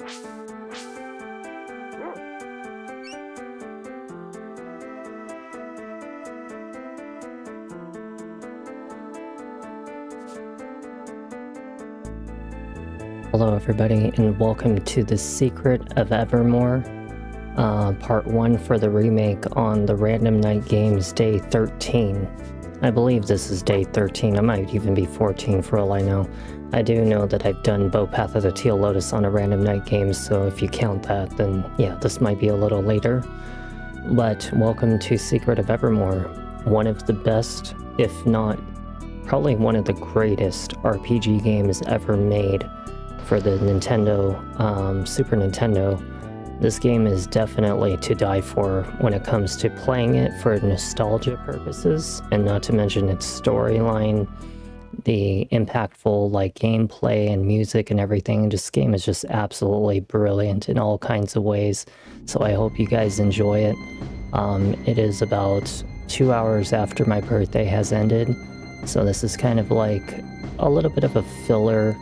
Hello everybody, and welcome to The Secret of Evermore, Part 1 for the remake on the Random Night Games Day 13. I believe this is Day 13, it might even be 14 for all I know. I do know that I've done Path of the Teal Lotus on a Random Night Games, so if you count that, then yeah, this might be a little later. But welcome to Secret of Evermore, one of the best, if not probably one of the greatest RPG games ever made. For the Nintendo, Super Nintendo. This game is definitely to die for when it comes to playing it for nostalgia purposes, and not to mention its storyline, the impactful gameplay and music and everything. This game is just absolutely brilliant in all kinds of ways, so I hope you guys enjoy it. It is about 2 hours after my birthday has ended, so this is kind of like a little bit of a filler.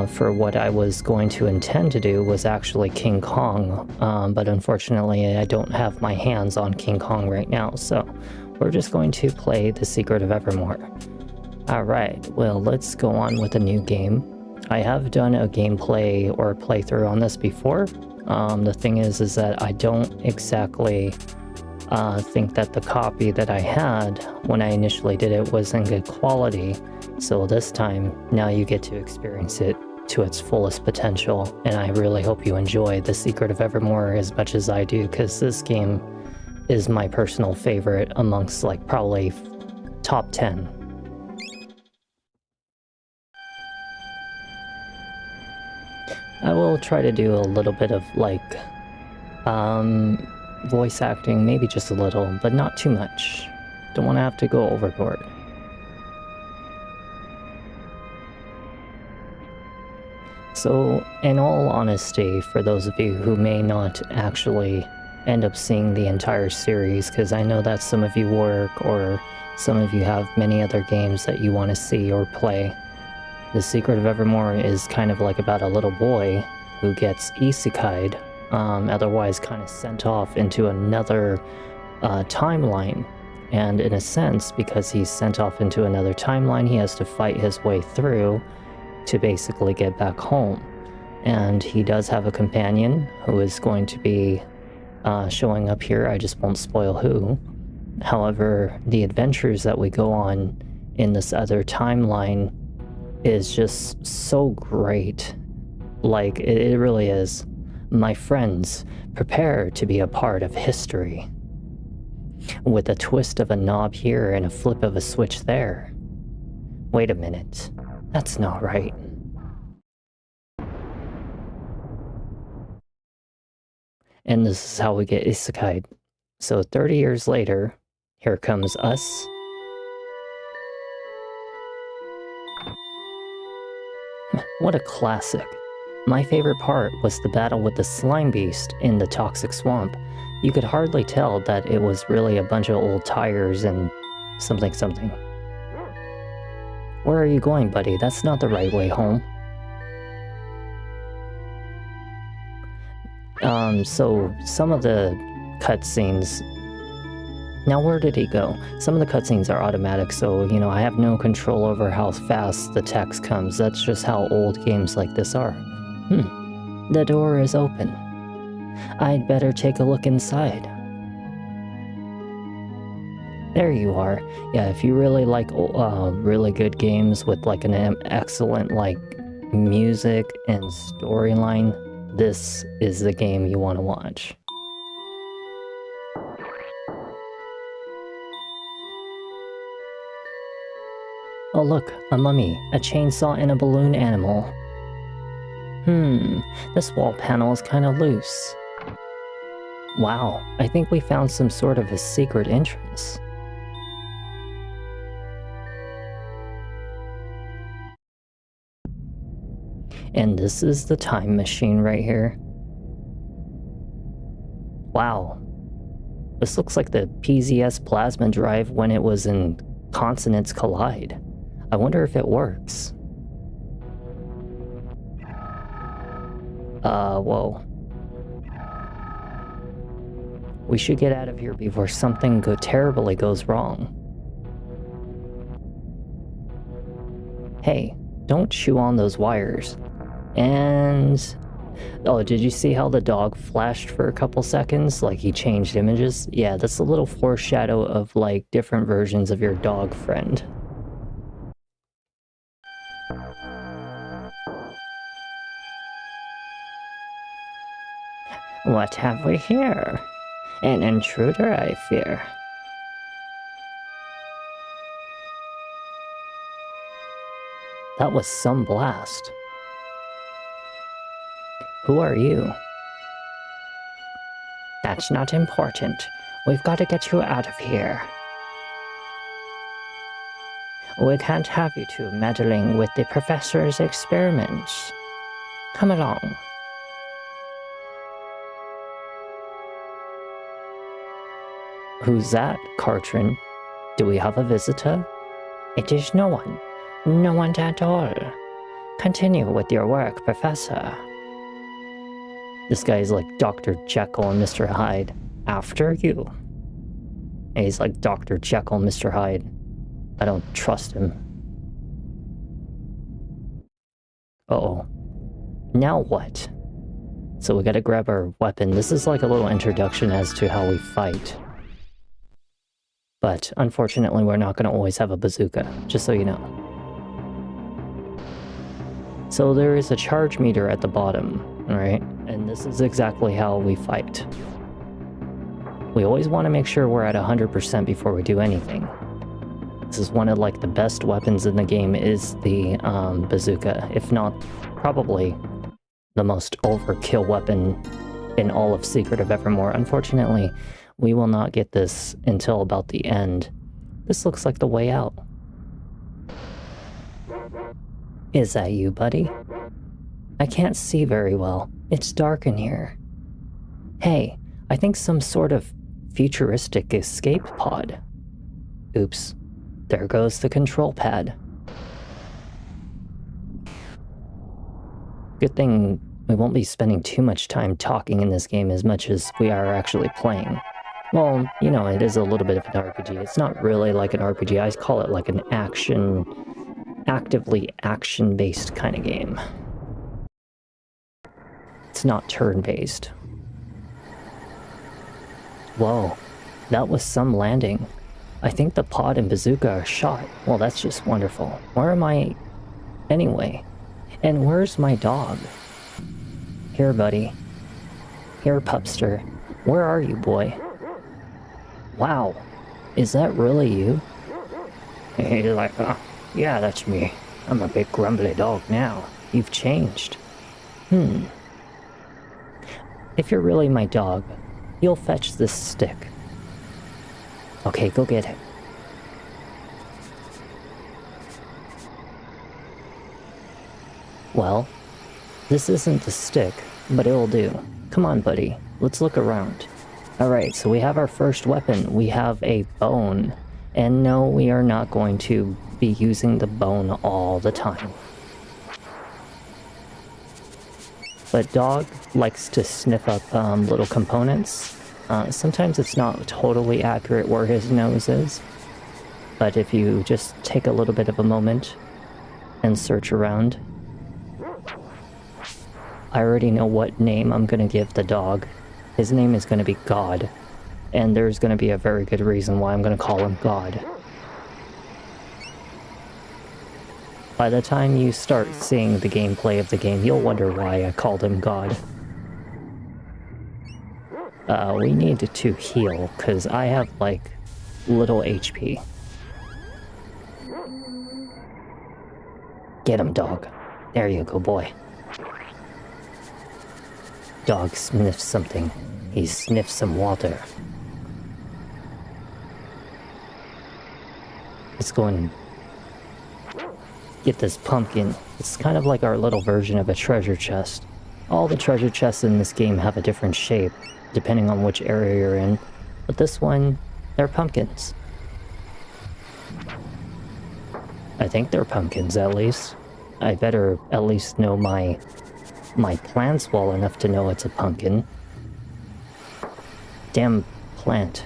For what I was going to intend to do was actually King Kong, but unfortunately I don't have my hands on King Kong right now, so we're just going to play The Secret of Evermore. Alright, well, let's go on with a new game. I have done a gameplay or a playthrough on this before. The thing is that I don't exactly think that the copy that I had when I initially did it was in good quality. So this time, now you get to experience it to its fullest potential, and I really hope you enjoy The Secret of Evermore as much as I do, because this game is my personal favorite amongst probably top 10. I will try to do a little bit of voice acting, maybe just a little, but not too much. Don't want to have to go overboard. So, in all honesty, for those of you who may not actually end up seeing the entire series, because I know that some of you work or some of you have many other games that you want to see or play, The Secret of Evermore is kind of about a little boy who gets isekai'd, otherwise kind of sent off into another timeline. And in a sense, because he's sent off into another timeline, he has to fight his way through to basically get back home. And he does have a companion who is going to be showing up here. I just won't spoil who. However, the adventures that we go on in this other timeline is just so great. It really is. My friends, prepare to be a part of history. With a twist of a knob here and a flip of a switch there. Wait a minute. That's not right. And this is how we get isekai'd. So 30 years later, here comes us. What a classic. My favorite part was the battle with the slime beast in the toxic swamp. You could hardly tell that it was really a bunch of old tires and something. Where are you going, buddy? That's not the right way home. So some of the cutscenes... Now, where did he go? Some of the cutscenes are automatic, so, I have no control over how fast the text comes. That's just how old games like this are. The door is open. I'd better take a look inside. There you are. Yeah, if you really like really good games with an excellent music and storyline, this is the game you want to watch. Oh look, a mummy, a chainsaw, and a balloon animal. This wall panel is kind of loose. Wow, I think we found some sort of a secret entrance. And this is the time machine right here. Wow. This looks like the PZS plasma drive when it was in Consonants Collide. I wonder if it works. Whoa. We should get out of here before something terribly goes wrong. Hey, don't chew on those wires. And... oh, did you see how the dog flashed for a couple seconds? Like he changed images? Yeah, that's a little foreshadow of like different versions of your dog friend. What have we here? An intruder, I fear. That was some blast. Who are you? That's not important. We've got to get you out of here. We can't have you two meddling with the professor's experiments. Come along. Who's that, Cartrin? Do we have a visitor? It is no one. No one at all. Continue with your work, Professor. This guy's like Dr. Jekyll and Mr. Hyde. After you. And he's like Dr. Jekyll, Mr. Hyde. I don't trust him. Uh-oh. Now what? So we gotta grab our weapon. This is like a little introduction as to how we fight. But unfortunately, we're not going to always have a bazooka, just so you know. So there is a charge meter at the bottom, right? And this is exactly how we fight. We always want to make sure we're at 100% before we do anything. This is one of like the best weapons in the game is the bazooka, if not probably the most overkill weapon in all of Secret of Evermore. Unfortunately, we will not get this until about the end. This looks like the way out. Is that you, buddy? I can't see very well. It's dark in here. Hey, I think some sort of futuristic escape pod. Oops. There goes the control pad. Good thing we won't be spending too much time talking in this game as much as we are actually playing. Well, you know, it is a little bit of an RPG. It's not really like an RPG. I call it like an actively action-based kind of game. It's not turn-based. Whoa, that was some landing. I think the pod and bazooka are shot. Well, that's just wonderful. Where am I anyway? And where's my dog? Here, buddy. Here, pupster. Where are you, boy? Wow, is that really you? He's like, yeah, that's me. I'm a big grumbly dog now. You've changed. If you're really my dog, you'll fetch this stick. Okay, go get it. Well, this isn't the stick, but it'll do. Come on, buddy. Let's look around. Alright, so we have our first weapon. We have a bone. And no, we are not going to be using the bone all the time. But dog likes to sniff up little components. Sometimes it's not totally accurate where his nose is. But if you just take a little bit of a moment and search around, I already know what name I'm going to give the dog. His name is going to be God, and there's going to be a very good reason why I'm going to call him God. By the time you start seeing the gameplay of the game, you'll wonder why I called him God. We need to heal, because I have, like, little HP. Get him, dog. There you go, boy. Dog sniffs something. He sniffs some water. Let's go and get this pumpkin. It's kind of like our little version of a treasure chest. All the treasure chests in this game have a different shape, depending on which area you're in. But this one, they're pumpkins. I think they're pumpkins, at least. I better at least know my my plant's well enough to know it's a pumpkin. Damn plant.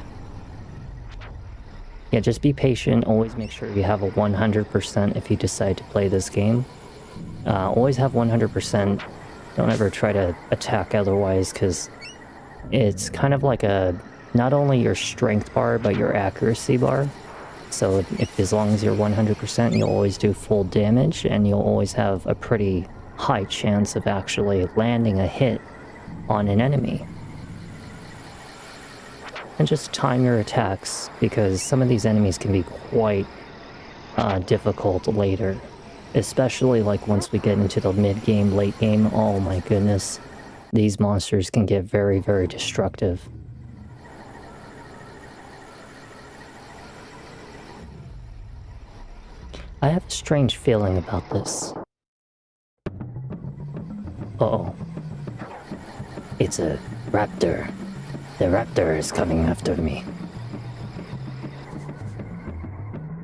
Yeah, just be patient. Always make sure you have a 100% if you decide to play this game. Always have 100%. Don't ever try to attack otherwise, because it's kind of like not only your strength bar, but your accuracy bar. So as long as you're 100%, you'll always do full damage, and you'll always have a pretty high chance of actually landing a hit on an enemy. And just time your attacks, because some of these enemies can be quite difficult later. Especially like once we get into the mid-game, late game, oh my goodness. These monsters can get very, very destructive. I have a strange feeling about this. Uh-oh. It's a raptor. The raptor is coming after me.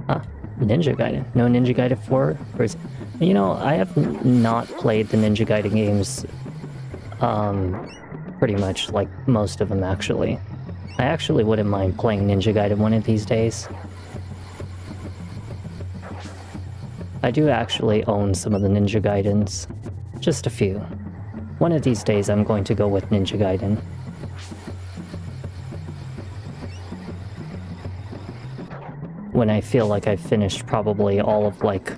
Ah, Ninja Gaiden. No Ninja Gaiden 4? Or is, you know, I have not played the Ninja Gaiden games, pretty much, like, most of them, actually. I actually wouldn't mind playing Ninja Gaiden one of these days. I do actually own some of the Ninja Gaidens. Just a few. One of these days I'm going to go with Ninja Gaiden. When I feel like I've finished probably all of, like,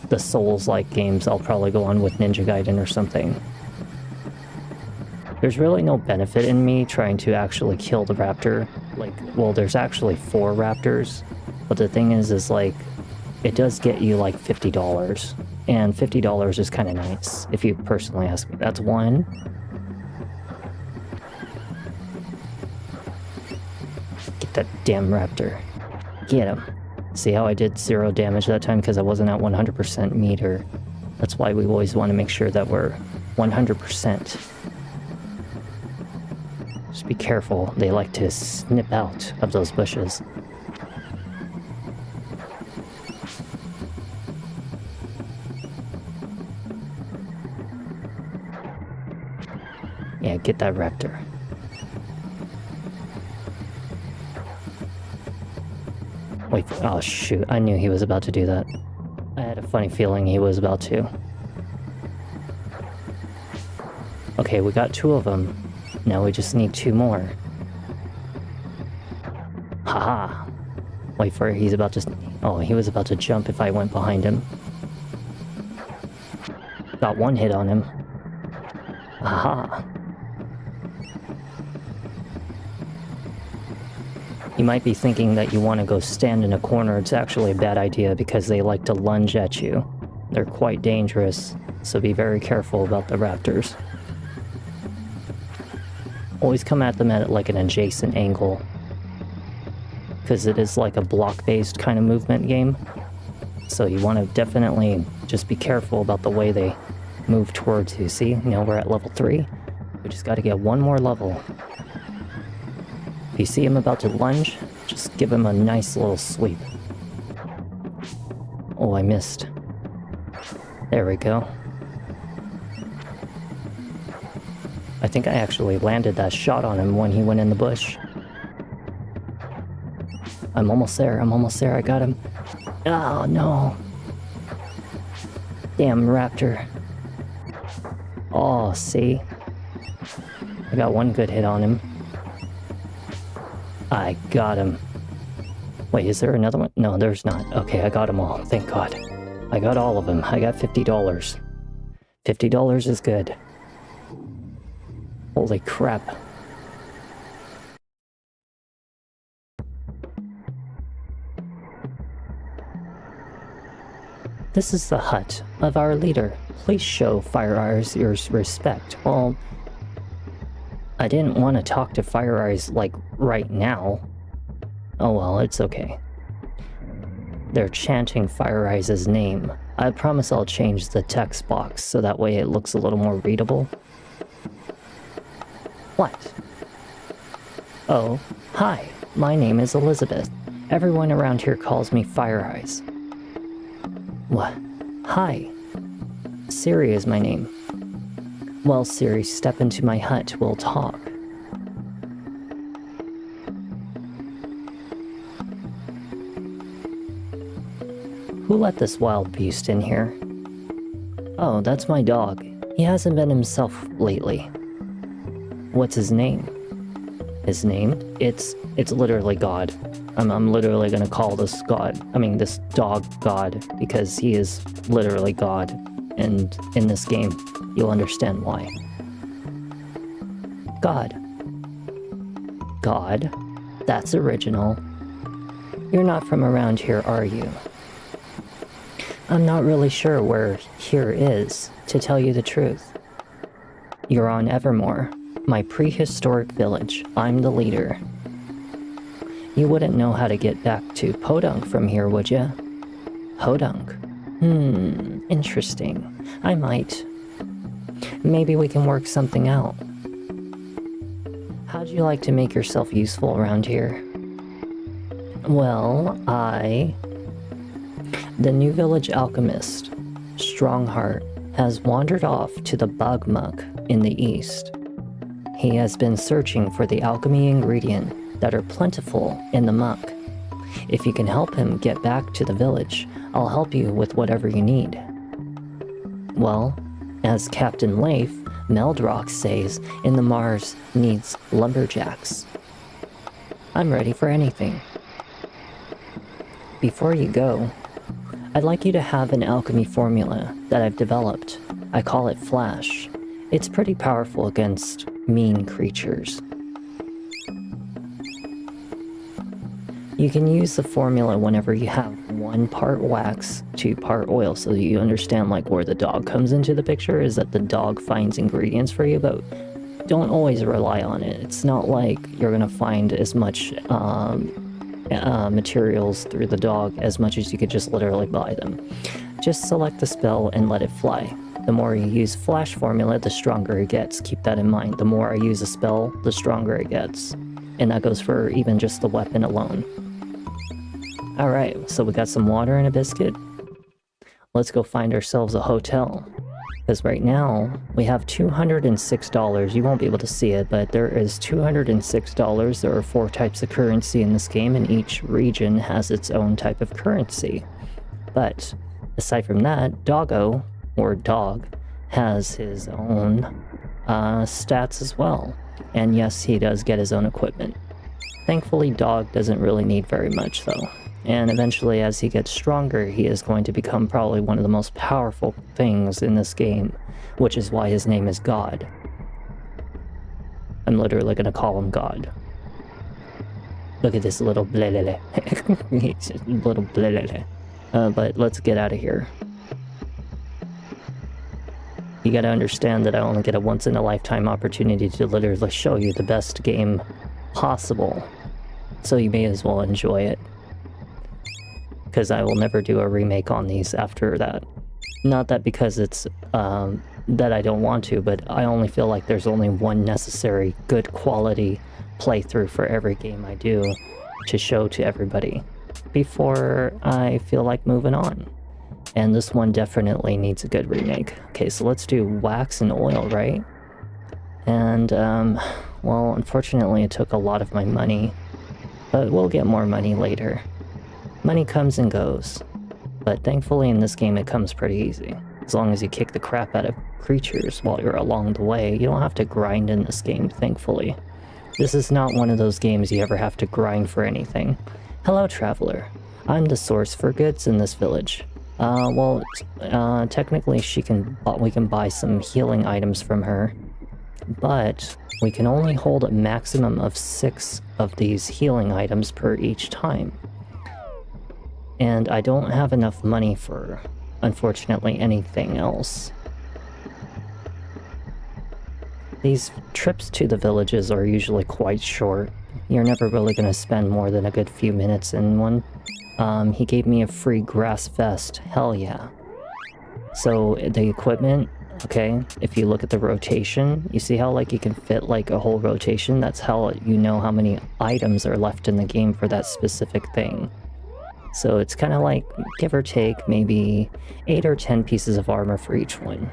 the Souls-like games, I'll probably go on with Ninja Gaiden or something. There's really no benefit in me trying to actually kill the raptor. Like, well, there's actually 4 raptors, but the thing is like, it does get you, like, $50, and $50 is kind of nice, if you personally ask me. That's one. Get that damn raptor. Get him. See how I did 0 damage that time because I wasn't at 100% meter. That's why we always want to make sure that we're 100%. Just be careful, they like to snip out of those bushes. Yeah, get that raptor. Wait, oh shoot, I knew he was about to do that. I had a funny feeling he was about to. Okay, we got 2 of them. Now we just need 2 more. Haha. Wait for it, he's about to... Oh, he was about to jump if I went behind him. Got 1 hit on him. Haha. You might be thinking that you want to go stand in a corner. It's actually a bad idea because they like to lunge at you. They're quite dangerous, so be very careful about the raptors. Always come at them at like an adjacent angle, because it is like a block-based kind of movement game. So you want to definitely just be careful about the way they move towards you. See, now we're at level 3. We just got to get 1 more level. If you see him about to lunge, just give him a nice little sweep. Oh, I missed. There we go. I think I actually landed that shot on him when he went in the bush. I'm almost there, I got him. Oh, no. Damn raptor. Oh, see? I got 1 good hit on him. I got him. Wait, is there another one? No, there's not. Okay, I got them all. Thank God. I got all of them. I got $50. $50 is good. Holy crap. This is the hut of our leader. Please show Fire Eyes your respect. Well, I didn't want to talk to Fire Eyes, like, right now. Oh well, it's okay. They're chanting Fire Eyes' name. I promise I'll change the text box so that way it looks a little more readable. What? Oh, hi. My name is Elizabeth. Everyone around here calls me Fire Eyes. What? Hi. Siri is my name. Well, Siri, step into my hut, we'll talk. Who let this wild beast in here? Oh, that's my dog. He hasn't been himself lately. What's his name? His name? It's literally God. I'm literally gonna call this this dog God, because he is literally God. And in this game, you'll understand why. God. God? That's original. You're not from around here, are you? I'm not really sure where here is, to tell you the truth. You're on Evermore, my prehistoric village. I'm the leader. You wouldn't know how to get back to Podunk from here, would ya? Podunk? Interesting. I might. Maybe we can work something out. How'd you like to make yourself useful around here? Well, the new village alchemist, Strongheart, has wandered off to the Bug Muck in the east. He has been searching for the alchemy ingredient that are plentiful in the muck. If you can help him get back to the village, I'll help you with whatever you need. Well, as Captain Leif, Meldrock says, in the Mars needs lumberjacks. I'm ready for anything. Before you go, I'd like you to have an alchemy formula that I've developed. I call it Flash. It's pretty powerful against mean creatures. You can use the formula whenever you have 1 part wax, 2 part oil, so that you understand like where the dog comes into the picture, is that the dog finds ingredients for you, but don't always rely on it. It's not like you're gonna find as much materials through the dog as much as you could just literally buy them. Just select the spell and let it fly. The more you use Flash formula, the stronger it gets. Keep that in mind. The more I use a spell, the stronger it gets. And that goes for even just the weapon alone. Alright, so we got some water and a biscuit. Let's go find ourselves a hotel. Because right now, we have $206. You won't be able to see it, but there is $206. There are 4 types of currency in this game, and each region has its own type of currency. But, aside from that, Doggo, or Dog, has his own stats as well. And yes, he does get his own equipment. Thankfully, Dog doesn't really need very much, though. And eventually, as he gets stronger, he is going to become probably one of the most powerful things in this game, which is why his name is God. I'm literally going to call him God. Look at this little blelele. Little blelele. But let's get out of here. You gotta understand that I only get a once-in-a-lifetime opportunity to literally show you the best game possible. So you may as well enjoy it. Because I will never do a remake on these after that. Not that because it's, that I don't want to, but I only feel like there's only one necessary good quality playthrough for every game I do to show to everybody before I feel like moving on. And this one definitely needs a good remake. Okay, so let's do wax and oil, right? And, well, unfortunately it took a lot of my money, but we'll get more money later. Money comes and goes, but thankfully in this game it comes pretty easy. As long as you kick the crap out of creatures while you're along the way, you don't have to grind in this game, thankfully. This is not one of those games you ever have to grind for anything. Hello, traveler. I'm the source for goods in this village. Technically we can buy some healing items from her, but we can only hold a maximum of 6 of these healing items per each time. And I don't have enough money for, unfortunately, anything else. These trips to the villages are usually quite short. You're never really going to spend more than a good few minutes in one. He gave me a free grass vest. Hell yeah. So, the equipment, okay, if you look at the rotation, you see how, like, you can fit, like, a whole rotation? That's how you know how many items are left in the game for that specific thing. So it's kind of like, give or take, maybe 8 or 10 pieces of armor for each one.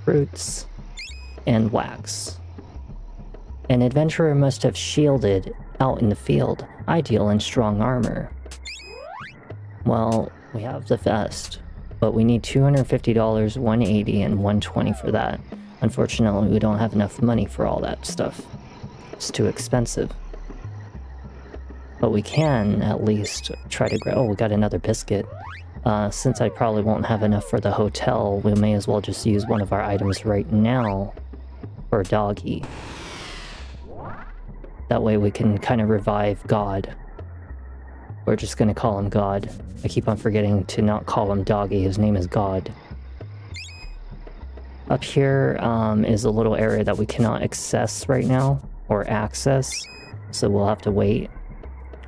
Roots. And wax. An adventurer must have shielded out in the field, ideal in strong armor. Well, we have the vest, but we need $250, $180, and $120 for that. Unfortunately, we don't have enough money for all that stuff. It's too expensive. But we can at least try to grab... Oh, we got another biscuit. Since I probably won't have enough for the hotel, we may as well just use one of our items right now for Doggy. That way we can kind of revive God. We're just gonna call him God. I keep on forgetting to not call him Doggy. His name is God. Up here is a little area that we cannot access right now, or access, so we'll have to wait.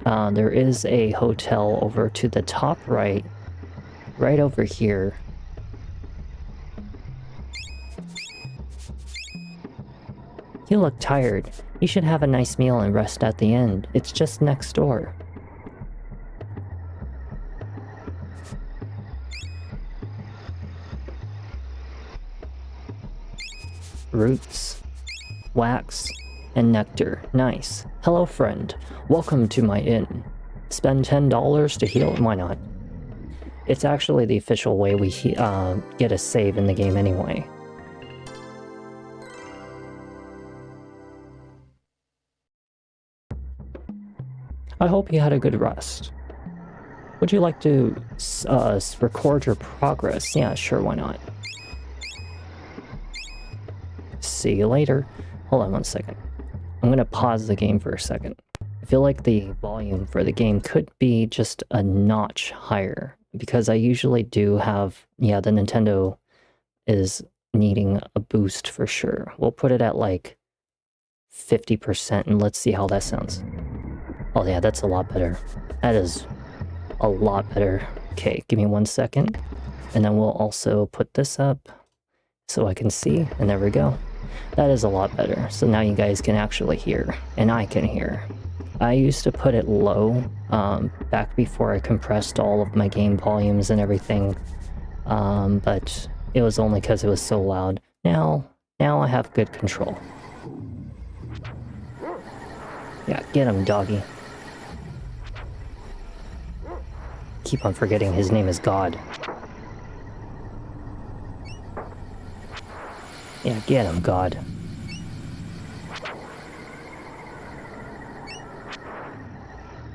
There is a hotel over to the top right over here. You look tired. You should have a nice meal and rest at the end. It's just next door. Roots, wax, and nectar. Nice. Hello, friend. Welcome to my inn. Spend $10 to heal? Why not? It's actually the official way we get a save in the game anyway. I hope you had a good rest. Would you like to record your progress? Yeah, sure, why not? See you later. Hold on one second. I'm gonna pause the game for a second. I feel like the volume for the game could be just a notch higher, because I usually do have, yeah, the Nintendo is needing a boost for sure. We'll put it at like 50% and let's see how that sounds. Oh yeah, that's a lot better. That is a lot better. Okay, give me 1 second. And then we'll also put this up so I can see, and there we go. That is a lot better. So now you guys can actually hear, and I can hear. I used to put it low, back before I compressed all of my game volumes and everything, but it was only because it was so loud. Now I have good control. Yeah, get him, doggy. Keep on forgetting his name is God. Yeah, get him, God.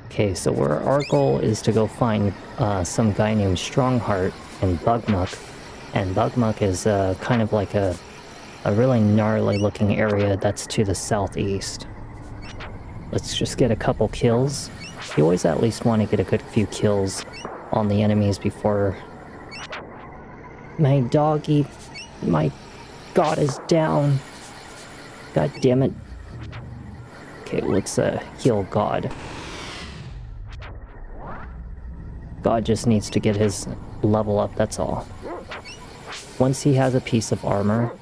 Okay, so our goal is to go find some guy named Strongheart in Bugmuck. And Bugmuck is kind of like a really gnarly looking area that's to the southeast. Let's just get a couple kills. You always at least want to get a good few kills on the enemies before... My doggy... My God is down. God damn it. Okay, let's heal God. God just needs to get his level up, that's all. Once he has a piece of armor,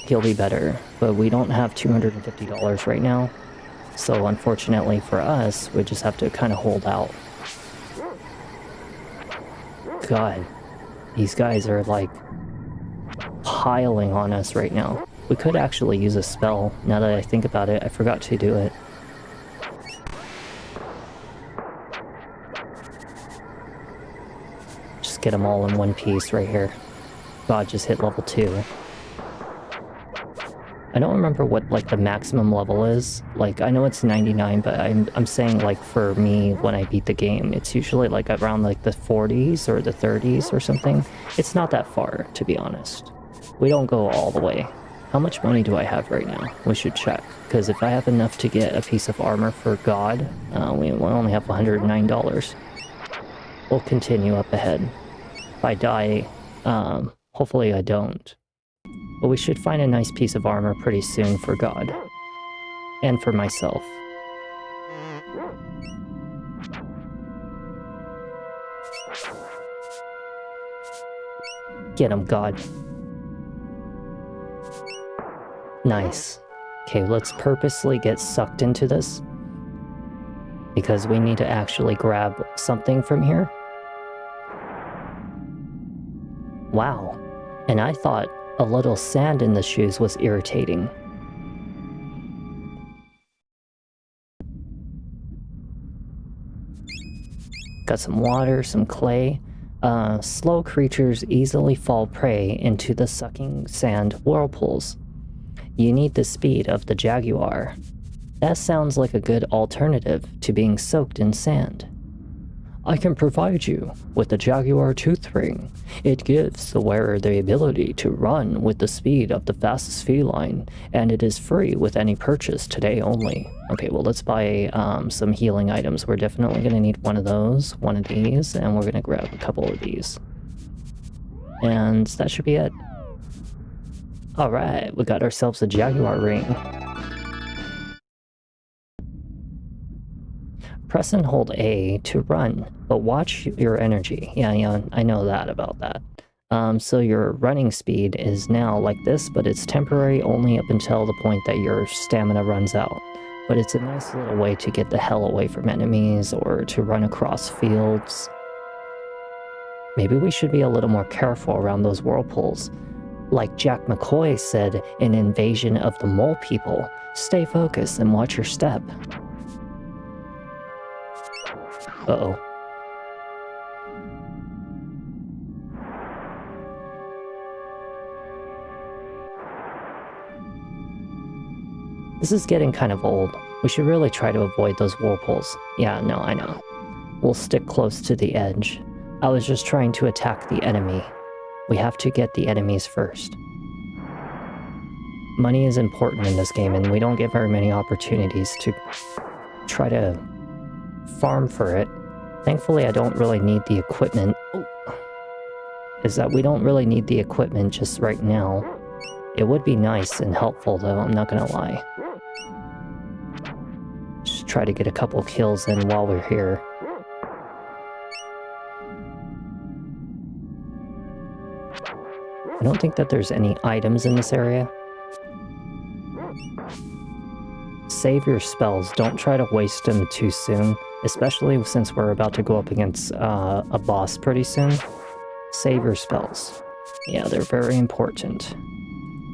he'll be better. But we don't have $250 right now. So unfortunately for us, we just have to kind of hold out. God, these guys are like piling on us right now. We could actually use a spell. Now that I think about it, I forgot to do it. Just get them all in one piece right here. God just hit level 2. I don't remember what like the maximum level is. Like I know it's 99, but I'm saying like for me when I beat the game, it's usually like around like the 40s or the 30s or something. It's not that far, to be honest. We don't go all the way. How much money do I have right now? We should check, because if I have enough to get a piece of armor for God, we only have $109. We'll continue up ahead. If I die, hopefully I don't. But we should find a nice piece of armor pretty soon for God. And for myself. Get him, God. Nice. Okay, let's purposely get sucked into this. Because we need to actually grab something from here. Wow. And I thought A little sand in the shoes was irritating. Got some water, some clay. Slow creatures easily fall prey into the sucking sand whirlpools. You need the speed of the jaguar. That sounds like a good alternative to being soaked in sand. I can provide you with the Jaguar Tooth Ring. It gives the wearer the ability to run with the speed of the fastest feline, and it is free with any purchase today only. Okay, well, let's buy some healing items. We're definitely going to need one of those, one of these, and we're going to grab a couple of these. And that should be it. Alright, we got ourselves a Jaguar Ring. Press and hold A to run, but watch your energy. Yeah, I know that about that. So your running speed is now like this, but it's temporary only up until the point that your stamina runs out. But it's a nice little way to get the hell away from enemies or to run across fields. Maybe we should be a little more careful around those whirlpools. Like Jack McCoy said in Invasion of the Mole People, stay focused and watch your step. Uh-oh. This is getting kind of old. We should really try to avoid those whirlpools. Yeah, no, I know. We'll stick close to the edge. I was just trying to attack the enemy. We have to get the enemies first. Money is important in this game, and we don't get very many opportunities to try to farm for it. Thankfully, I don't really need the equipment. Is that we don't really need the equipment just right now. It would be nice and helpful, though, I'm not gonna lie. Just try to get a couple kills in while we're here. I don't think that there's any items in this area. Save your spells. Don't try to waste them too soon, especially since we're about to go up against a boss pretty soon. Save your spells. Yeah, they're very important.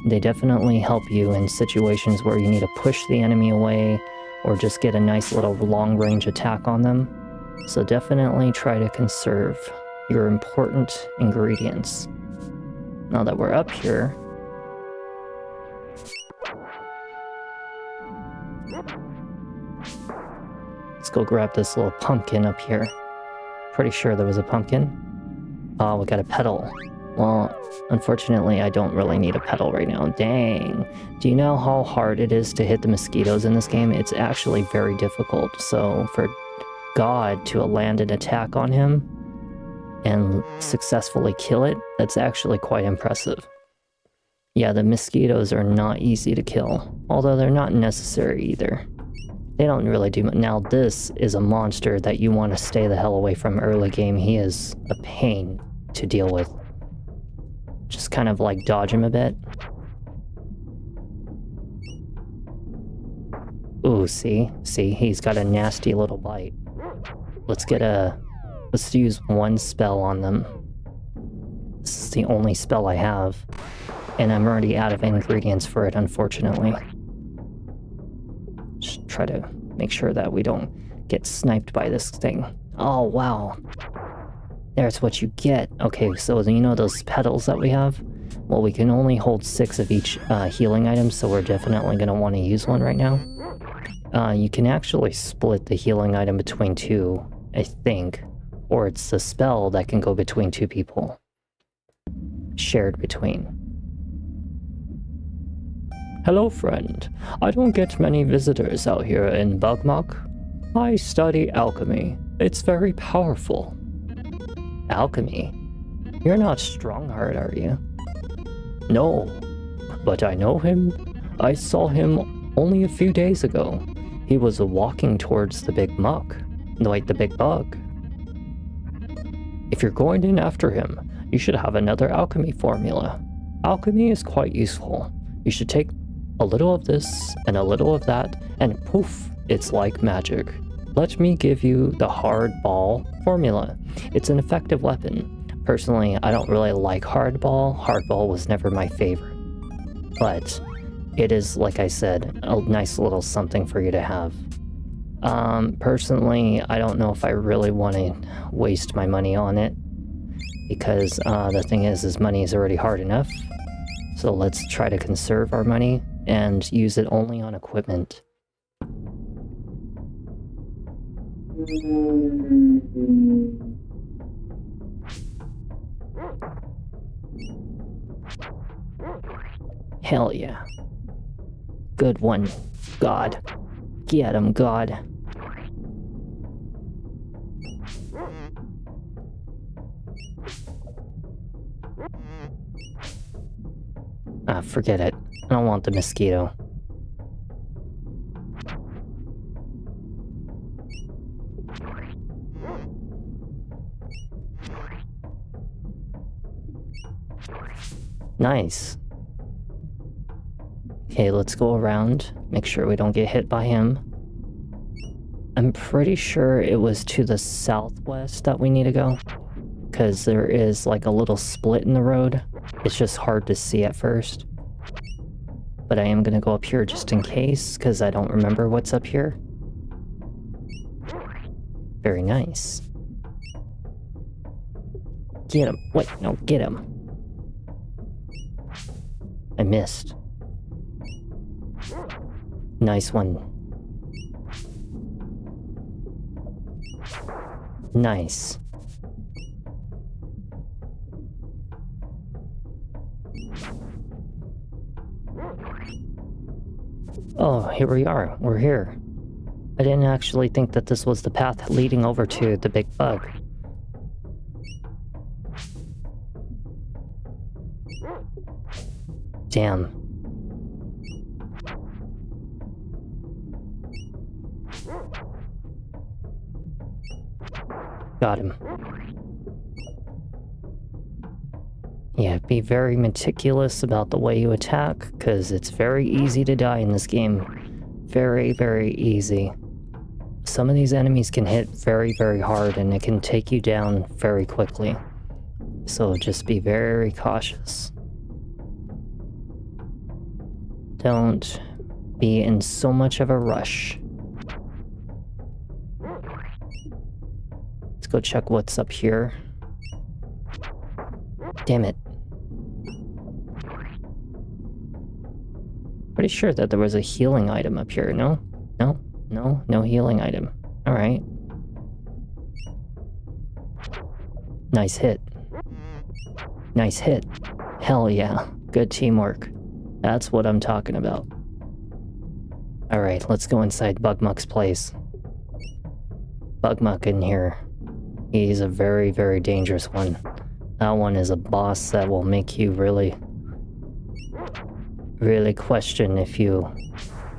They definitely help you in situations where you need to push the enemy away or just get a nice little long-range attack on them. So definitely try to conserve your important ingredients. Now that we're up here, let's go grab this little pumpkin up here. Pretty sure there was a pumpkin. Oh, we got a petal. Well, unfortunately, I don't really need a petal right now. Dang. Do you know how hard it is to hit the mosquitoes in this game? It's actually very difficult. So for God to land an attack on him and successfully kill it, that's actually quite impressive. Yeah, the mosquitoes are not easy to kill, although they're not necessary either. They don't really do much. Now this is a monster that you want to stay the hell away from early game. He is a pain to deal with. Just kind of like dodge him a bit. Ooh, see, he's got a nasty little bite. Let's use one spell on them. This is the only spell I have, and I'm already out of ingredients for it, unfortunately. Just try to make sure that we don't get sniped by this thing. Oh, wow. There's what you get. Okay, so you know those petals that we have? Well, we can only hold 6 of each healing item, so we're definitely going to want to use one right now. You can actually split the healing item between 2, I think. Or it's the spell that can go between 2 people. Shared between. Hello, friend. I don't get many visitors out here in Bugmuck. I study alchemy. It's very powerful. Alchemy? You're not Strongheart, are you? No, but I know him. I saw him only a few days ago. He was walking towards the big muck. No, wait, the big bug. If you're going in after him, you should have another alchemy formula. Alchemy is quite useful. You should take a little of this and a little of that, and poof, it's like magic. Let me give you the hard ball formula. It's an effective weapon. Personally, I don't really like hardball. Hardball was never my favorite. But it is, like I said, a nice little something for you to have. Personally, I don't know if I really want to waste my money on it. Because the thing is money is already hard enough. So let's try to conserve our money and use it only on equipment. Hell yeah. Good one. God. Get him, God. Ah, forget it. I don't want the mosquito. Nice. Okay, let's go around. Make sure we don't get hit by him. I'm pretty sure it was to the southwest that we need to go. Because there is like a little split in the road. It's just hard to see at first. But I am going to go up here just in case, because I don't remember what's up here. Very nice. Get him. Wait, no, get him. I missed. Nice one. Nice. Oh, here we are. We're here. I didn't actually think that this was the path leading over to the big bug. Damn. Got him. Yeah, be very meticulous about the way you attack, because it's very easy to die in this game. Very, very easy. Some of these enemies can hit very, very hard, and it can take you down very quickly. So just be very cautious. Don't be in so much of a rush. Let's go check what's up here. Damn it. Pretty sure that there was a healing item up here, no? No healing item. Alright. Nice hit. Nice hit. Hell yeah. Good teamwork. That's what I'm talking about. Alright, let's go inside Bugmuck's place. Bugmuck in here. He's a very, very dangerous one. That one is a boss that will make you really question if you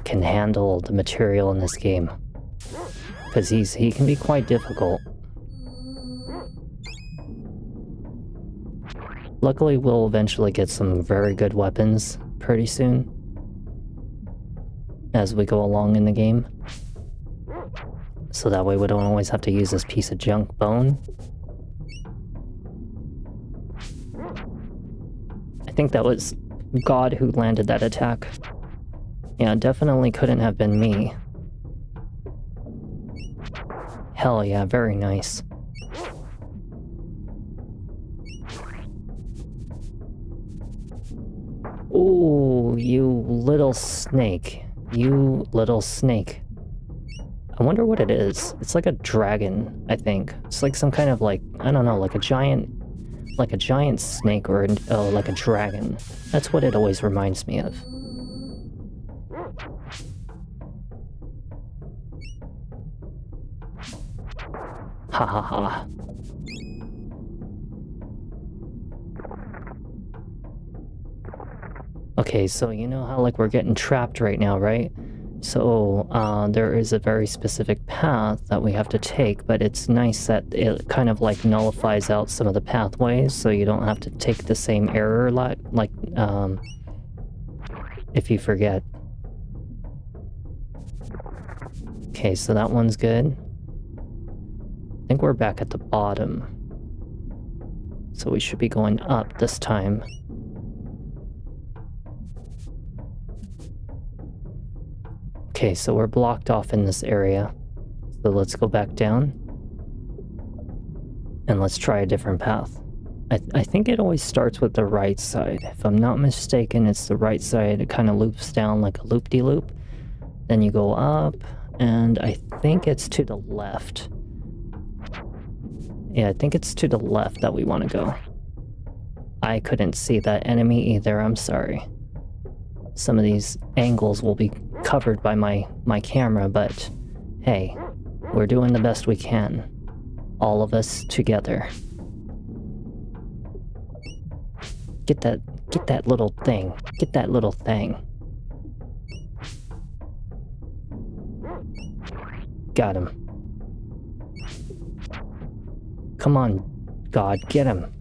can handle the material in this game. Because he can be quite difficult. Luckily, we'll eventually get some very good weapons pretty soon. As we go along in the game. So that way we don't always have to use this piece of junk bone. I think that was God who landed that attack. Yeah, definitely couldn't have been me. Hell yeah, very nice. Ooh, you little snake. You little snake. I wonder what it is. It's like a dragon, I think. It's like some kind of like, I don't know, like a giant snake or like a dragon. That's what it always reminds me of. Ha ha ha. Okay, so you know how like we're getting trapped right now, right? So there is a very specific path that we have to take, but it's nice that it kind of like nullifies out some of the pathways, so you don't have to take the same error like if you forget. Okay, so that one's good. I think we're back at the bottom. So we should be going up this time. Okay, so we're blocked off in this area. So let's go back down. And let's try a different path. I think it always starts with the right side. If I'm not mistaken, it's the right side. It kind of loops down like a loop-de-loop. Then you go up, and I think it's to the left. Yeah, I think it's to the left that we want to go. I couldn't see that enemy either, I'm sorry. Some of these angles will be covered by my camera, but hey, we're doing the best we can. All of us together. Get that little thing. Get that little thing. Got him. Come on, God, get him.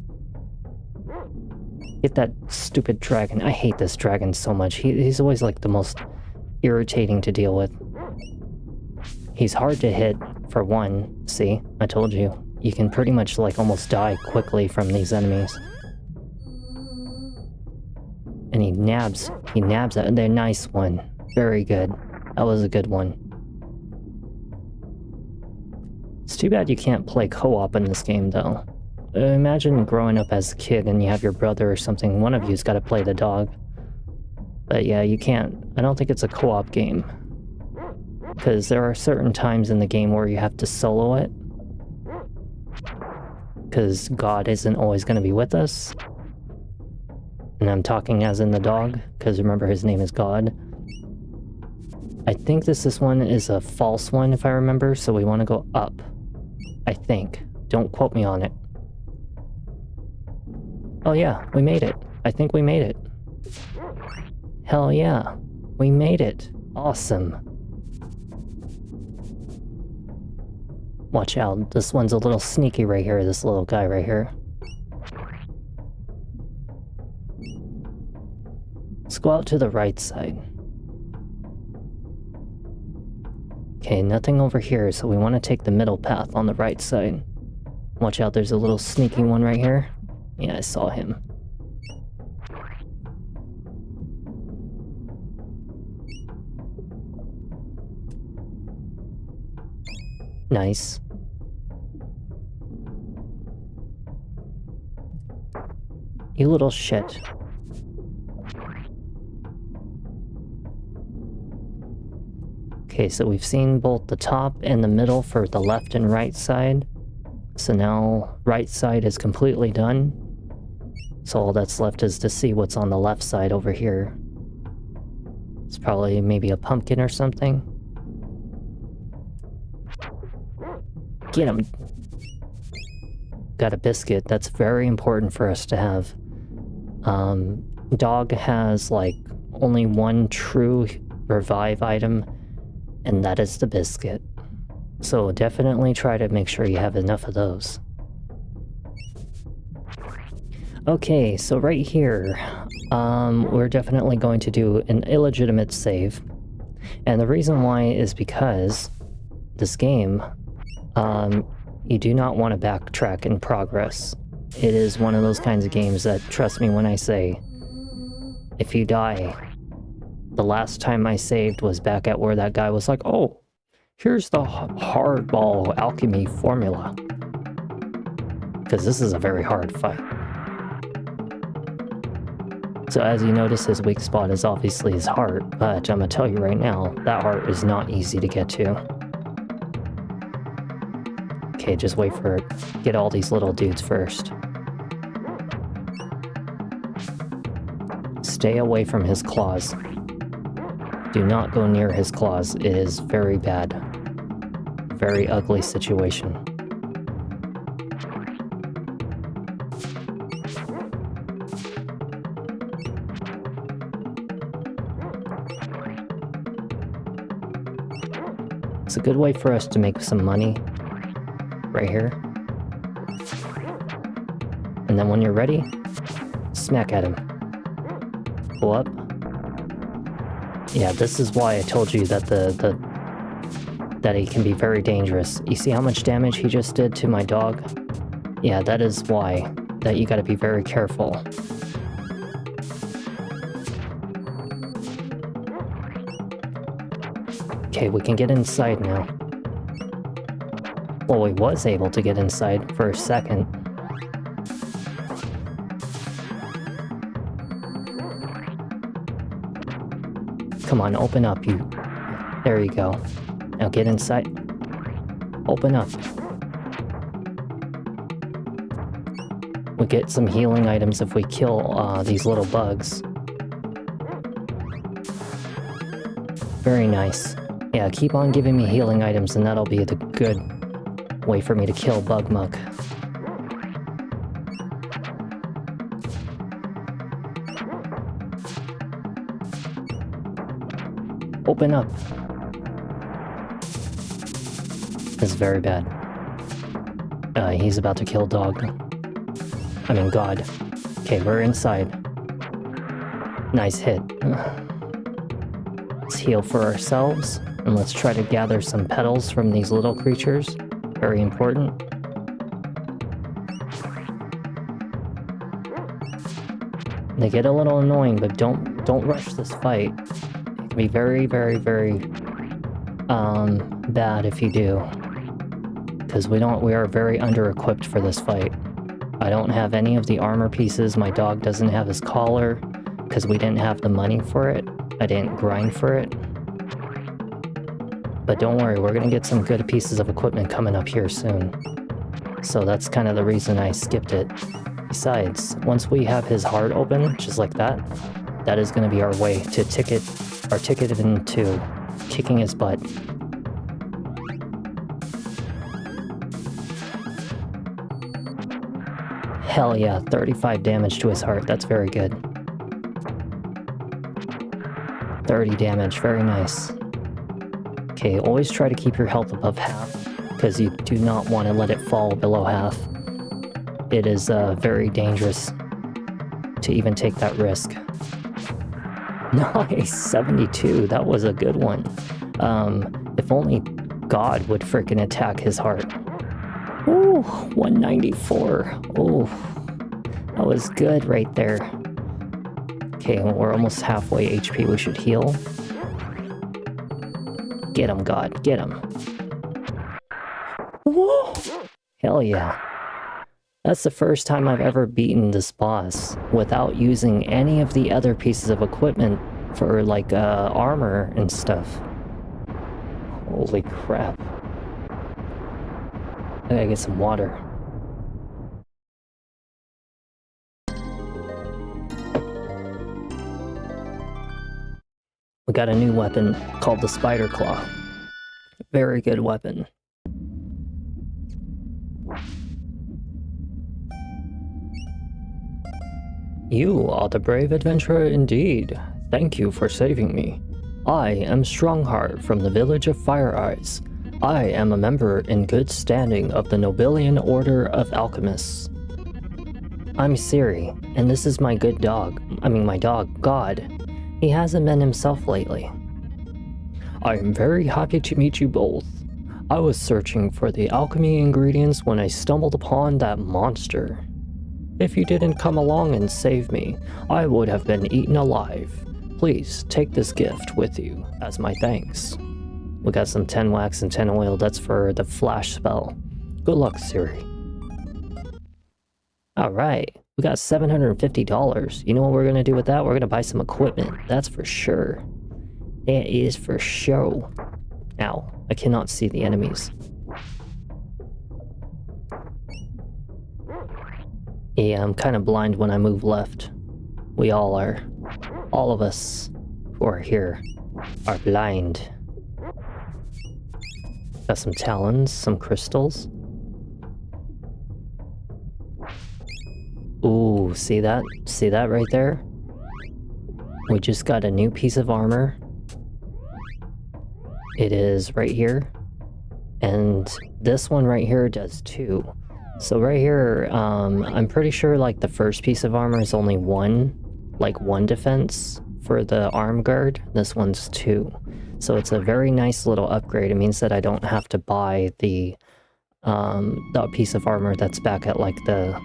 Get that stupid dragon. I hate this dragon so much. He's always like the most irritating to deal with. He's hard to hit, for one. See, I told you. You can pretty much like almost die quickly from these enemies. And he nabs that. They're nice one. Very good. That was a good one. It's too bad you can't play co-op in this game, though. Imagine growing up as a kid and you have your brother or something. One of you's got to play the dog. But yeah, you can't. I don't think it's a co-op game. Because there are certain times in the game where you have to solo it. Because God isn't always going to be with us. And I'm talking as in the dog, because remember his name is God. I think this one is a false one, if I remember, so we want to go up. I think. Don't quote me on it. Oh yeah, we made it. I think we made it. Hell yeah. We made it. Awesome. Watch out, this one's a little sneaky right here, this little guy right here. Let's go out to the right side. Okay, nothing over here, so we want to take the middle path on the right side. Watch out, there's a little sneaky one right here. Yeah, I saw him. Nice. You little shit. Okay, so we've seen both the top and the middle for the left and right side. So now right side is completely done. So all that's left is to see what's on the left side over here. It's probably maybe a pumpkin or something. Get him. Got a biscuit. That's very important for us to have. Dog has like only one true revive item, and that is the biscuit. So definitely try to make sure you have enough of those. Okay, so right here, we're definitely going to do an illegitimate save. And the reason why is because this game, you do not want to backtrack in progress. It is one of those kinds of games that, trust me when I say, if you die, the last time I saved was back at where that guy was like, oh, here's the hardball alchemy formula. Because this is a very hard fight. So as you notice, his weak spot is obviously his heart, but I'm gonna tell you right now, that heart is not easy to get to. Okay, just wait for it. Get all these little dudes first. Stay away from his claws. Do not go near his claws. It is very bad. Very ugly situation. It's a good way for us to make some money. Right here. And then when you're ready, smack at him. Go up. Yeah, this is why I told you that that he can be very dangerous. You see how much damage he just did to my dog? Yeah, that is why that you gotta be very careful. Okay, we can get inside now. Well, we was able to get inside for a second. Come on, open up, you... There you go. Now get inside. Open up. We get some healing items if we kill these little bugs. Very nice. Yeah, keep on giving me healing items and that'll be the good way for me to kill Bug Muck. Open up. This is very bad. He's about to kill dog. I mean, God. Okay, we're inside. Nice hit. Let's heal for ourselves, and let's try to gather some petals from these little creatures. Very important. They get a little annoying, but don't rush this fight. It can be very, very, very bad if you do. Because we are very under-equipped for this fight. I don't have any of the armor pieces, my dog doesn't have his collar, because we didn't have the money for it. I didn't grind for it. But don't worry, we're gonna get some good pieces of equipment coming up here soon. So that's kind of the reason I skipped it. Besides, once we have his heart open, just like that, that is gonna be our way to ticket into kicking his butt. Hell yeah, 35 damage to his heart, that's very good. 30 damage, very nice. Okay, always try to keep your health above half, because you do not want to let it fall below half. It is very dangerous to even take that risk. Nice, 72, that was a good one. If only God would frickin' attack his heart. Ooh, 194. Ooh, that was good right there. Okay, we're almost halfway HP. We should heal. Get him, God. Get him. Whoa! Hell yeah. That's the first time I've ever beaten this boss without using any of the other pieces of equipment for, like, armor and stuff. Holy crap. I gotta get some water. We got a new weapon called the Spider Claw. Very good weapon. You are the brave adventurer indeed. Thank you for saving me. I am Strongheart from the village of Fire Eyes. I am a member in good standing of the Nobilian Order of Alchemists. I'm Siri, and this is my good dog. My dog, God. He hasn't been himself lately. I am very happy to meet you both. I was searching for the alchemy ingredients when I stumbled upon that monster. If you didn't come along and save me, I would have been eaten alive. Please take this gift with you as my thanks. We got some 10 wax and 10 oil. That's for the flash spell. Good luck, Siri. Alright, we got $750. You know what we're gonna do with that? We're gonna buy some equipment. That's for sure. That is for sure. Ow, I cannot see the enemies. Yeah, I'm kind of blind when I move left. We all are. All of us who are here are blind. Got some talons, some crystals. Ooh, see that? See that right there? We just got a new piece of armor. It is right here. And this one right here does too. So right here, I'm pretty sure like the first piece of armor is only one defense for the arm guard. This one's 2. So it's a very nice little upgrade. It means that I don't have to buy the piece of armor that's back at like the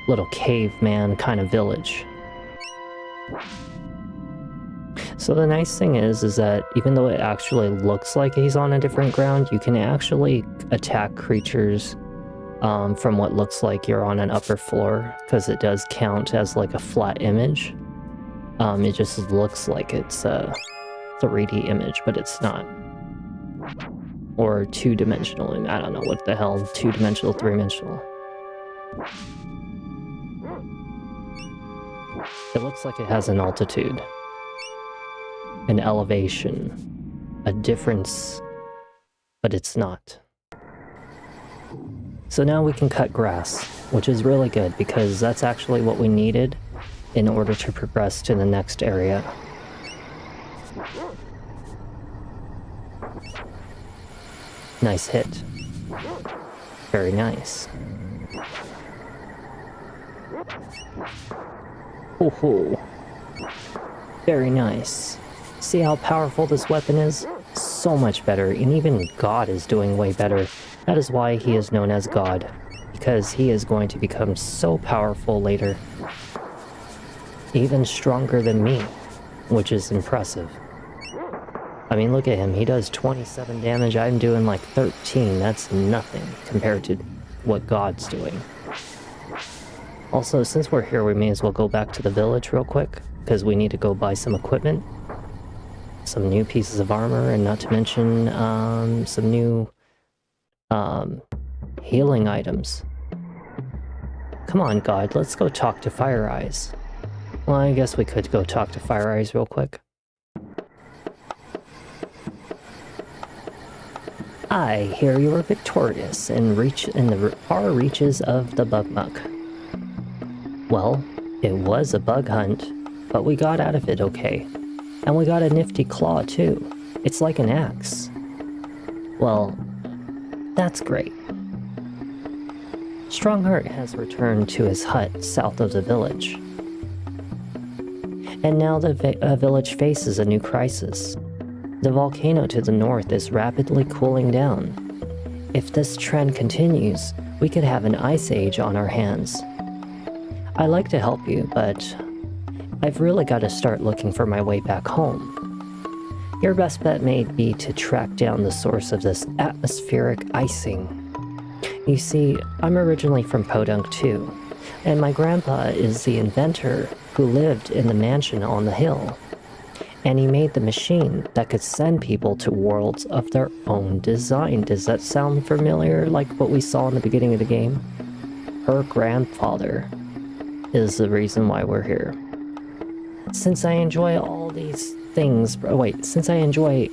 little caveman kind of village. So the nice thing is that even though it actually looks like he's on a different ground, you can actually attack creatures from what looks like you're on an upper floor, because it does count as like a flat image. It just looks like it's a 3D image, but it's not. Or two-dimensional, I don't know what the hell, two-dimensional, three-dimensional. It looks like it has an altitude, an elevation, a difference, but it's not. So now we can cut grass, which is really good because that's actually what we needed in order to progress to the next area. Nice hit. Very nice. Oh, very nice. See how powerful this weapon is? So much better, and even God is doing way better. That is why he is known as God, because he is going to become so powerful later. Even stronger than me, which is impressive. I mean, look at him, he does 27 damage, I'm doing like 13, that's nothing compared to what God's doing. Also, since we're here, we may as well go back to the village real quick, because we need to go buy some equipment, some new pieces of armor, and not to mention some new healing items. Come on, God, let's go talk to Fire Eyes. Well, I guess we could go talk to Fire Eyes real quick. I hear you are victorious and reach in the far reaches of the Bugmuck. Well, it was a bug hunt, but we got out of it okay. And we got a nifty claw too. It's like an axe. Well, that's great. Strongheart has returned to his hut south of the village. And now the village faces a new crisis. The volcano to the north is rapidly cooling down. If this trend continues, we could have an ice age on our hands. I'd like to help you, but I've really got to start looking for my way back home. Your best bet may be to track down the source of this atmospheric icing. You see, I'm originally from Podunk too, and my grandpa is the inventor who lived in the mansion on the hill. And he made the machine that could send people to worlds of their own design. Does that sound familiar, like what we saw in the beginning of the game? Her grandfather is the reason why we're here. Since I enjoy all these things... since I enjoy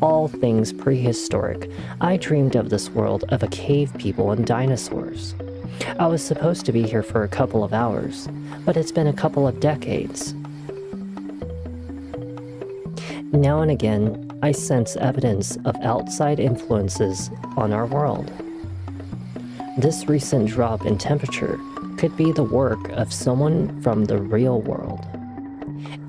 all things prehistoric, I dreamed of this world of a cave people and dinosaurs. I was supposed to be here for a couple of hours, but it's been a couple of decades. Now and again, I sense evidence of outside influences on our world. This recent drop in temperature could be the work of someone from the real world.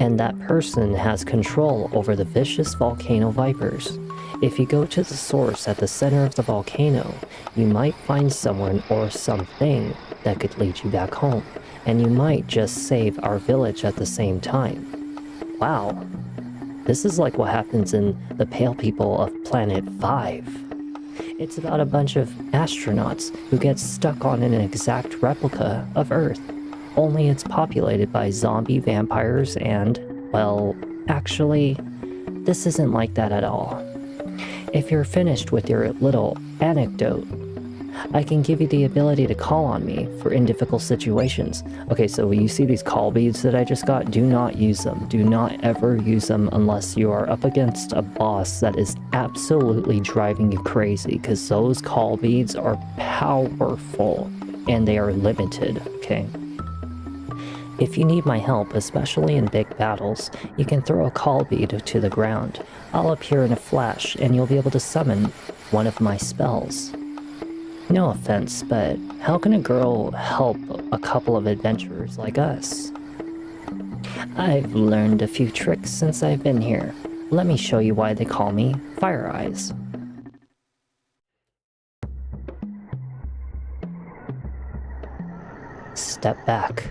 And that person has control over the vicious volcano vipers. If you go to the source at the center of the volcano, you might find someone or something that could lead you back home. And you might just save our village at the same time. Wow. This is like what happens in The Pale People of Planet 5. It's about a bunch of astronauts who get stuck on an exact replica of Earth, only it's populated by zombie vampires and, well, actually, this isn't like that at all. If you're finished with your little anecdote, I can give you the ability to call on me in difficult situations. Okay, so you see these call beads that I just got? Do not use them. Do not ever use them unless you are up against a boss that is absolutely driving you crazy, because those call beads are powerful and they are limited, okay? If you need my help, especially in big battles, you can throw a call bead to the ground. I'll appear in a flash and you'll be able to summon one of my spells. No offense, but how can a girl help a couple of adventurers like us? I've learned a few tricks since I've been here. Let me show you why they call me Fire Eyes. Step back.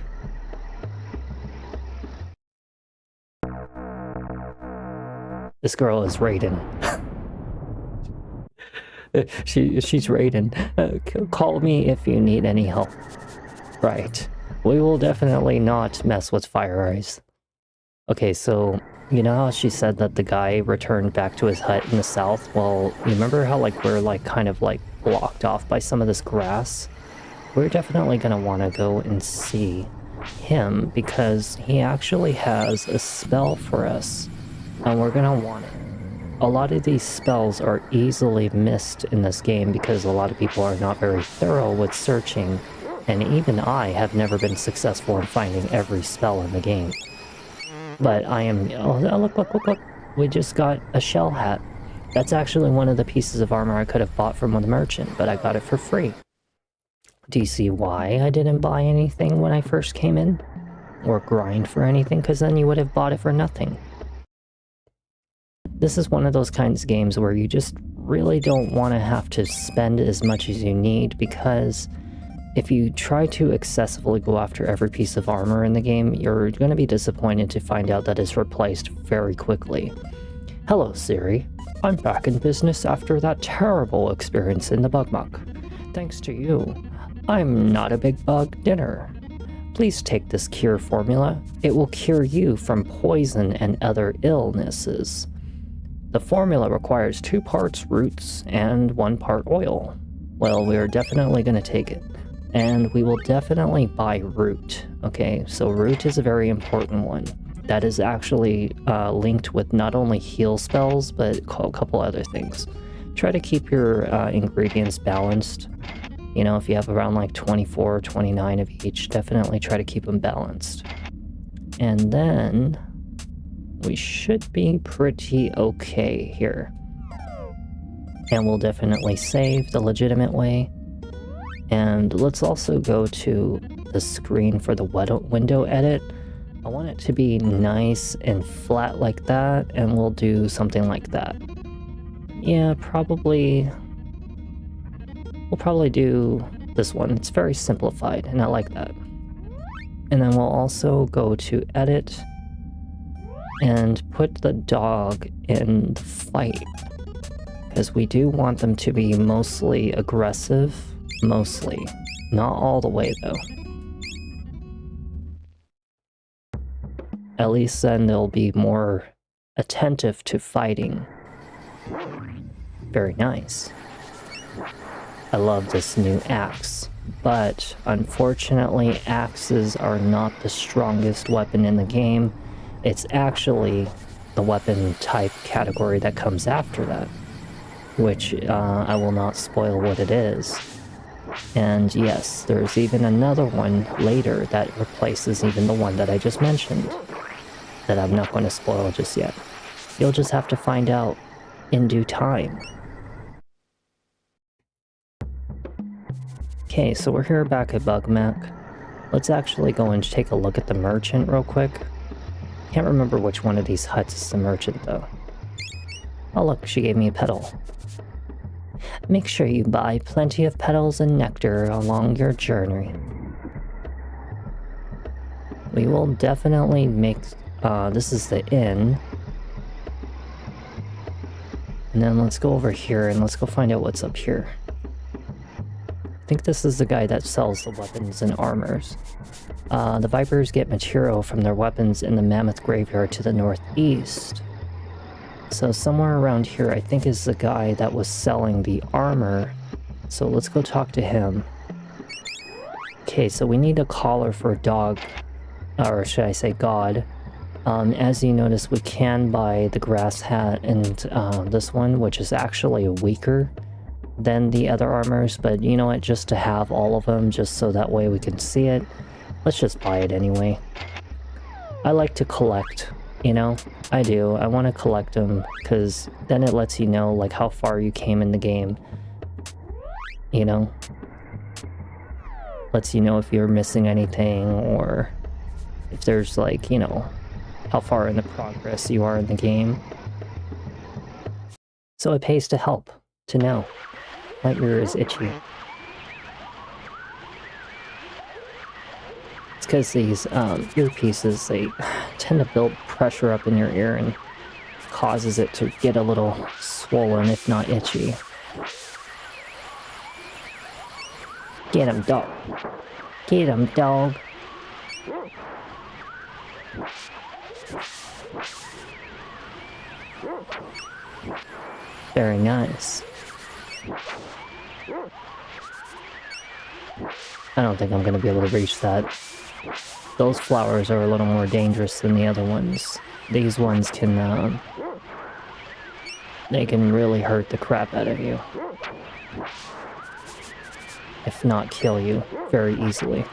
This girl is Raiden. She's Raiden. Call me if you need any help. Right. We will definitely not mess with Fire Eyes. Okay, so you know how she said that the guy returned back to his hut in the south? Well, you remember how like we're like kind of like blocked off by some of this grass? We're definitely gonna want to go and see him because he actually has a spell for us, and we're gonna want it. A lot of these spells are easily missed in this game because a lot of people are not very thorough with searching, and even I have never been successful in finding every spell in the game. But I am... Oh, look. We just got a shell hat. That's actually one of the pieces of armor I could have bought from the merchant, but I got it for free. Do you see why I didn't buy anything when I first came in? Or grind for anything? Because then you would have bought it for nothing. This is one of those kinds of games where you just really don't want to have to spend as much as you need, because if you try to excessively go after every piece of armor in the game, you're going to be disappointed to find out that it's replaced very quickly. Hello, Siri. I'm back in business after that terrible experience in the bug muck. Thanks to you, I'm not a big bug dinner. Please take this cure formula. It will cure you from poison and other illnesses. The formula requires 2 parts roots and 1 part oil. Well, we are definitely going to take it. And we will definitely buy root. Okay, so root is a very important one. That is actually linked with not only heal spells, but a couple other things. Try to keep your ingredients balanced. You know, if you have around like 24 or 29 of each, definitely try to keep them balanced. And then we should be pretty okay here. And we'll definitely save the legitimate way. And let's also go to the screen for the window edit. I want it to be nice and flat like that, and we'll do something like that. Yeah, probably... We'll probably do this one. It's very simplified, and I like that. And then we'll also go to edit and put the dog in the fight, because we do want them to be mostly aggressive. Mostly. Not all the way, though. At least then they'll be more attentive to fighting. Very nice. I love this new axe, but unfortunately axes are not the strongest weapon in the game. It's actually the weapon type category that comes after that, which I will not spoil what it is. And yes, there's even another one later that replaces even the one that I just mentioned, that I'm not going to spoil just yet. You'll just have to find out in due time. Okay, so we're here back at Bugmac. Let's actually go and take a look at the merchant real quick. Can't remember which one of these huts is the merchant though. Oh look, she gave me a petal. Make sure you buy plenty of petals and nectar along your journey. We will definitely make... this is the inn. And then let's go over here and let's go find out what's up here. I think this is the guy that sells the weapons and armors. The Vipers get material from their weapons in the Mammoth Graveyard to the northeast. So somewhere around here, I think, is the guy that was selling the armor. So let's go talk to him. Okay, so we need a collar for a dog. Or should I say god. As you notice, we can buy the grass hat and this one, which is actually weaker than the other armors. But you know what, just to have all of them, just so that way we can see it, let's just buy it anyway. I like to collect. You know, I do. I want to collect them, because then it lets you know, like, how far you came in the game. You know? Lets you know if you're missing anything, or if there's, like, you know, how far in the progress you are in the game. So it pays to help, to know. My ear is itchy. It's because these earpieces, they tend to build pressure up in your ear and causes it to get a little swollen, if not itchy. Get him, dog. Get him, dog. Very nice. I don't think I'm going to be able to reach that. Those flowers are a little more dangerous than the other ones. These ones can, they can really hurt the crap out of you. If not kill you very easily.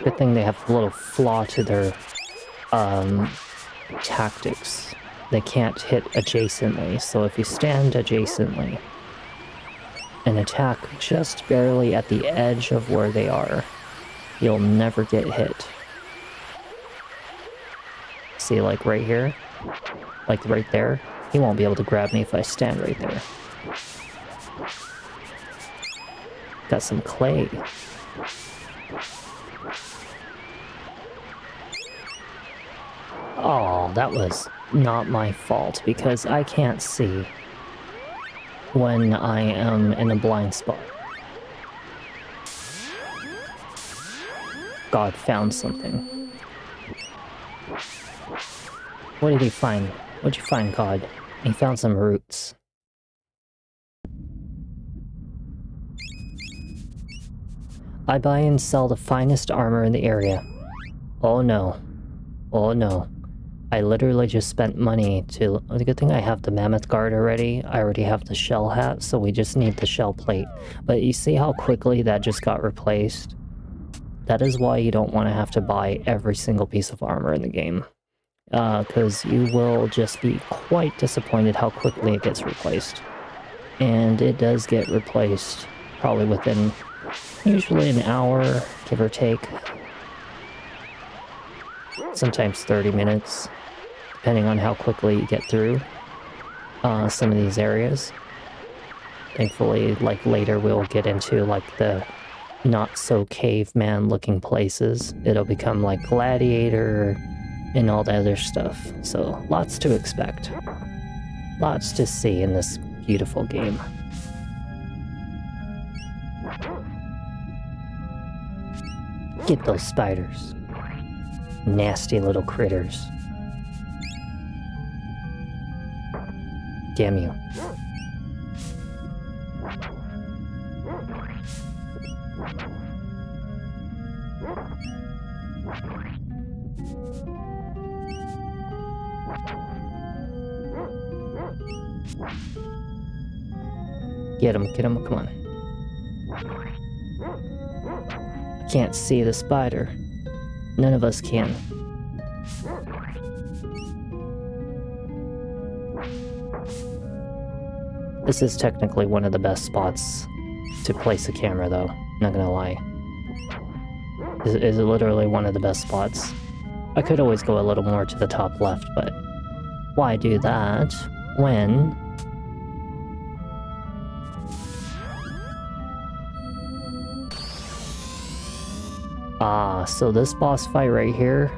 Good thing they have a little flaw to their tactics. They can't hit adjacently, so if you stand adjacently and attack just barely at the edge of where they are, you'll never get hit. See, like right here? Like right there? He won't be able to grab me if I stand right there. Got some clay. Oh, that was not my fault, because I can't see when I am in a blind spot. God found something. What did he find? What'd you find, God? He found some roots. I buy and sell the finest armor in the area. Oh no. Oh no. I literally just spent money to... The good thing I have the mammoth guard already. I already have the shell hat, so we just need the shell plate. But you see how quickly that just got replaced? That is why you don't want to have to buy every single piece of armor in the game. Because you will just be quite disappointed how quickly it gets replaced. And it does get replaced probably within usually an hour, give or take. Sometimes 30 minutes, depending on how quickly you get through some of these areas. Thankfully, like later we'll get into like the not so caveman looking places. It'll become like gladiator and all the other stuff. So lots to expect. Lots to see in this beautiful game. Get those spiders. Nasty little critters. Damn you. Get him, come on. I can't see the spider. None of us can. This is technically one of the best spots to place a camera, though. Not gonna lie. Is literally one of the best spots. I could always go a little more to the top left, but why do that when... Ah, so this boss fight right here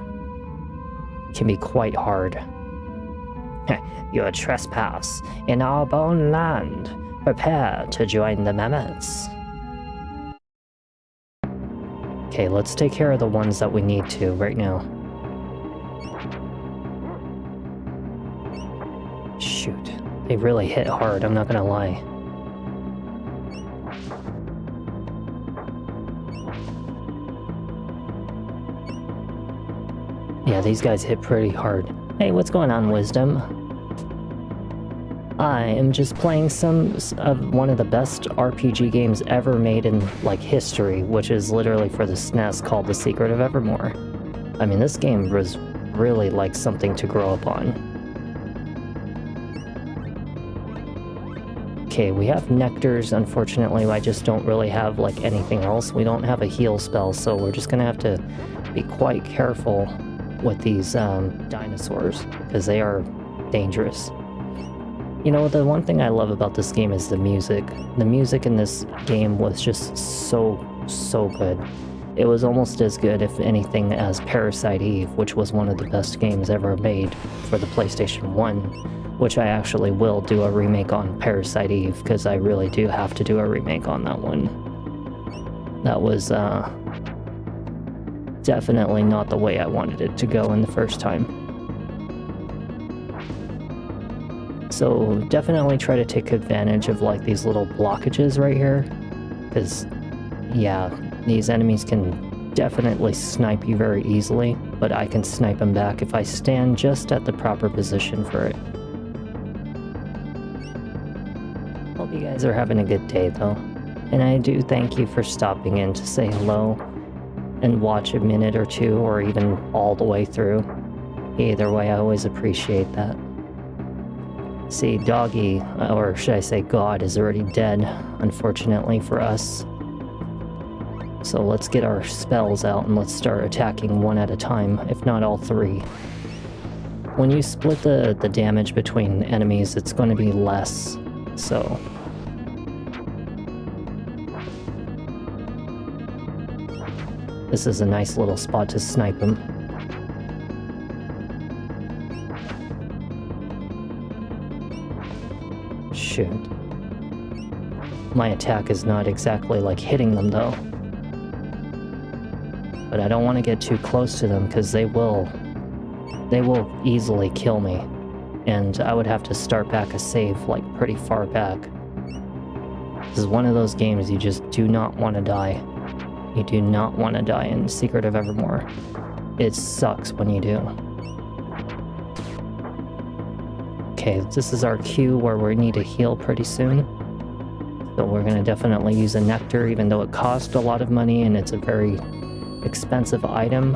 can be quite hard. You trespass in our bone land. Prepare to join the mammoths. Okay, let's take care of the ones that we need to right now. Shoot, they really hit hard, I'm not gonna lie. Yeah, these guys hit pretty hard. Hey, what's going on, Wisdom? I am just playing some of one of the best RPG games ever made in, like, history, which is literally for the SNES, called The Secret of Evermore. I mean, this game was really, like, something to grow up on. Okay, we have nectars. Unfortunately, I just don't really have, like, anything else. We don't have a heal spell, so we're just gonna have to be quite careful with these dinosaurs, because they are dangerous. You know, the one thing I love about this game is the music. The music in this game was just so good. It was almost as good, if anything, as Parasite Eve, which was one of the best games ever made for the PlayStation 1, which I actually will do a remake on Parasite Eve, because I really do have to do a remake on that one. That was definitely not the way I wanted it to go in the first time. So definitely try to take advantage of like these little blockages right here, because yeah, these enemies can definitely snipe you very easily, but I can snipe them back if I stand just at the proper position for it. Hope you guys are having a good day though, and I do thank you for stopping in to say hello and watch a minute or two, or even all the way through. Either way, I always appreciate that. See, Doggy, or should I say God, is already dead, unfortunately for us. So let's get our spells out and let's start attacking one at a time, if not all three. When you split the damage between enemies, it's going to be less, so... This is a nice little spot to snipe him. Shoot. My attack is not exactly like hitting them though. But I don't want to get too close to them because they will easily kill me. And I would have to start back a save like pretty far back. This is one of those games you just do not want to die. You do not want to die in Secret of Evermore. It sucks when you do. Okay, this is our cue where we need to heal pretty soon. So we're going to definitely use a nectar, even though it cost a lot of money and it's a very expensive item.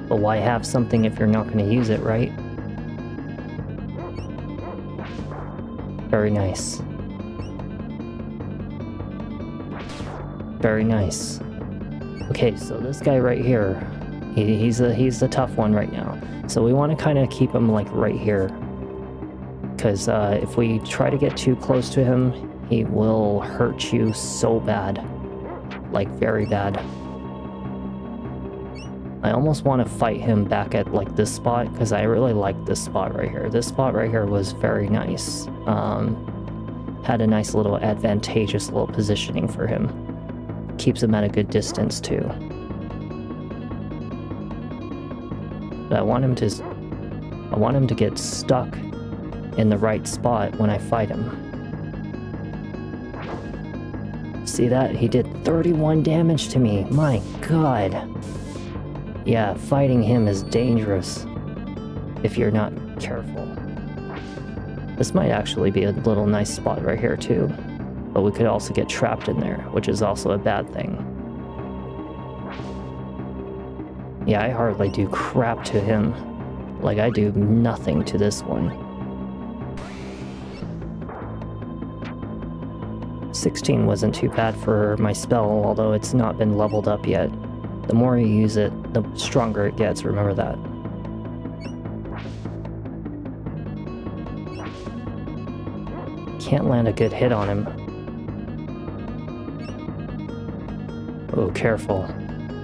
But why have something if you're not going to use it, right? Very nice. Very nice. Okay, so this guy right here, he's the tough one right now. So we want to kind of keep him like right here, because if we try to get too close to him, he will hurt you so bad, like very bad. I almost want to fight him back at like this spot, because I really like this spot right here. This spot right here was very nice. Had a nice little advantageous little positioning for him. Keeps him at a good distance too. But I want him to get stuck in the right spot when I fight him. See that? He did 31 damage to me. My god. Yeah, fighting him is dangerous if you're not careful. This might actually be a little nice spot right here too, but we could also get trapped in there, which is also a bad thing. Yeah, I hardly do crap to him. Like, I do nothing to this one. 16 wasn't too bad for my spell, although it's not been leveled up yet. The more you use it, the stronger it gets, remember that. Can't land a good hit on him. Oh, careful.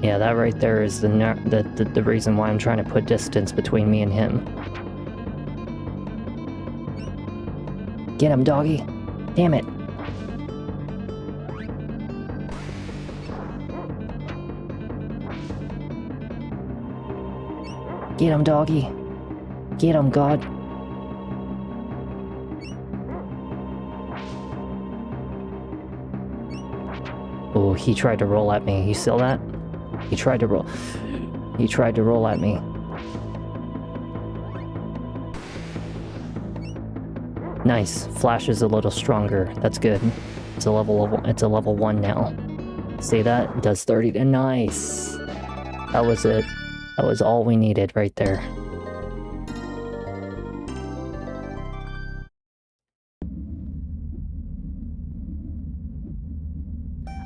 Yeah, that right there is the reason why I'm trying to put distance between me and him. Get him, doggy! Damn it! Get him, doggy! Get him, God! Oh, he tried to roll at me. You see that? He tried to roll. He tried to roll at me. Nice. Flash is a little stronger. That's good. It's a level 1 now. See that? It does 30. Nice. That was it. That was all we needed right there.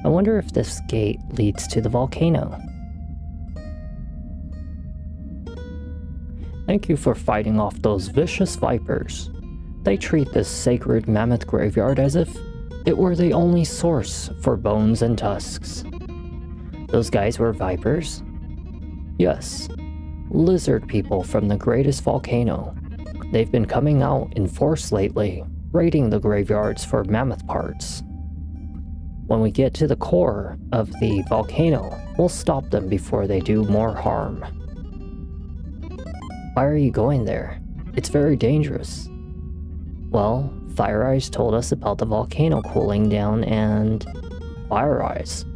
I wonder if this gate leads to the volcano. Thank you for fighting off those vicious vipers. They treat this sacred mammoth graveyard as if it were the only source for bones and tusks. Those guys were vipers? Yes. Lizard people from the greatest volcano. They've been coming out in force lately, raiding the graveyards for mammoth parts. When we get to the core of the volcano, we'll stop them before they do more harm. Why are you going there? It's very dangerous. Well, Fire Eyes told us about the volcano cooling down and... Fire Eyes?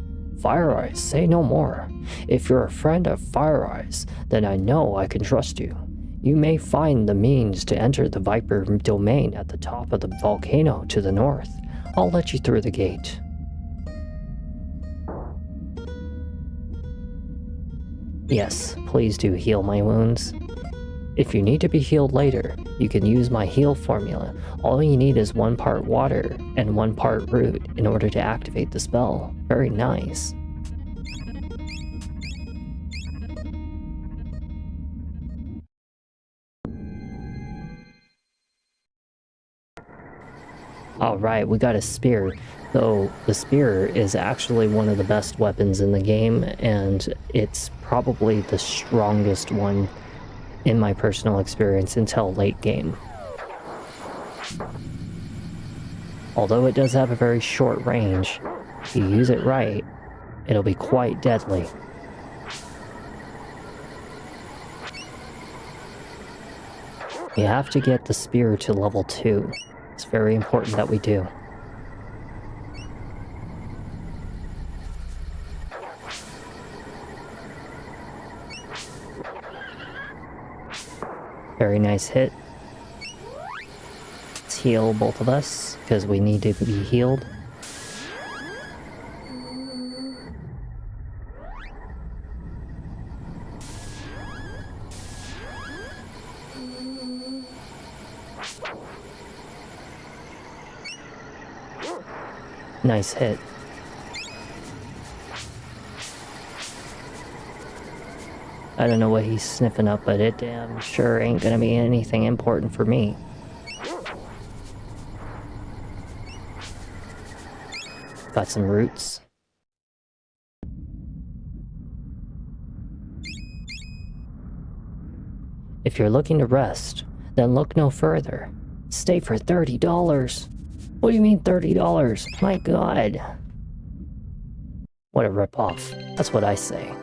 Fire Eyes, say no more. If you're a friend of Fire Eyes, then I know I can trust you. You may find the means to enter the Viper domain at the top of the volcano to the north. I'll let you through the gate. Yes, please do heal my wounds. If you need to be healed later, you can use my heal formula. All you need is 1 part water and 1 part root in order to activate the spell. Very nice. Alright, we got a spear. Though the spear is actually one of the best weapons in the game, and it's probably the strongest one in my personal experience until late game. Although it does have a very short range, if you use it right, it'll be quite deadly. You have to get the spear to level 2. It's very important that we do. Very nice hit. Let's heal both of us, because we need to be healed. Nice hit. I don't know what he's sniffing up, but it damn sure ain't gonna be anything important for me. Got some roots. If you're looking to rest, then look no further. Stay for $30. What do you mean $30? My god. What a ripoff. That's what I say.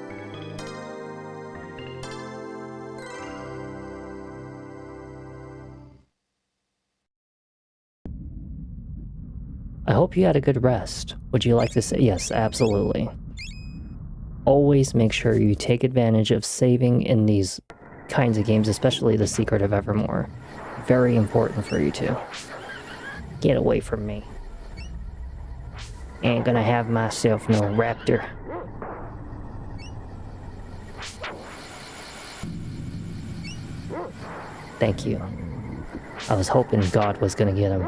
I hope you had a good rest. Would you like to say yes? Absolutely. Always make sure you take advantage of saving in these kinds of games, especially The Secret of Evermore. Very important for you to. Get away from me. Ain't gonna have myself no raptor. Thank you. I was hoping God was gonna get him.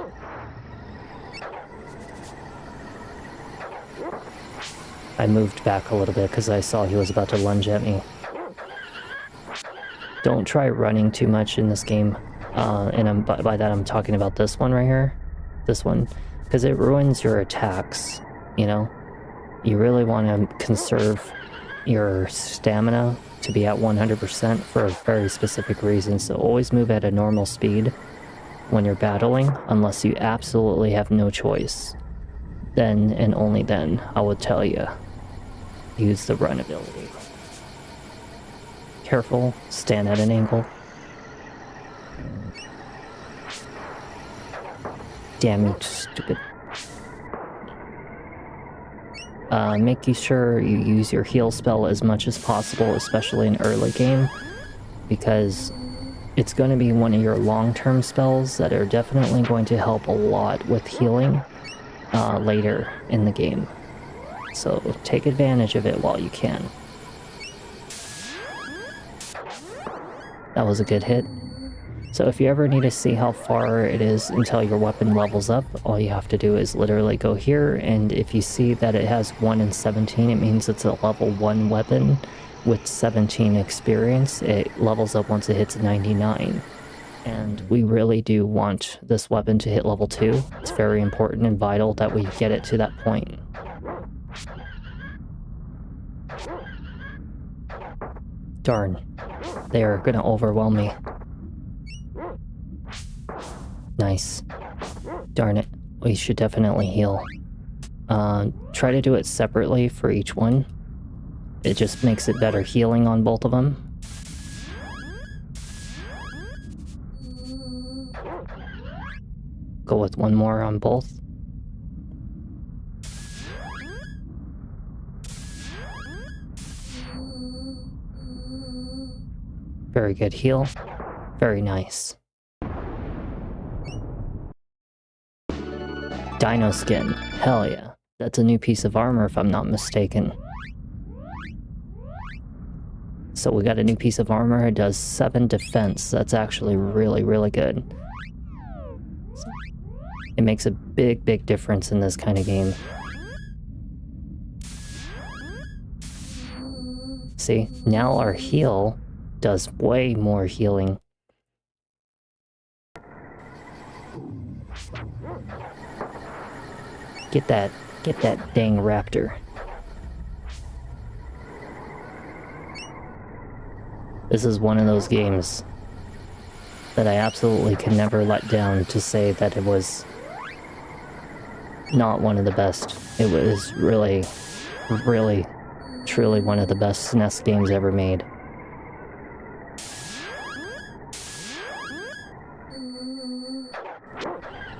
I moved back a little bit because I saw he was about to lunge at me. Don't try running too much in this game. By that I'm talking about this one right here. This one. Because it ruins your attacks, you know? You really want to conserve your stamina to be at 100% for a very specific reason. So always move at a normal speed when you're battling, unless you absolutely have no choice. Then and only then, I will tell you. Use the run ability. Careful, stand at an angle. Damn you, stupid. Making sure you use your heal spell as much as possible, especially in early game, because it's going to be one of your long-term spells that are definitely going to help a lot with healing later in the game. So take advantage of it while you can. That was a good hit. So if you ever need to see how far it is until your weapon levels up, all you have to do is literally go here, and if you see that it has 1 in 17, it means it's a level 1 weapon, with 17 experience, it levels up once it hits 99. And we really do want this weapon to hit level 2. It's very important and vital that we get it to that point. Darn. They are gonna overwhelm me. Nice. Darn it. We should definitely heal. Try to do it separately for each one. It just makes it better healing on both of them. Go with one more on both. Very good heal. Very nice. Dino skin. Hell yeah. That's a new piece of armor if I'm not mistaken. So we got a new piece of armor. It does 7 defense. That's actually really, really good. It makes a big, big difference in this kind of game. See, now our heal does way more healing. Get that dang raptor. This is one of those games that I absolutely can never let down to say that it was not one of the best. It was really, really, truly one of the best SNES games ever made.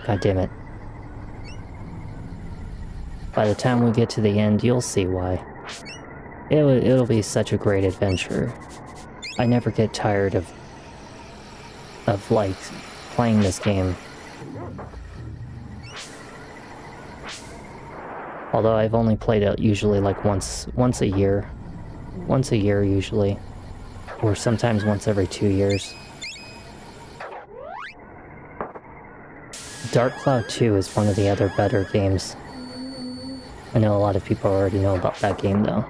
God damn it. By the time we get to the end, you'll see why. It'll be such a great adventure. I never get tired of like playing this game. Although I've only played it usually like once a year. Once a year usually. Or sometimes once every 2 years. Dark Cloud 2 is one of the other better games. I know a lot of people already know about that game though.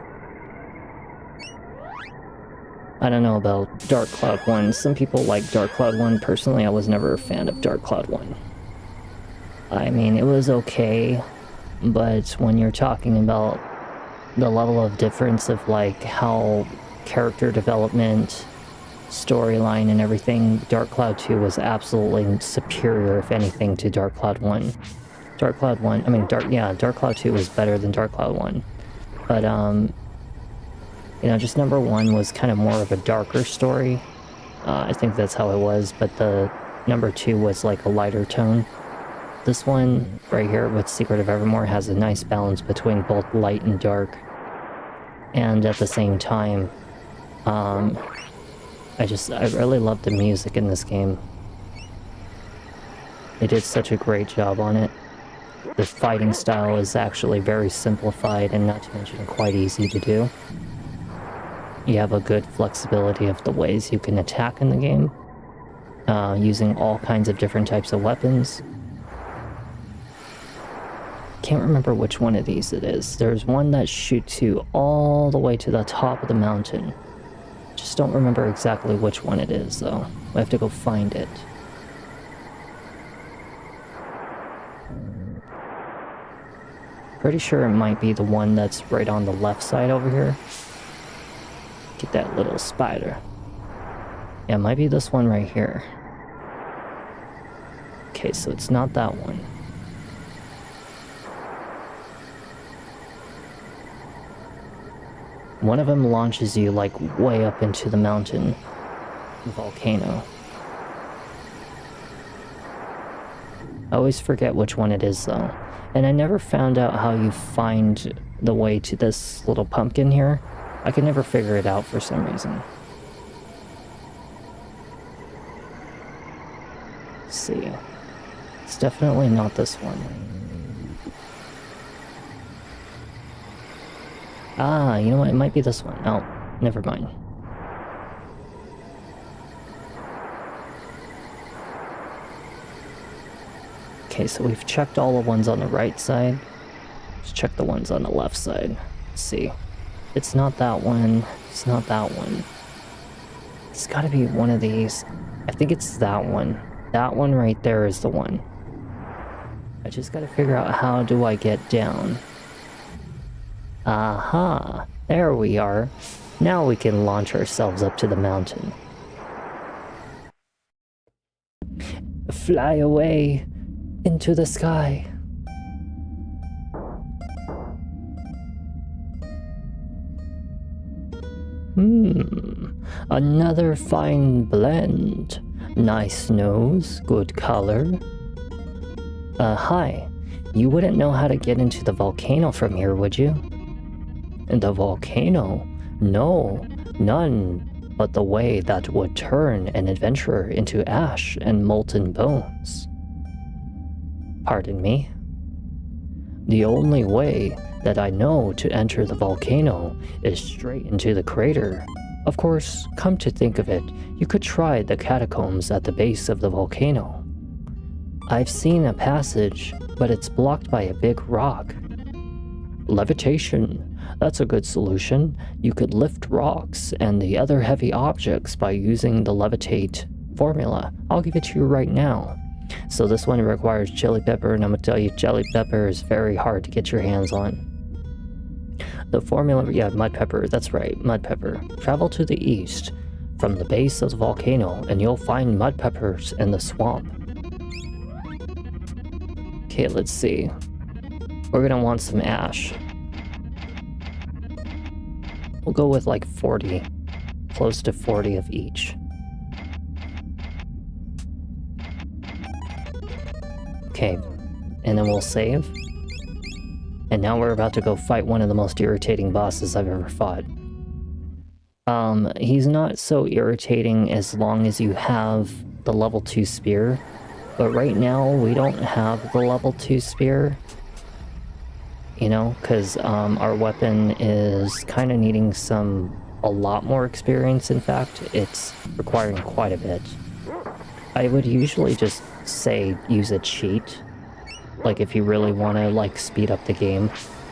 I don't know about Dark Cloud 1. Some people like Dark Cloud 1. Personally, I was never a fan of Dark Cloud 1. I mean, it was okay, but when you're talking about the level of difference of like how character development, storyline, and everything, Dark Cloud 2 was absolutely superior, if anything, to Dark Cloud 1. Dark Cloud 2 was better than Dark Cloud 1. But, you know, just number 1 was kind of more of a darker story. I think that's how it was, but the number 2 was like a lighter tone. This one right here with Secret of Evermore has a nice balance between both light and dark. And at the same time, I really love the music in this game. They did such a great job on it. The fighting style is actually very simplified and not to mention quite easy to do. You have a good flexibility of the ways you can attack in the game, using all kinds of different types of weapons. Can't remember which one of these it is. There's one that shoots you all the way to the top of the mountain. Just don't remember exactly which one it is, though. We have to go find it. Pretty sure it might be the one that's right on the left side over here. Get that little spider. Yeah, it might be this one right here. Okay, so it's not that one. One of them launches you like way up into the mountain volcano. I always forget which one it is though. And I never found out how you find the way to this little pumpkin here. I could never figure it out for some reason. Let's see. It's definitely not this one. Ah, you know what? It might be this one. Oh, never mind. Okay, so we've checked all the ones on the right side. Let's check the ones on the left side. Let's see. It's not that one. It's not that one. It's gotta be one of these. I think it's that one. That one right there is the one. I just gotta figure out how do I get down. Aha! There we are. Now we can launch ourselves up to the mountain. Fly away into the sky. Another fine blend. Nice nose, good color. Hi. You wouldn't know how to get into the volcano from here, would you? The volcano? No, none but the way that would turn an adventurer into ash and molten bones. Pardon me? The only way that I know to enter the volcano is straight into the crater. Of course, come to think of it, you could try the catacombs at the base of the volcano. I've seen a passage, but it's blocked by a big rock. Levitation. That's a good solution. You could lift rocks and the other heavy objects by using the levitate formula. I'll give it to you right now. So this one requires chili pepper, and I'm gonna tell you chili pepper is very hard to get your hands on. The formula, yeah, mud pepper, that's right, mud pepper. Travel to the east from the base of the volcano and you'll find mud peppers in the swamp. Okay, let's see. We're gonna want some ash. We'll go with like 40, close to 40 of each. Okay, and then we'll save. And now we're about to go fight one of the most irritating bosses I've ever fought. He's not so irritating as long as you have the level 2 spear. But right now, we don't have the level 2 spear. You know, because our weapon is kind of needing a lot more experience, in fact. It's requiring quite a bit. I would usually just say use a cheat. Like, if you really want to, like, speed up the game,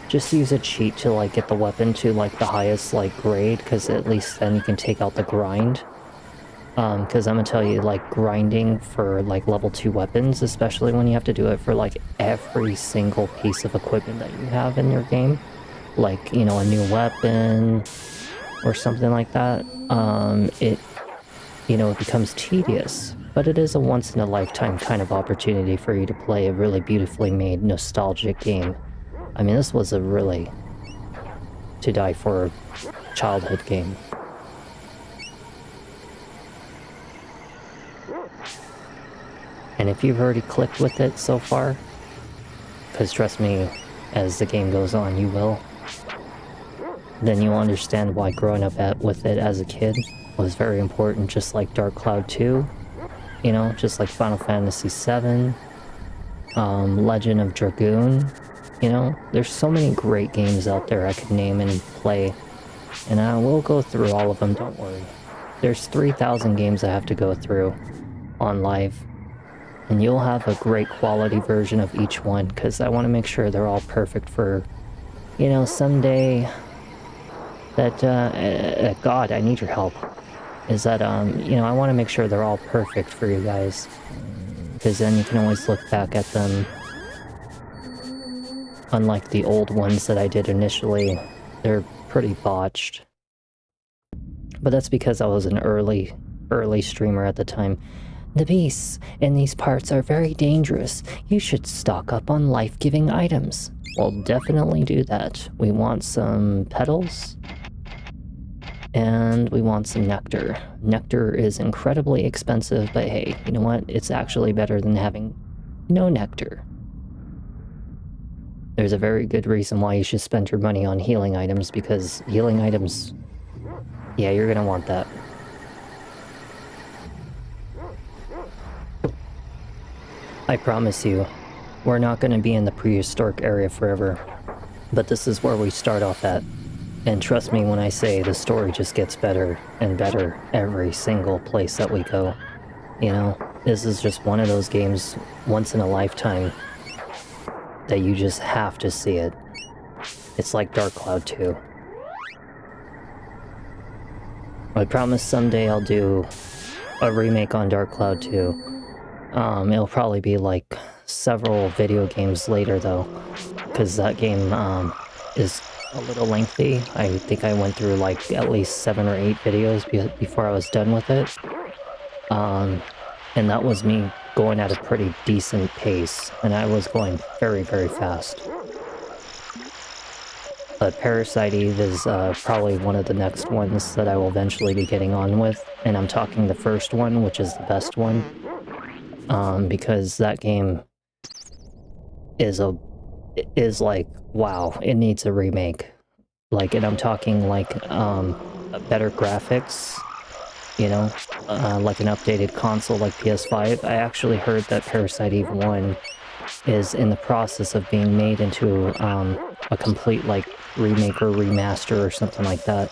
just use a cheat to, like, get the weapon to, like, the highest, like, grade, because at least then you can take out the grind. Because I'm gonna tell you, like, grinding for, like, level 2 weapons, especially when you have to do it for, like, every single piece of equipment that you have in your game, like, you know, a new weapon, or something like that, it becomes tedious. But it is a once-in-a-lifetime kind of opportunity for you to play a really beautifully made, nostalgic game. I mean, this was a really to-die-for childhood game. And if you've already clicked with it so far, because trust me, as the game goes on, you will, then you'll understand why growing up with it as a kid was very important, just like Dark Cloud 2, you know, just like Final Fantasy VII, Legend of Dragoon, you know, there's so many great games out there I could name and play, and I will go through all of them, don't worry. There's 3,000 games I have to go through on live, and you'll have a great quality version of each one, because I want to make sure they're all perfect for, you know, someday that, God, I need your help. Is that, you know, I want to make sure they're all perfect for you guys, because then you can always look back at them. Unlike the old ones that I did initially, they're pretty botched. But that's because I was an early streamer at the time. The beasts in these parts are very dangerous. You should stock up on life-giving items. We'll definitely do that. We want some petals. And we want some nectar. Nectar is incredibly expensive, but hey, you know what? It's actually better than having no nectar. There's a very good reason why you should spend your money on healing items, because healing items... yeah, you're gonna want that. I promise you, we're not going to be in the prehistoric area forever, but this is where we start off at. And trust me when I say the story just gets better and better every single place that we go. You know, this is just one of those games once in a lifetime that you just have to see it. It's like Dark Cloud 2. I promise someday I'll do a remake on Dark Cloud 2. It'll probably be like several video games later though, because that game is a little lengthy. I think I went through like at least 7 or 8 videos before I was done with it. And that was me going at a pretty decent pace, and I was going very, very fast. But Parasite Eve is probably one of the next ones that I will eventually be getting on with, and I'm talking the first one, which is the best one, because that game is like, wow, it needs a remake. Like, and I'm talking like better graphics, you know, like an updated console like PS5. I actually heard that Parasite Eve 1 is in the process of being made into a complete like remake or remaster or something like that,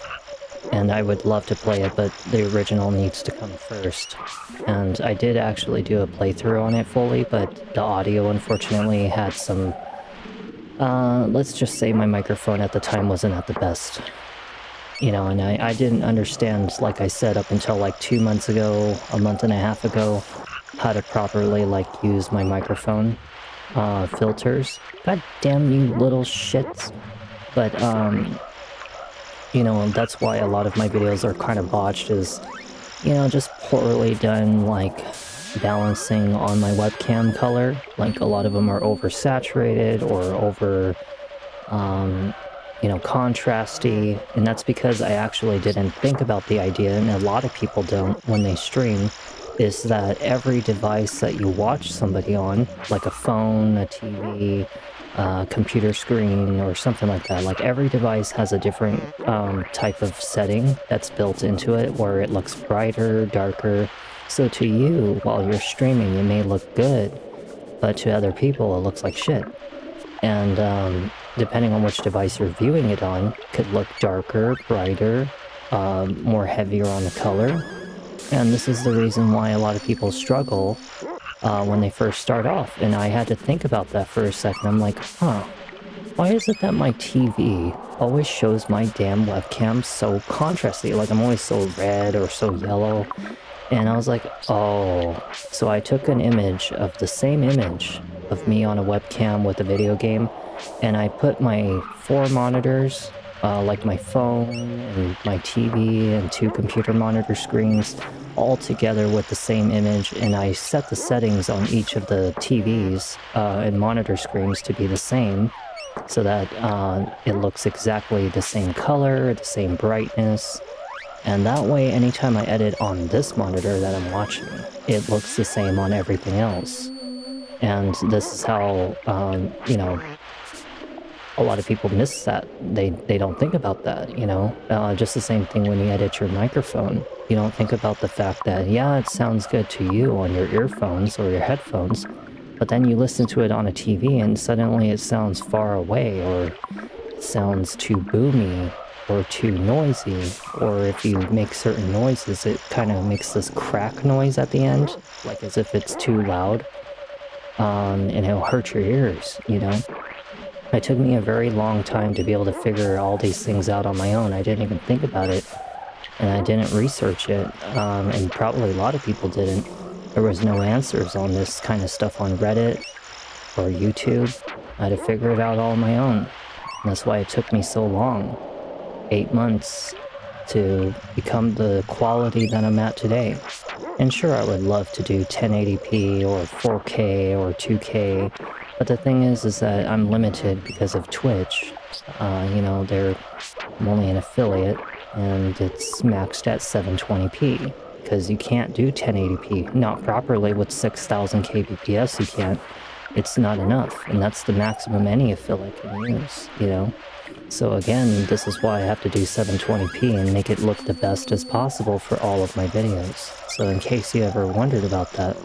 and I would love to play it, but the original needs to come first. And I did actually do a playthrough on it fully, but the audio unfortunately had some let's just say my microphone at the time wasn't at the best, you know, and I didn't understand, like I said, up until like 2 months ago, a month and a half ago, how to properly like use my microphone filters. God damn you little shits. But you know, that's why a lot of my videos are kind of botched, is, you know, just poorly done, like balancing on my webcam color. Like a lot of them are oversaturated or over you know, contrasty, and that's because I actually didn't think about the idea, and a lot of people don't when they stream, is that every device that you watch somebody on, like a phone, a TV, computer screen, or something like that, like every device has a different type of setting that's built into it, where it looks brighter, darker. So to you, while you're streaming, it may look good, but to other people, it looks like shit. And depending on which device you're viewing it on, could look darker, brighter, more heavier on the color. And this is the reason why a lot of people struggle when they first start off. And I had to think about that for a second. I'm like, huh, why is it that my TV always shows my damn webcam so contrasty? Like, I'm always so red or so yellow. And I was like, oh. So I took an image of the same image of me on a webcam with a video game, and I put my 4 monitors, like my phone and my TV and 2 computer monitor screens, all together with the same image, and I set the settings on each of the TVs and monitor screens to be the same, so that it looks exactly the same color, the same brightness. And that way, anytime I edit on this monitor that I'm watching, it looks the same on everything else. And this is how, you know, a lot of people miss that. They don't think about that, you know? Just the same thing when you edit your microphone. You don't think about the fact that, yeah, it sounds good to you on your earphones or your headphones, but then you listen to it on a TV and suddenly it sounds far away, or it sounds too boomy, or too noisy, or if you make certain noises, it kind of makes this crack noise at the end, like as if it's too loud, and it'll hurt your ears, you know? It took me a very long time to be able to figure all these things out on my own. I didn't even think about it, and I didn't research it, and probably a lot of people didn't. There was no answers on this kind of stuff on Reddit or YouTube. I had to figure it out all on my own, and that's why it took me so long. 8 months to become the quality that I'm at today. And sure, I would love to do 1080p or 4K or 2K, but the thing is that I'm limited because of Twitch. You know, I'm only an affiliate, and it's maxed at 720p, because you can't do 1080p. Not properly with 6000 kbps, you can't. It's not enough, and that's the maximum any affiliate can use, you know? So again, this is why I have to do 720p and make it look the best as possible for all of my videos. So in case you ever wondered about that,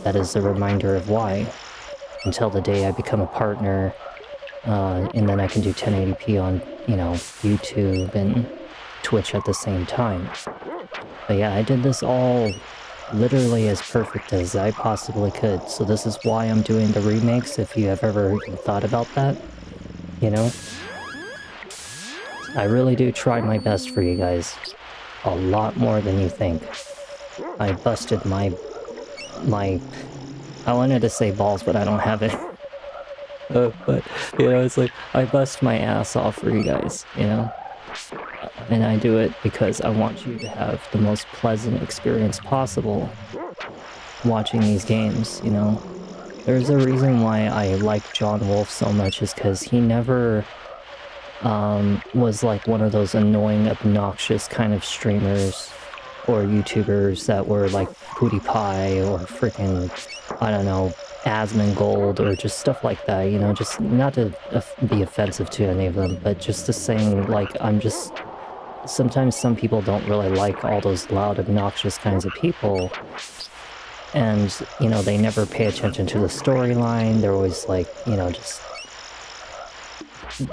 that is a reminder of why. Until the day I become a partner, and then I can do 1080p on, you know, YouTube and Twitch at the same time. But yeah, I did this all literally as perfect as I possibly could. So this is why I'm doing the remakes, if you have ever even thought about that, you know? I really do try my best for you guys. a lot more than you think. I busted my... I wanted to say balls, but I don't have it. But, you know, it's like, I bust my ass off for you guys, you know? And I do it because I want you to have the most pleasant experience possible watching these games, you know? There's a reason why I like John Wolfe so much, is because he never was like one of those annoying, obnoxious kind of streamers or YouTubers that were like PewDiePie or freaking, I don't know, Asmongold or just stuff like that, you know, just not to be offensive to any of them, but just to saying, like, I'm just... Sometimes some people don't really like all those loud, obnoxious kinds of people, and, you know, they never pay attention to the storyline. They're always like, you know, just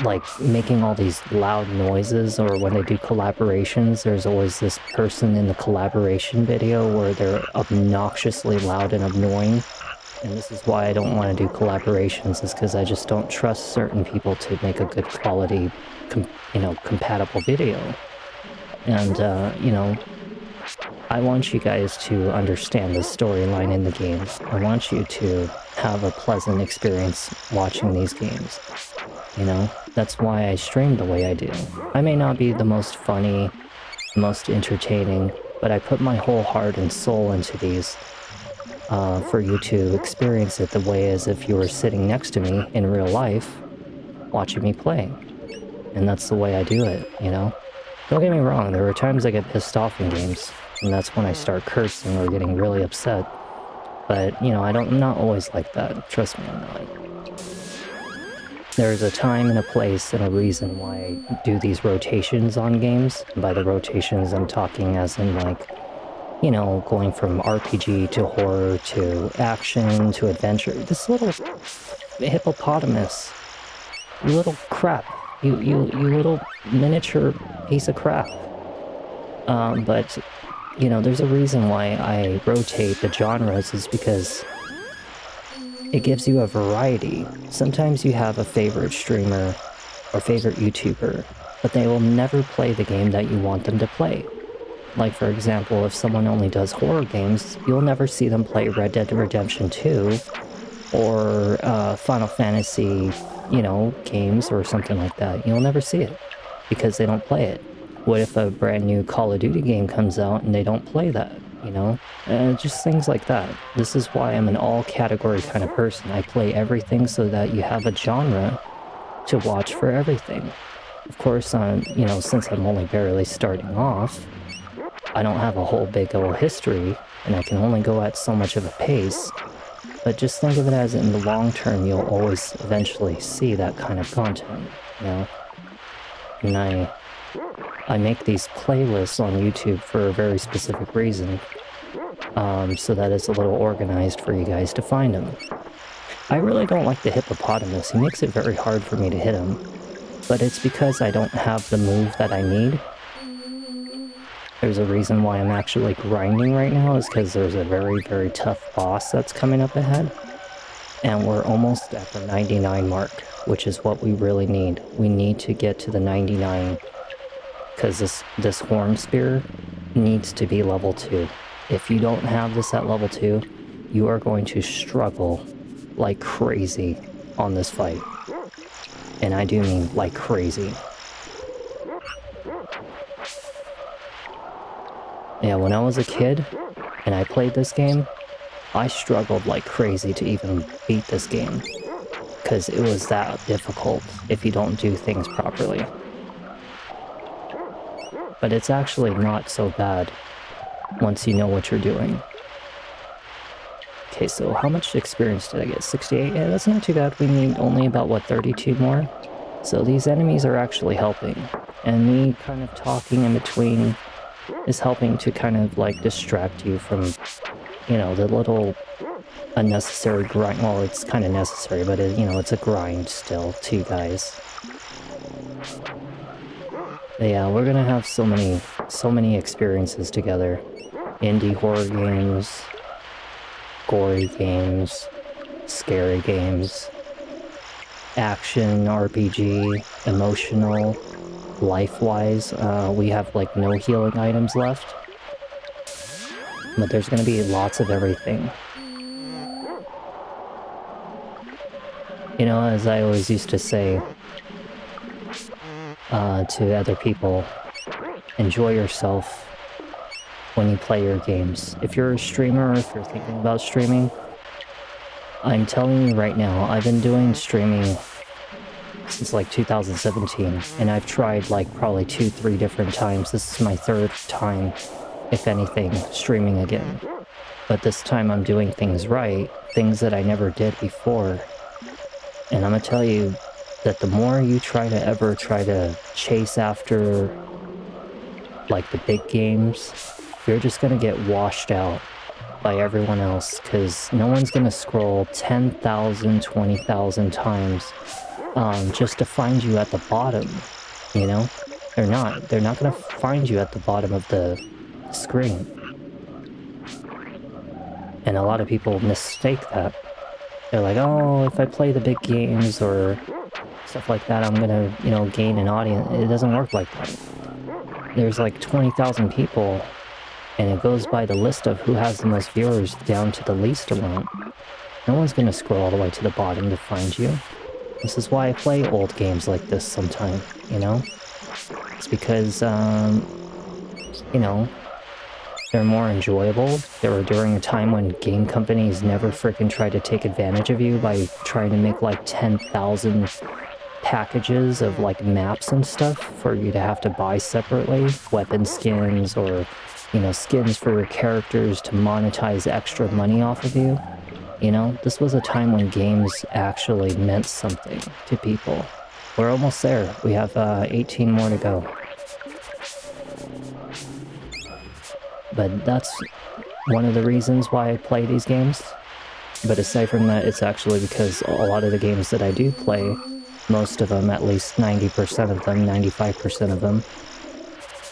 like making all these loud noises, or when they do collaborations, there's always this person in the collaboration video where they're obnoxiously loud and annoying. And this is why I don't want to do collaborations, is because I just don't trust certain people to make a good quality, you know, compatible video. And, you know, I want you guys to understand the storyline in the games. I want you to have a pleasant experience watching these games. You know, that's why I stream the way I do. I may not be the most funny, most entertaining, but I put my whole heart and soul into these for you to experience it the way as if you were sitting next to me in real life, watching me play. And that's the way I do it, you know? Don't get me wrong, there are times I get pissed off in games, and that's when I start cursing or getting really upset. But, you know, I'm not always like that. Trust me, I'm not. There's a time and a place and a reason why I do these rotations on games. And by the rotations, I'm talking as in, like, you know, going from RPG to horror to action to adventure. This little hippopotamus, you little crap. You little miniature piece of crap. But, you know, there's a reason why I rotate the genres, is because it gives you a variety. Sometimes you have a favorite streamer or favorite YouTuber, but they will never play the game that you want them to play. Like, for example, if someone only does horror games, you'll never see them play Red Dead Redemption 2 or Final Fantasy, you know, games or something like that. You'll never see it because they don't play it. What if a brand new Call of Duty game comes out and they don't play that, you know? Just things like that. This is why I'm an all-category kind of person. I play everything so that you have a genre to watch for everything. Of course, you know, since I'm only barely starting off, I don't have a whole big old history, and I can only go at so much of a pace. But just think of it as, in the long term, you'll always eventually see that kind of content, you know? And I make these playlists on YouTube for a very specific reason, so that it's a little organized for you guys to find them. I really don't like the hippopotamus. He makes it very hard for me to hit him, but it's because I don't have the move that I need. There's a reason why I'm actually grinding right now, is because there's a very, very tough boss that's coming up ahead. And we're almost at the 99 mark, which is what we really need. We need to get to the 99, because this horn spear needs to be level 2. If you don't have this at level 2, you are going to struggle like crazy on this fight. And I do mean like crazy. Yeah, when I was a kid and I played this game, I struggled like crazy to even beat this game, because it was that difficult if you don't do things properly. But it's actually not so bad once you know what you're doing. Okay, so how much experience did I get? 68? Yeah, that's not too bad. We need only about, what, 32 more? So these enemies are actually helping. And me kind of talking in between is helping to kind of, like, distract you from, you know, the little unnecessary grind. Well, it's kind of necessary, but, you know, it's a grind still to you guys. But yeah, we're gonna have so many experiences together. Indie horror games, gory games, scary games. action, RPG, emotional, life-wise. We have like no healing items left. But there's gonna be lots of everything. You know, as I always used to say to other people, enjoy yourself when you play your games. If you're a streamer, or if you're thinking about streaming, I'm telling you right now, I've been doing streaming since like 2017, and I've tried like probably 2-3 different times. This is my third time, if anything, streaming again. But this time I'm doing things right, things that I never did before. And I'm gonna tell you that the more you try to chase after like the big games, you're just gonna get washed out by everyone else, because no one's gonna scroll 10,000, 20,000 times just to find you at the bottom, you know? They're not gonna find you at the bottom of the screen. And a lot of people mistake that. They're like, oh, if I play the big games or stuff like that, I'm gonna, you know, gain an audience. It doesn't work like that. There's like 20,000 people, and it goes by the list of who has the most viewers down to the least amount. No one's gonna scroll all the way to the bottom to find you. This is why I play old games like this sometimes, you know? It's because, you know, they're more enjoyable. They were during a time when game companies never freaking tried to take advantage of you by trying to make like 10,000 packages of like maps and stuff for you to have to buy separately. Weapon skins or, you know, skins for your characters to monetize extra money off of you. You know, this was a time when games actually meant something to people. We're almost there. We have 18 more to go. But that's one of the reasons why I play these games. But aside from that, it's actually because a lot of the games that I do play, most of them, at least 90% of them, 95% of them,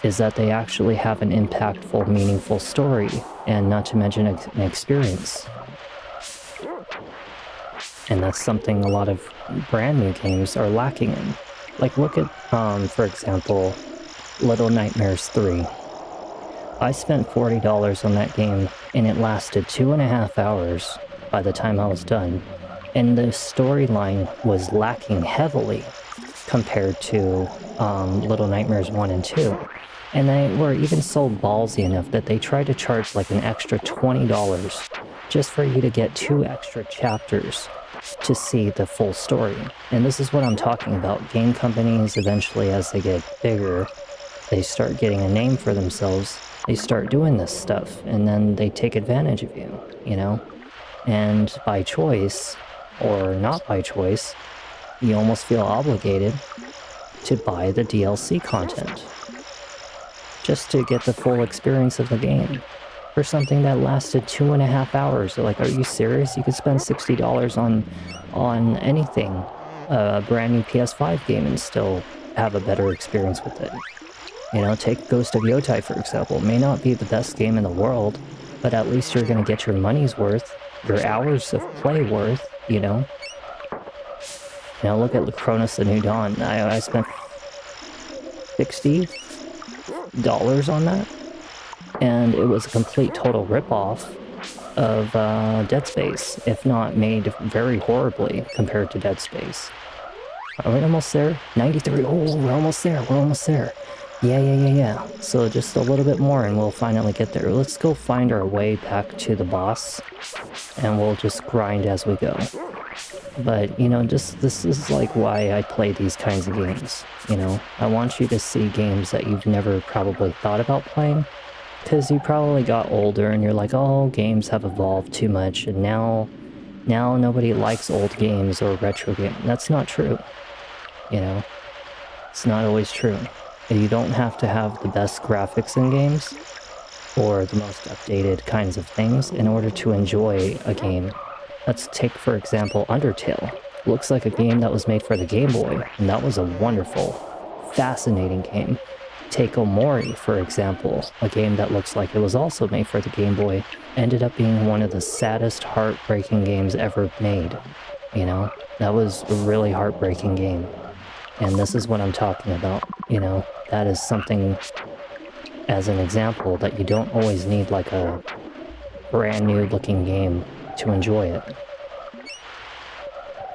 is that they actually have an impactful, meaningful story, and not to mention an experience. And that's something a lot of brand new games are lacking in. Like, look at, for example, Little Nightmares 3. I spent $40 on that game, and it lasted 2.5 hours by the time I was done. And the storyline was lacking heavily compared to Little Nightmares 1 and 2. And they were even so ballsy enough that they tried to charge like an extra $20 just for you to get 2 extra chapters to see the full story. And this is what I'm talking about. Game companies, eventually, as they get bigger, they start getting a name for themselves. They start doing this stuff, and then they take advantage of you, you know? And by choice, or not by choice, you almost feel obligated to buy the DLC content just to get the full experience of the game for something that lasted 2.5 hours. They're like, are you serious? You could spend $60 on anything, a brand new PS5 game, and still have a better experience with it. You know, take Ghost of Yotai, for example. It may not be the best game in the world, but at least you're going to get your money's worth, your hours of play worth, you know? Now look at Chronos: The New Dawn. I spent $60 on that, and it was a complete total ripoff of Dead Space, if not made very horribly compared to Dead Space. Are we almost there? 93. Oh, we're almost there. We're almost there. Yeah. So just a little bit more and we'll finally get there. Let's go find our way back to the boss, and we'll just grind as we go. But, you know, just this is like why I play these kinds of games, you know? I want you to see games that you've never probably thought about playing, because you probably got older and you're like, oh, games have evolved too much, and now nobody likes old games or retro games. That's not true, you know? It's not always true. You don't have to have the best graphics in games or the most updated kinds of things in order to enjoy a game. Let's take, for example, Undertale. Looks like a game that was made for the Game Boy, and that was a wonderful, fascinating game. Take Omori, for example, a game that looks like it was also made for the Game Boy, ended up being one of the saddest, heartbreaking games ever made. you know? That was a really heartbreaking game. And this is what I'm talking about, you know? That is something, as an example, that you don't always need like a brand new looking game to enjoy it.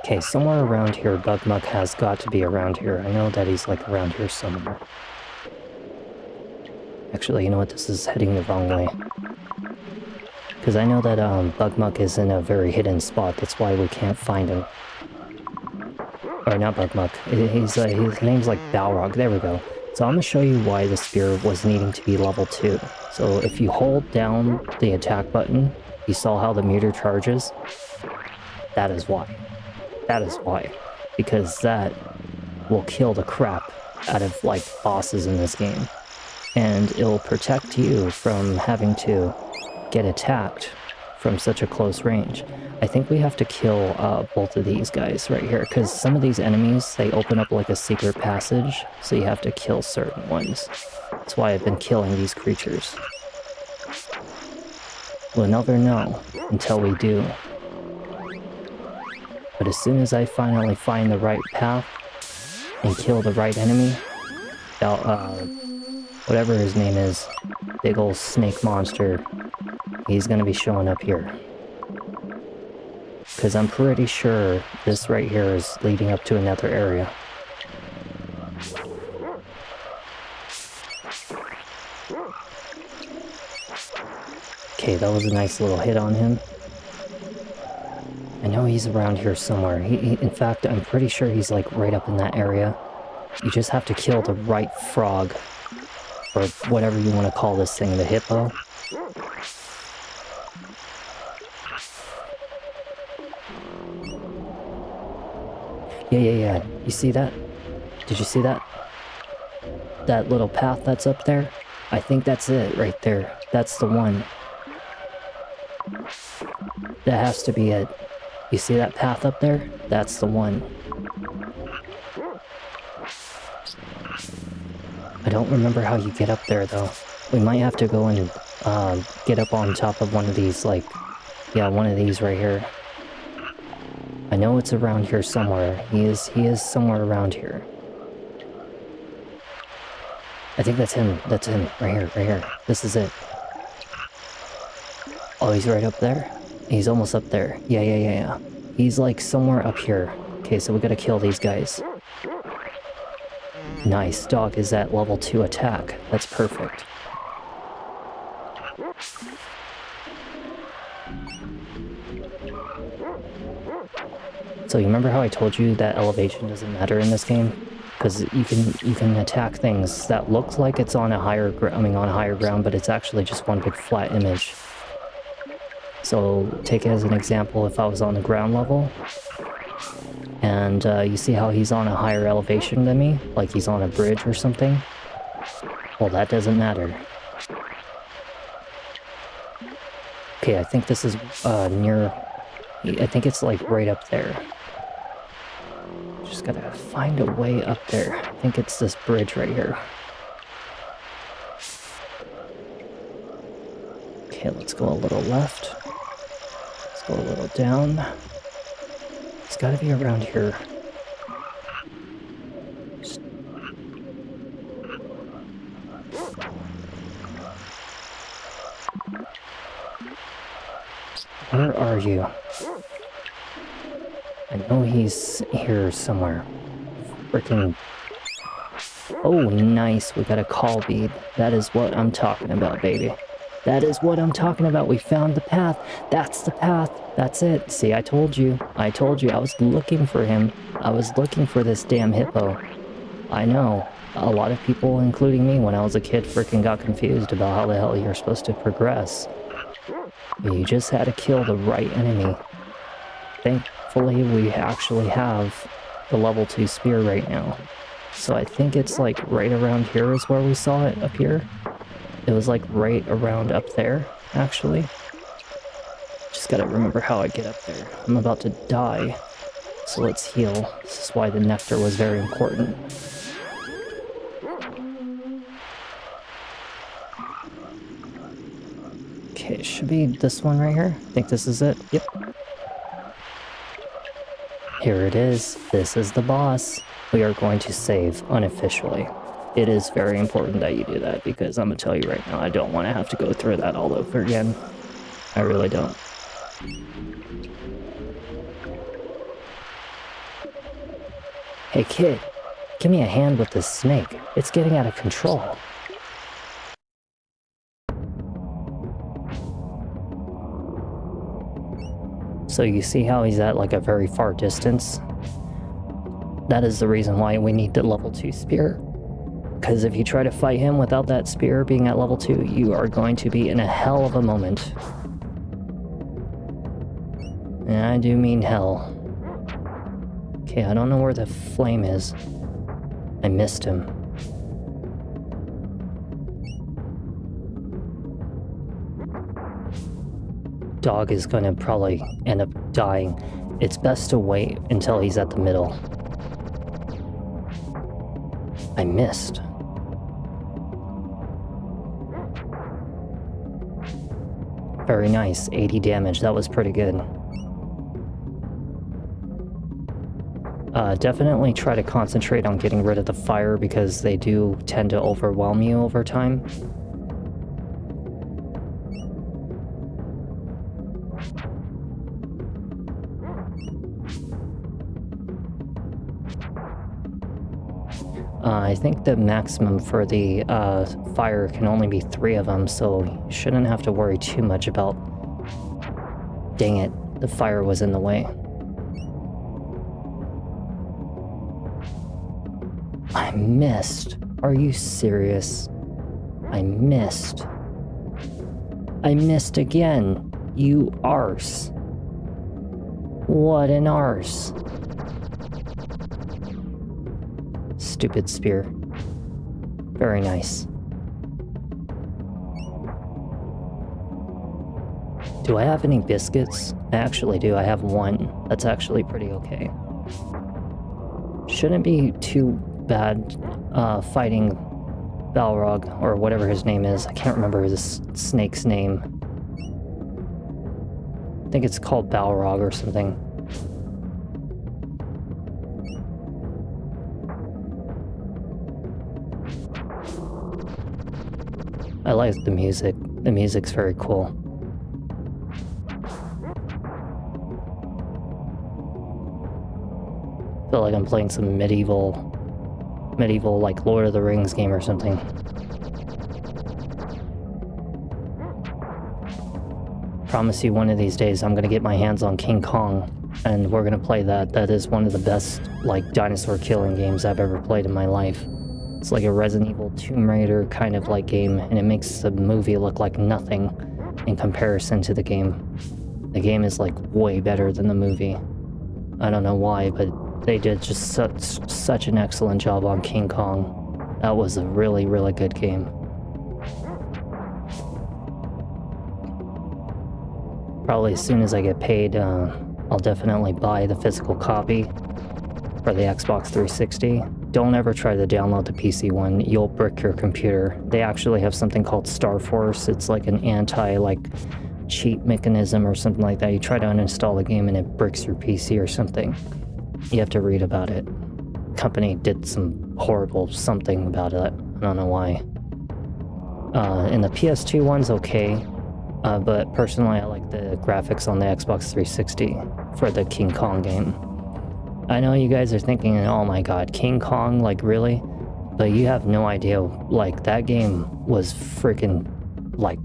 Okay, somewhere around here, Bugmuck has got to be around here. I know that he's like around here somewhere. Actually, you know what? This is heading the wrong way. Because I know that Bugmuck is in a very hidden spot. That's why we can't find him. Or not Bugmuck. His name's like Balrog. There we go. So I'm going to show you why the spear was needing to be level 2. So if you hold down the attack button, you saw how the meter charges? That is why. That is why. Because that will kill the crap out of, like, bosses in this game. And it'll protect you from having to get attacked from such a close range. I think we have to kill both of these guys right here, because some of these enemies, they open up like a secret passage, so you have to kill certain ones. That's why I've been killing these creatures. We'll never know until we do. But as soon as I finally find the right path and kill the right enemy, whatever his name is, big ol' snake monster, he's gonna be showing up here. Because I'm pretty sure this right here is leading up to another area. Okay, that was a nice little hit on him. I know he's around here somewhere. In fact, I'm pretty sure he's like right up in that area. You just have to kill the right frog. Or whatever you want to call this thing, the hippo. Yeah. You see that? Did you see that? That little path that's up there? I think that's it right there. That's the one. That has to be it. You see that path up there? That's the one. I don't remember how you get up there, though. We might have to go and get up on top of one of these, like... Yeah, one of these right here. I know it's around here somewhere. He is somewhere around here. I think that's him. That's him. Right here. This is it. Oh, he's right up there? He's almost up there. Yeah. He's like somewhere up here. Okay, so we gotta kill these guys. Nice. Dog is at level 2 attack. That's perfect. So you remember how I told you that elevation doesn't matter in this game? Because you can attack things that look like it's on a higher ground, but it's actually just one big flat image. So take it as an example, if I was on the ground level, and you see how he's on a higher elevation than me, like he's on a bridge or something? Well, that doesn't matter. Okay, I think this is near... I think it's like right up there. Just gotta find a way up there. I think it's this bridge right here. Okay, let's go a little left. Let's go a little down. It's gotta be around here. Where are you? I know he's here somewhere. Freaking... Oh, nice. We got a call bead. That is what I'm talking about, baby. That is what I'm talking about. We found the path. That's the path. That's it. See, I told you. I was looking for him. I was looking for this damn hippo. I know. A lot of people, including me, when I was a kid, freaking got confused about how the hell you're supposed to progress. But you just had to kill the right enemy. Thankfully, we actually have the level 2 spear right now. So I think it's like right around here is where we saw it up here. It was like right around up there, actually. Just gotta remember how I get up there. I'm about to die. So let's heal. This is why the nectar was very important. Okay, it should be this one right here. I think this is it. Yep. Here it is. This is the boss. We are going to save unofficially. It is very important that you do that because I'm gonna tell you right now, I don't want to have to go through that all over again. I really don't. Hey kid, give me a hand with this snake. It's getting out of control. So you see how he's at like a very far distance? That is the reason why we need the level 2 spear. Because if you try to fight him without that spear being at level 2, you are going to be in a hell of a moment. And I do mean hell. Okay, I don't know where the flame is. I missed him. Dog is gonna probably end up dying. It's best to wait until he's at the middle. I missed. Very nice, 80 damage, that was pretty good. Definitely try to concentrate on getting rid of the fire because they do tend to overwhelm you over time. I think the maximum for the fire can only be 3 of them, so you shouldn't have to worry too much about... Dang it, the fire was in the way. I missed. Are you serious? I missed. I missed again. You arse. What an arse. Stupid spear. Very nice. Do I have any biscuits? I actually do. I have 1. That's actually pretty okay. Shouldn't be too bad fighting Balrog, or whatever his name is. I can't remember this snake's name. I think it's called Balrog or something. I like the music. The music's very cool. I feel like I'm playing some medieval like Lord of the Rings game or something. Promise you one of these days I'm gonna get my hands on King Kong and we're gonna play that. That is one of the best like dinosaur killing games I've ever played in my life. It's like a Resident Evil Tomb Raider kind of like game, and it makes the movie look like nothing in comparison to the game. The game is like way better than the movie. I don't know why, but they did just such an excellent job on King Kong. That was a really, really good game. Probably as soon as I get paid, I'll definitely buy the physical copy for the Xbox 360. Don't ever try to download the PC one. You'll brick your computer. They actually have something called Star Force. It's like an cheat mechanism or something like that. You try to uninstall the game and it bricks your PC or something. You have to read about it. Company did some horrible something about it. I don't know why. And the PS2 one's okay. But personally I like the graphics on the Xbox 360 for the King Kong game. I know you guys are thinking, oh my god, King Kong, like really? But you have no idea, like that game was freaking, like,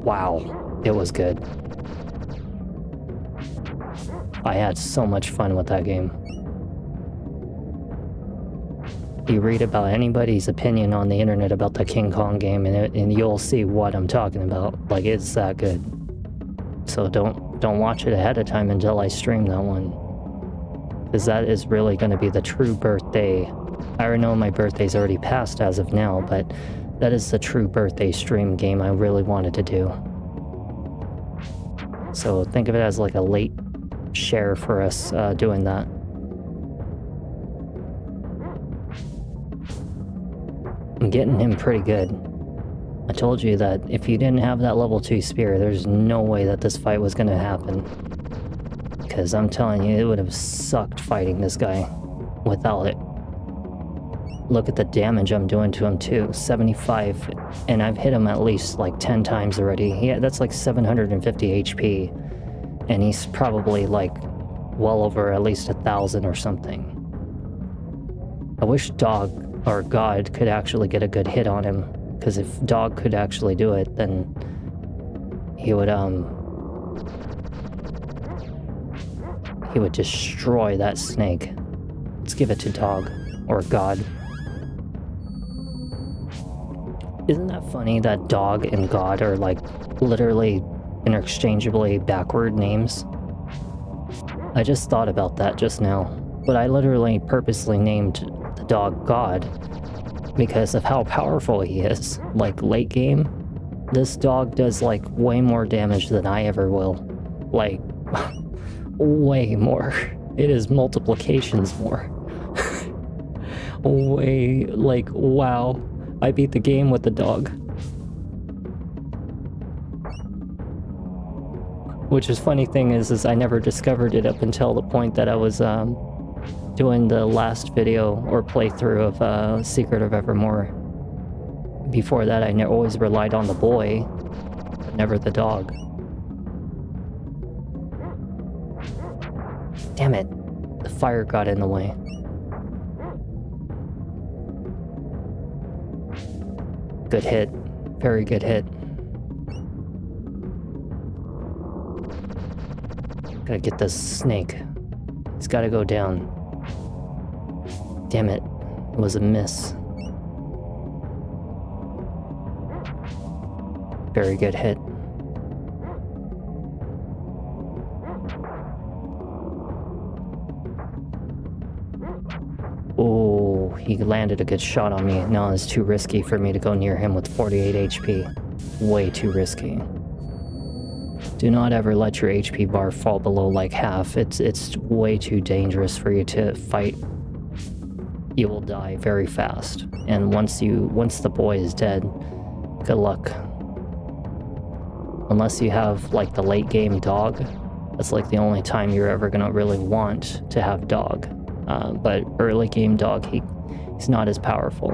wow, it was good. I had so much fun with that game. You read about anybody's opinion on the internet about the King Kong game and you'll see what I'm talking about. Like, it's that good. So don't watch it ahead of time until I stream that one. Because that is really going to be the true birthday. I already know my birthday's already passed as of now, but that is the true birthday stream game I really wanted to do. So think of it as like a late share for us doing that. I'm getting him pretty good. I told you that if you didn't have that level 2 spear, there's no way that this fight was going to happen. Because I'm telling you, it would have sucked fighting this guy without it. Look at the damage I'm doing to him too, 75, and I've hit him at least like 10 times already. Yeah, that's like 750 HP, and he's probably like well over at least 1,000 or something. I wish Dog or God could actually get a good hit on him, because if Dog could actually do it, then he would destroy that snake. Let's give it to Dog or God. Isn't that funny that Dog and God are like literally interchangeably backward names? I just thought about that just now, but I literally purposely named the dog God because of how powerful he is. Like late game, this dog does like way more damage than I ever will. Like, way more. It is multiplications more. Way, like, wow. I beat the game with the dog. Which is funny thing is I never discovered it up until the point that I was doing the last video or playthrough of Secret of Evermore. Before that, I always relied on the boy, but never the dog. Damn it, the fire got in the way. Good hit. Very good hit. Gotta get this snake. He's gotta go down. Damn it. It was a miss. Very good hit. Oh, he landed a good shot on me. No, it's too risky for me to go near him with 48 HP. Way too risky. Do not ever let your HP bar fall below like half. It's way too dangerous for you to fight. You will die very fast. And once the boy is dead, good luck. Unless you have like the late game dog, that's like the only time you're ever gonna really want to have dog. But early game dog, he's not as powerful.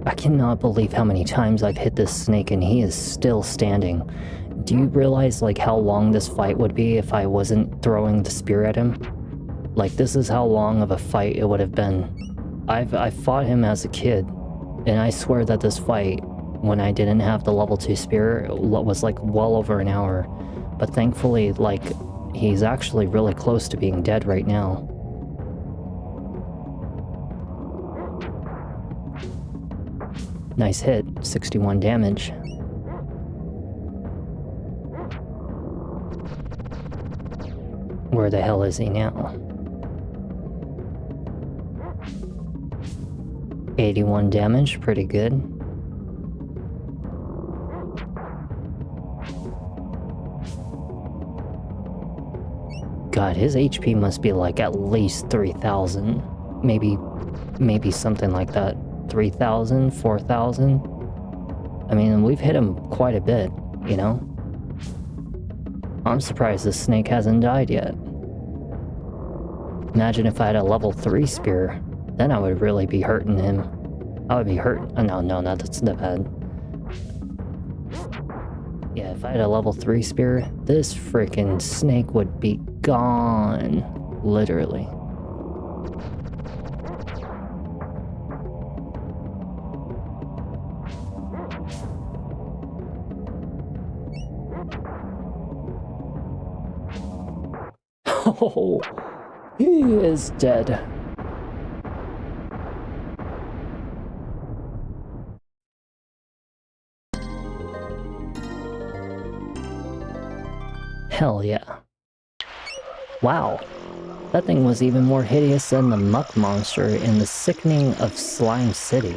I cannot believe how many times I've hit this snake and he is still standing. Do you realize like how long this fight would be if I wasn't throwing the spear at him? Like this is how long of a fight it would have been. I fought him as a kid, and I swear that this fight, when I didn't have the level 2 spear, was like well over an hour. But thankfully, like, he's actually really close to being dead right now. Nice hit, 61 damage. Where the hell is he now? 81 damage, pretty good. God, his HP must be like at least 3,000. Maybe something like that. 3,000, 4,000. I mean, we've hit him quite a bit, you know? I'm surprised this snake hasn't died yet. Imagine if I had a level 3 spear. Then I would really be hurting him. I would be hurting. Oh, no, that's not bad. Yeah, if I had a level 3 spear, this freaking snake would be gone. Literally. Oh, he is dead. Hell yeah. Wow. That thing was even more hideous than the muck monster in The Sickening of Slime City.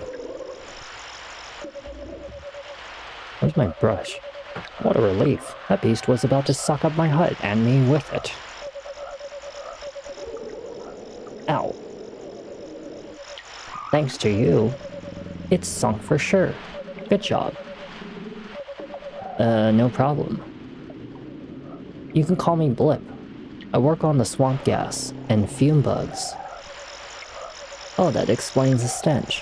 Where's my brush? What a relief. That beast was about to suck up my hut, and me with it. Ow. Thanks to you, it's sunk for sure. Good job. No problem. You can call me Blip. I work on the swamp gas and fume bugs. Oh, that explains the stench.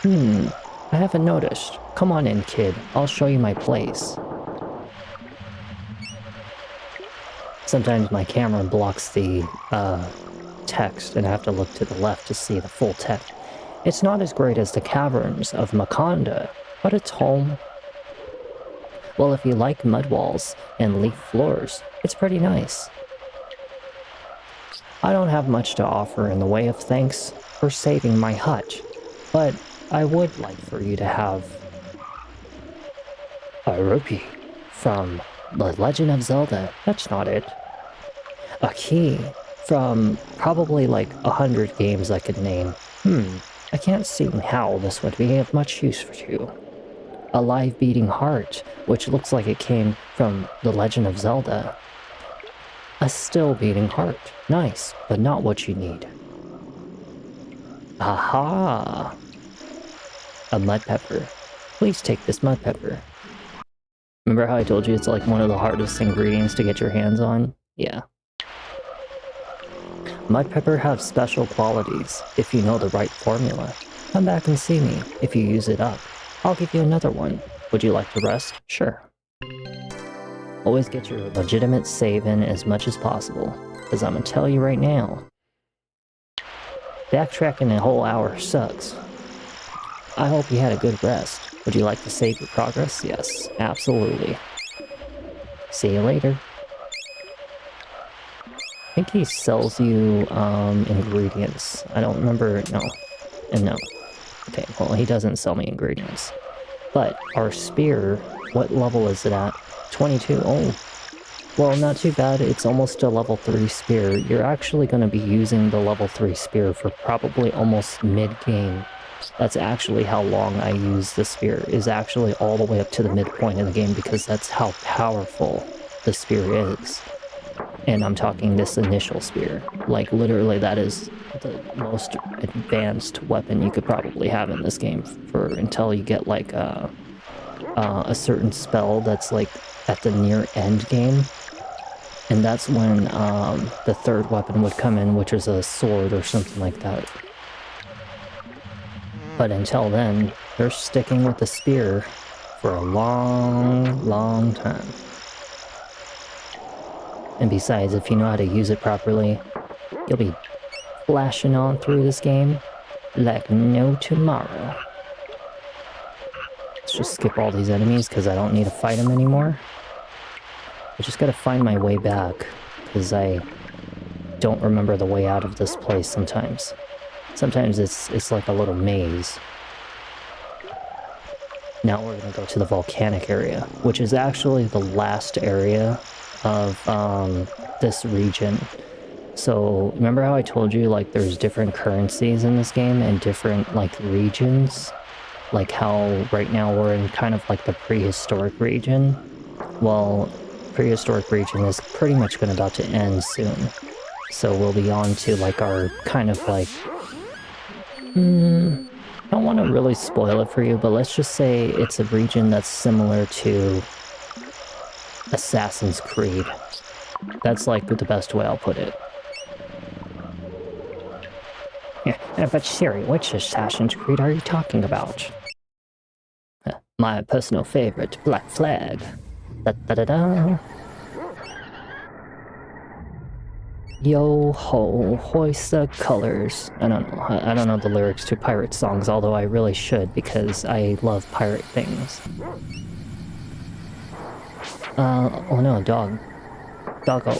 I haven't noticed. Come on in, kid. I'll show you my place. Sometimes my camera blocks the, text, and I have to look to the left to see the full text. It's not as great as the caverns of Makonda, but it's home. Well, if you like mud walls and leaf floors, it's pretty nice. I don't have much to offer in the way of thanks for saving my hut, but I would like for you to have a rupee from The Legend of Zelda. That's not it. A key from probably like 100 games I could name. I can't see how this would be of much use for you. A live beating heart, which looks like it came from The Legend of Zelda. A still beating heart. Nice, but not what you need. Aha! A mud pepper. Please take this mud pepper. Remember how I told you it's like one of the hardest ingredients to get your hands on? Yeah. Mud pepper have special qualities if you know the right formula. Come back and see me if you use it up. I'll give you another one. Would you like to rest? Sure. Always get your legitimate save in as much as possible, because I'm gonna tell you right now, backtracking a whole hour sucks. I hope you had a good rest. Would you like to save your progress? Yes, absolutely. See you later. I think he sells you, ingredients. I don't remember, no. And no. Okay, well, he doesn't sell me ingredients. But our spear, what level is it at? 22. Oh. Well, not too bad. It's almost a level 3 spear. You're actually going to be using the level 3 spear for probably almost mid-game. That's actually how long I use the spear, is actually all the way up to the midpoint of the game, because that's how powerful the spear is. And I'm talking this initial spear. Like, literally, that is the most advanced weapon you could probably have in this game for until you get, like, a certain spell that's, like, at the near end game. And that's when, the third weapon would come in, which is a sword or something like that. But until then, they're sticking with the spear for a long, long time. And besides, if you know how to use it properly, you'll be flashing on through this game like no tomorrow. Let's just skip all these enemies because I don't need to fight them anymore. I just gotta find my way back because I don't remember the way out of this place sometimes. Sometimes it's like a little maze. Now we're gonna go to the volcanic area, which is actually the last area of this region. So remember how I told you like there's different currencies in this game and different like regions? Like how right now we're in kind of like the prehistoric region. Well, prehistoric region is pretty much going to about to end soon. So we'll be on to like our kind of like... I don't want to really spoil it for you, but let's just say it's a region that's similar to Assassin's Creed. That's like the best way I'll put it. Yeah, but Siri, which Assassin's Creed are you talking about? My personal favorite, Black Flag. Da-da-da-da. Yo ho, hoist the colors. I don't know the lyrics to pirate songs, although I really should because I love pirate things. Oh no, dog. Doggo.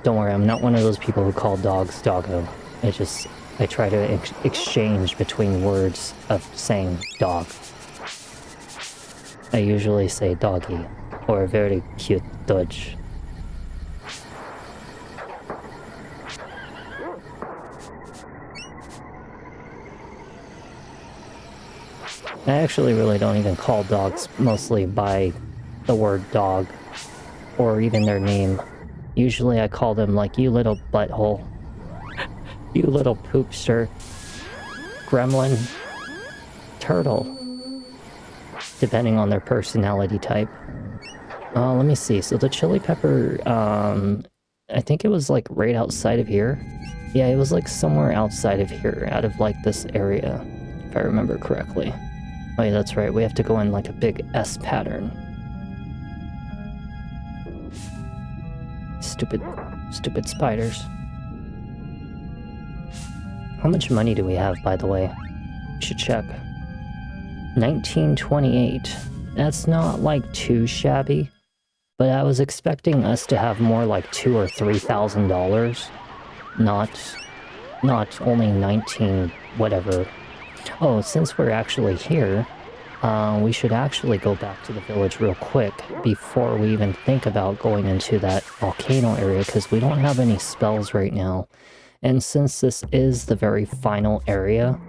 Don't worry, I'm not one of those people who call dogs doggo. I try to exchange between words of saying dog. I usually say doggy, or a very cute Dutch. I actually really don't even call dogs mostly by the word dog, or even their name. Usually I call them like, you little butthole. You little poopster. Gremlin. Turtle. depending on their personality type. Let me see. So the chili pepper, I think it was like right outside of here. Yeah, it was like somewhere outside of here, out of like this area, if I remember correctly. Oh yeah, that's right. We have to go in like a big S pattern. Stupid spiders. How much money do we have, by the way? We should check. 1928. That's not like too shabby, but I was expecting us to have more like $2,000 or $3,000. Not only 19 whatever. Oh, since we're actually here, we should actually go back to the village real quick before we even think about going into that volcano area, because we don't have any spells right now. And since this is the very final area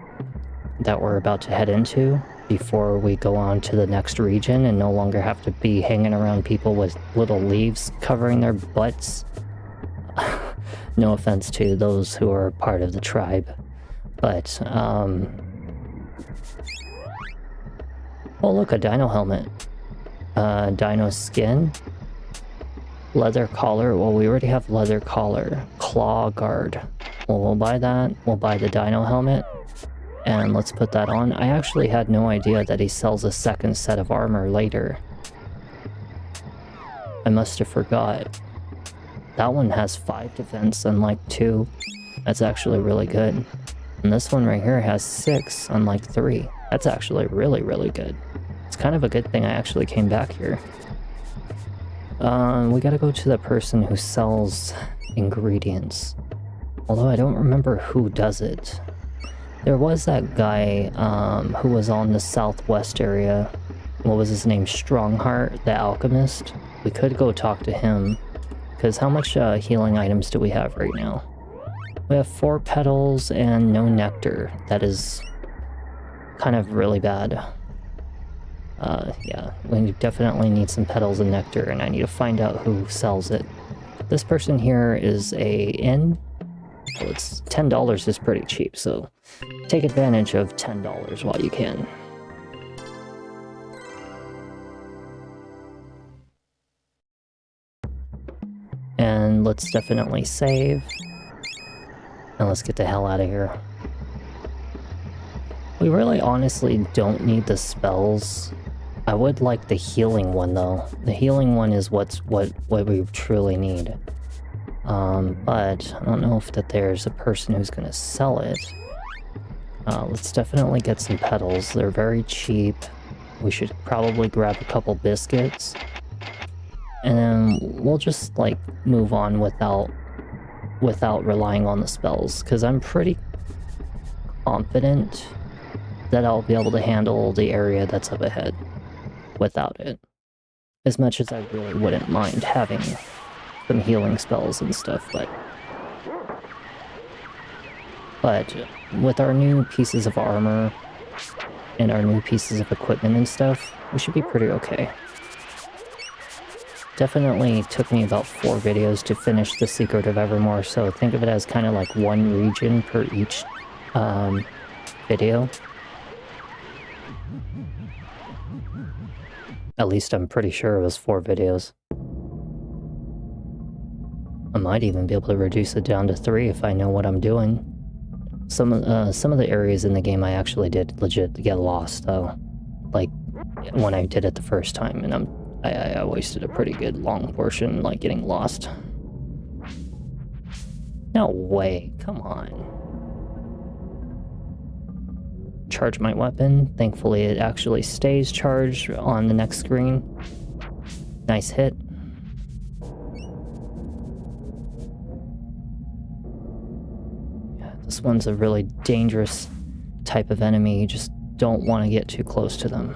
that we're about to head into before we go on to the next region and no longer have to be hanging around people with little leaves covering their butts. No offense to those who are part of the tribe, but oh look, a dino helmet. Dino skin. Leather collar. Well, we already have leather collar. Claw guard. Well, we'll buy that. We'll buy the dino helmet. And let's put that on. I actually had no idea that he sells a second set of armor later. I must have forgot. That one has 5 defense, unlike 2. That's actually really good. And this one right here has 6, unlike 3. That's actually really, really good. It's kind of a good thing I actually came back here. We gotta go to the person who sells ingredients. Although I don't remember who does it. There was that guy who was on the southwest area. What was his name? Strongheart, the alchemist. We could go talk to him. Because how much healing items do we have right now? We have 4 petals and no nectar. That is kind of really bad. Yeah, we definitely need some petals and nectar, and I need to find out who sells it. This person here is a inn. Well, it's $10 is pretty cheap, so take advantage of $10 while you can. And let's definitely save. And let's get the hell out of here. We really honestly don't need the spells. I would like the healing one though. The healing one is what we truly need. But I don't know if there's a person who's gonna sell it. Let's definitely get some petals. They're very cheap. We should probably grab a couple biscuits. And then we'll just like move on without relying on the spells, because I'm pretty confident that I'll be able to handle the area that's up ahead without it. As much as I really wouldn't mind having some healing spells and stuff, but with our new pieces of armor and our new pieces of equipment and stuff, we should be pretty okay. Definitely took me about 4 videos to finish the Secret of Evermore, so think of it as kind of like 1 region per each video. At least I'm pretty sure it was 4 videos. I might even be able to reduce it down to 3 if I know what I'm doing. Some of the areas in the game I actually did legit get lost though. Like when I did it the first time, and I wasted a pretty good long portion, like getting lost. No way, come on. Charge my weapon. Thankfully it actually stays charged on the next screen. Nice hit. Yeah, this one's a really dangerous type of enemy. You just don't want to get too close to them.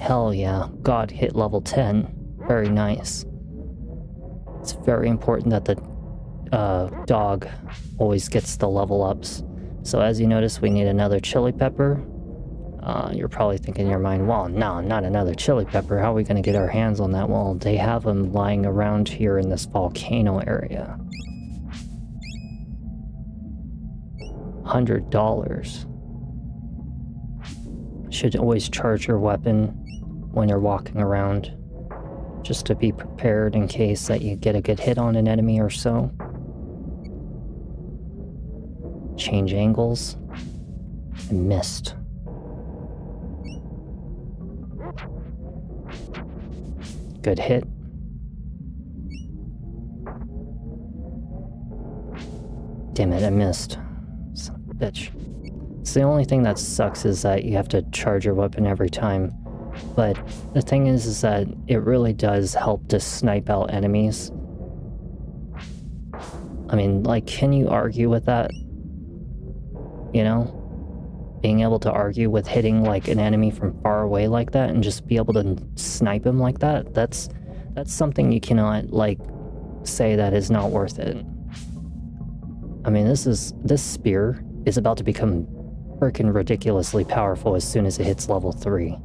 Hell yeah, God hit level 10. Very nice. It's very important that the dog always gets the level ups. So as you notice, we need another chili pepper. You're probably thinking in your mind, well, no, not another chili pepper. How are we going to get our hands on that? Well, they have them lying around here in this volcano area. $100. should always charge your weapon when you're walking around, just to be prepared in case that you get a good hit on an enemy or so. Change angles. I missed. Good hit. Damn it, I missed. Son of a bitch. It's the only thing that sucks is that you have to charge your weapon every time. But the thing is that it really does help to snipe out enemies. I mean, like, can you argue with that? You know? Being able to argue with hitting, like, an enemy from far away like that and just be able to snipe him like that, that's something you cannot, like, say that is not worth it. I mean, this spear is about to become freaking ridiculously powerful as soon as it hits level 3.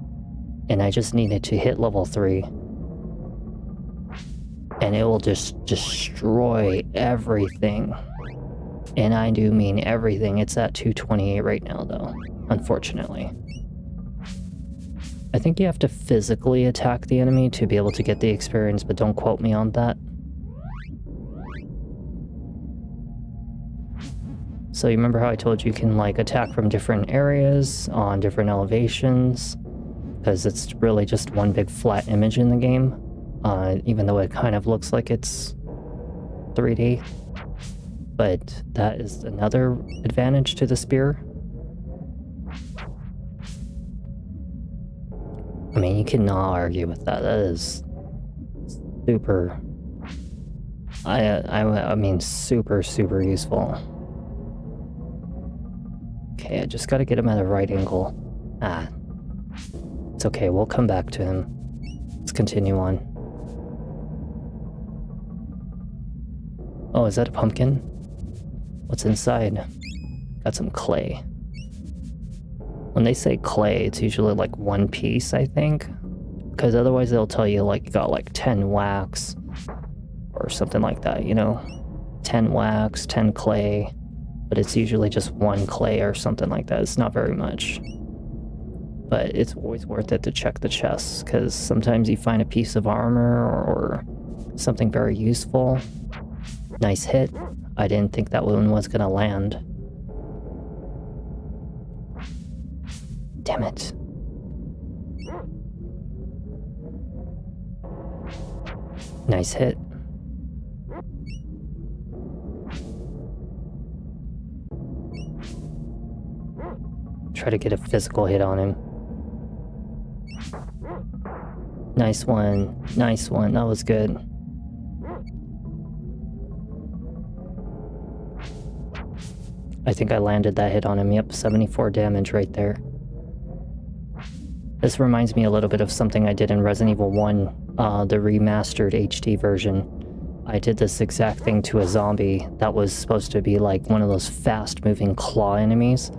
And I just needed to hit level 3. And it will just destroy everything. And I do mean everything. It's at 228 right now, though, unfortunately. I think you have to physically attack the enemy to be able to get the experience, but don't quote me on that. So you remember how I told you can, like, attack from different areas on different elevations? Because it's really just one big flat image in the game, even though it kind of looks like it's 3D. But that is another advantage to the spear. I mean, you cannot argue with that. That is super... I mean, super, super useful. Okay, I just gotta get him at a right angle. Ah. It's okay, we'll come back to him. Let's continue on. Oh, is that a pumpkin? What's inside? Got some clay. When they say clay, it's usually like one piece, I think. Because otherwise they'll tell you, like, you got like 10 wax. Or something like that, you know? 10 wax, 10 clay. But it's usually just one clay or something like that. It's not very much. But it's always worth it to check the chests, because sometimes you find a piece of armor or something very useful. Nice hit. I didn't think that one was gonna land. Damn it. Nice hit. Try to get a physical hit on him. Nice one. Nice one. That was good. I think I landed that hit on him. Yep, 74 damage right there. This reminds me a little bit of something I did in Resident Evil 1, the remastered HD version. I did this exact thing to a zombie that was supposed to be like one of those fast-moving claw enemies,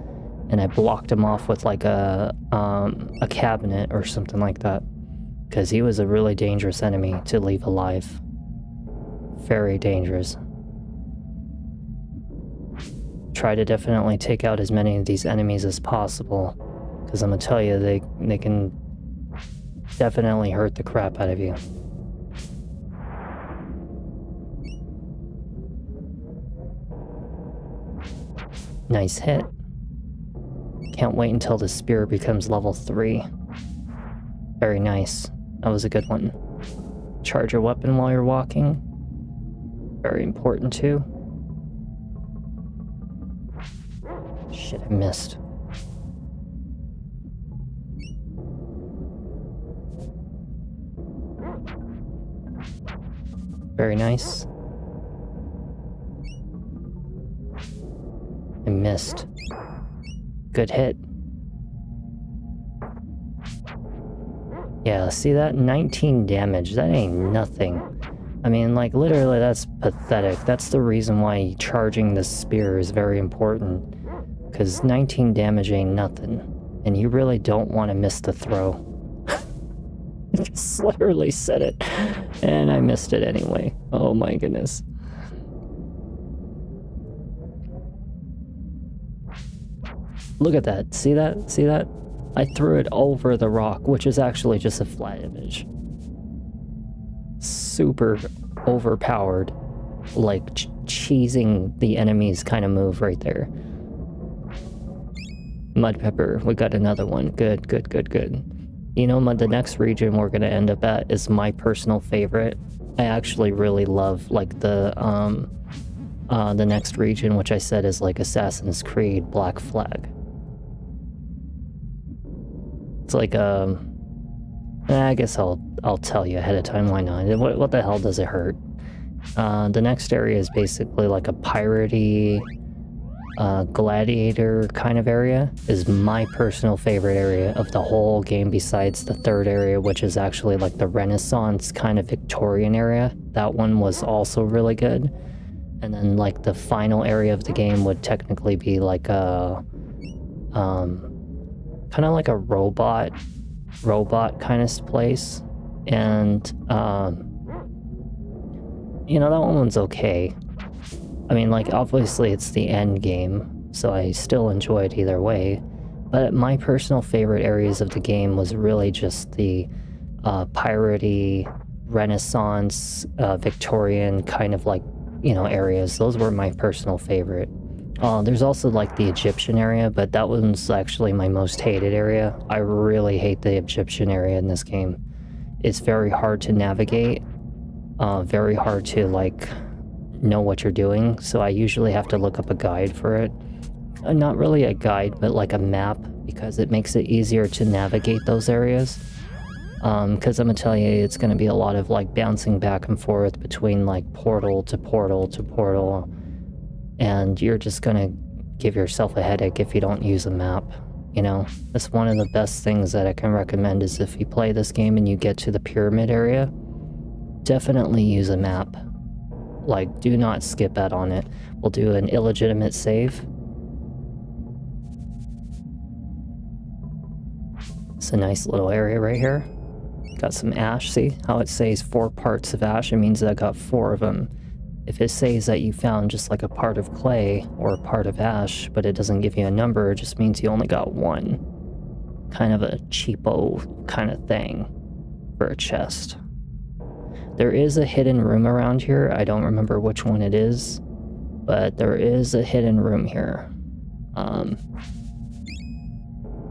and I blocked him off with like a cabinet or something like that, because he was a really dangerous enemy to leave alive. Very dangerous. Try to definitely take out as many of these enemies as possible, because I'm gonna tell you, they can definitely hurt the crap out of you. Nice hit. Can't wait until the spear becomes level 3. Very nice. That was a good one. Charge your weapon while you're walking. Very important too. Shit, I missed. Very nice. I missed. Good hit. Yeah, see that? 19 damage. That ain't nothing. I mean, like, literally, that's pathetic. That's the reason why charging the spear is very important. Because 19 damage ain't nothing. And you really don't want to miss the throw. I just literally said it. And I missed it anyway. Oh my goodness. Look at that. See that? See that? I threw it over the rock, which is actually just a flat image. Super overpowered, like cheesing the enemy's kind of move right there. Mud pepper, we got another one. Good, good, good, good. You know, the next region we're gonna end up at is my personal favorite. I actually really love like the next region, which I said is like Assassin's Creed Black Flag. It's like I guess I'll tell you ahead of time, why not? What the hell does it hurt? The next area is basically like a piratey gladiator kind of area. Is my personal favorite area of the whole game, besides the third area, which is actually like the Renaissance kind of Victorian area. That one was also really good. And then like the final area of the game would technically be like a kind of like a robot kind of place. And you know, that one's okay. I mean, like, obviously it's the end game, so I still enjoy it either way. But my personal favorite areas of the game was really just the piratey, Renaissance, Victorian kind of like, you know, areas. Those were my personal favorite. There's also like the Egyptian area, but that one's actually my most hated area. I really hate the Egyptian area in this game. It's very hard to navigate, very hard to like know what you're doing, so I usually have to look up a guide for it. Not really a guide, but like a map, because it makes it easier to navigate those areas. Because I'm gonna tell you, it's gonna be a lot of like bouncing back and forth between like portal to portal to portal, and you're just gonna give yourself a headache if you don't use a map. You know, that's one of the best things that I can recommend, is if you play this game and you get to the pyramid area, definitely use a map. Like, do not skip out on it. We'll do an illegitimate save. It's a nice little area right here. Got some ash. See how it says 4 parts of ash? It means that I got 4 of them. If it says that you found just like a part of clay or a part of ash, but it doesn't give you a number, it just means you only got 1. Kind of a cheapo kind of thing for a chest. There is a hidden room around here. I don't remember which one it is, but there is a hidden room here.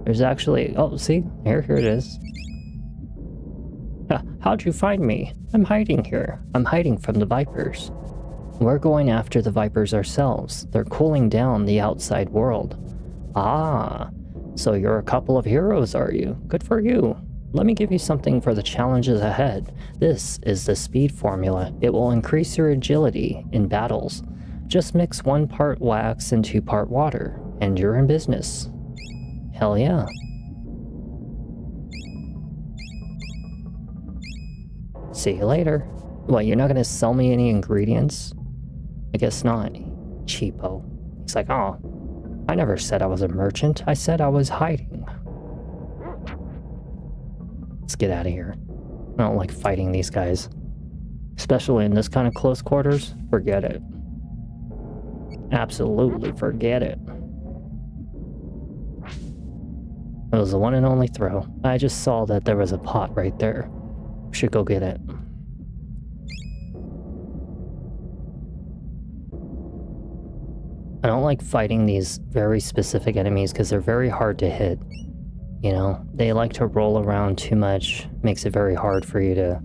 There's actually... Oh, see? Here it is. How'd you find me? I'm hiding here. I'm hiding from the Vipers. We're going after the Vipers ourselves. They're cooling down the outside world. Ah, so you're a couple of heroes, are you? Good for you. Let me give you something for the challenges ahead. This is the speed formula. It will increase your agility in battles. Just mix 1 part wax and 2 part water, and you're in business. Hell yeah. See you later. What, you're not gonna sell me any ingredients? I guess not. Cheapo. He's like, oh, I never said I was a merchant. I said I was hiding. Let's get out of here. I don't like fighting these guys. Especially in this kind of close quarters. Forget it. Absolutely forget it. It was the one and only throw. I just saw that there was a pot right there. Should go get it. I don't like fighting these very specific enemies because they're very hard to hit. You know, they like to roll around too much, makes it very hard for you to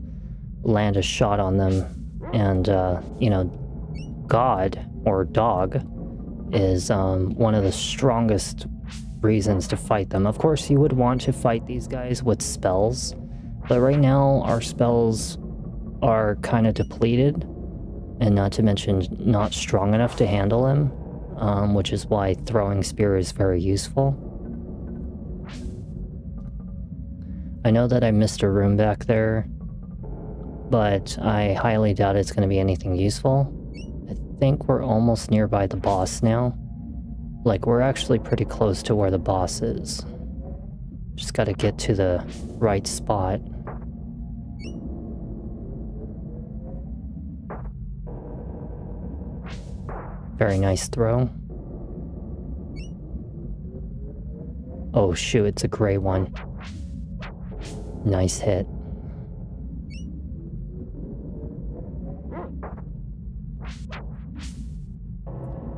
land a shot on them. And, you know, God, or dog, is one of the strongest reasons to fight them. Of course, you would want to fight these guys with spells, but right now our spells are kind of depleted, and not to mention not strong enough to handle them, which is why throwing spear is very useful. I know that I missed a room back there, but I highly doubt it's going to be anything useful. I think we're almost nearby the boss now. Like, we're actually pretty close to where the boss is. Just gotta get to the right spot. Very nice throw. Oh shoot, it's a gray one. Nice hit.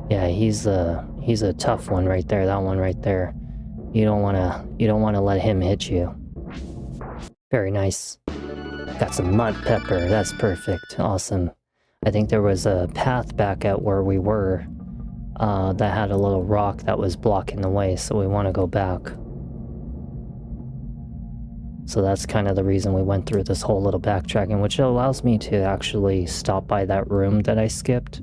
Yeah, he's a tough one right there. That one right there. You don't wanna let him hit you. Very nice. Got some mud pepper. That's perfect. Awesome. I think there was a path back at where we were that had a little rock that was blocking the way, so we want to go back. So that's kind of the reason we went through this whole little backtracking, which allows me to actually stop by that room that I skipped.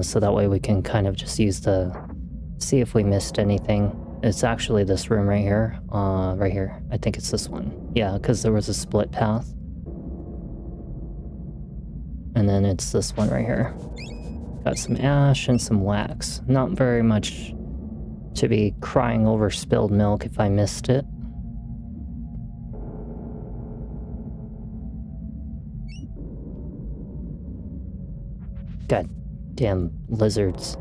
So that way we can kind of just use see if we missed anything. It's actually this room right here. Right here. I think it's this one. Yeah, because there was a split path. And then it's this one right here. Got some ash and some wax. Not very much to be crying over spilled milk if I missed it. God damn lizards.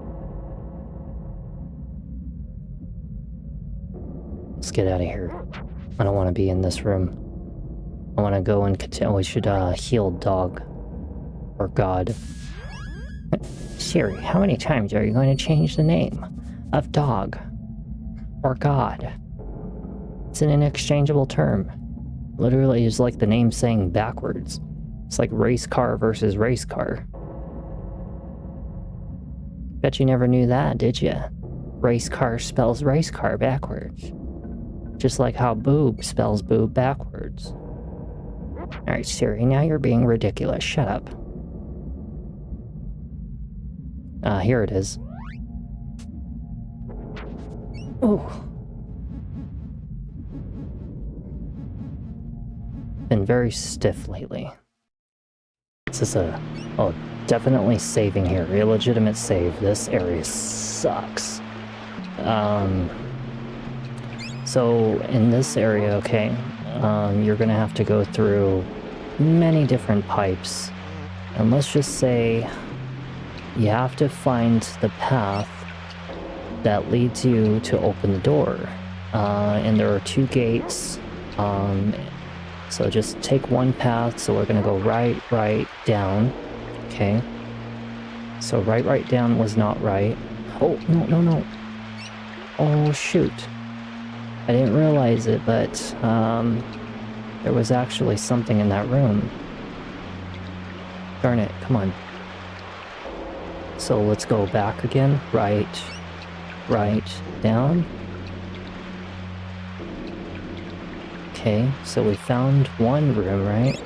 Let's get out of here. I don't want to be in this room. I want to go and continue. We should heal dog. Or God. Siri, how many times are you going to change the name of dog? Or God? It's an interchangeable term. Literally is like the name saying backwards. It's like race car versus race car. Bet you never knew that, did you? Race car spells race car backwards. Just like how boob spells boob backwards. Alright, Siri, now you're being ridiculous. Shut up. Here it is. Oh. Been very stiff lately. This is oh, definitely saving here. Illegitimate save. This area sucks. So in this area, okay, you're gonna have to go through many different pipes. And let's just say you have to find the path that leads you to open the door. And there are 2 gates. So just take one path. So we're gonna go right down. Okay. So right down was not right. Oh, no. Oh, shoot. I didn't realize it, but there was actually something in that room. Darn it, come on. So let's go back again. Right, down. Okay, so we found one room, right?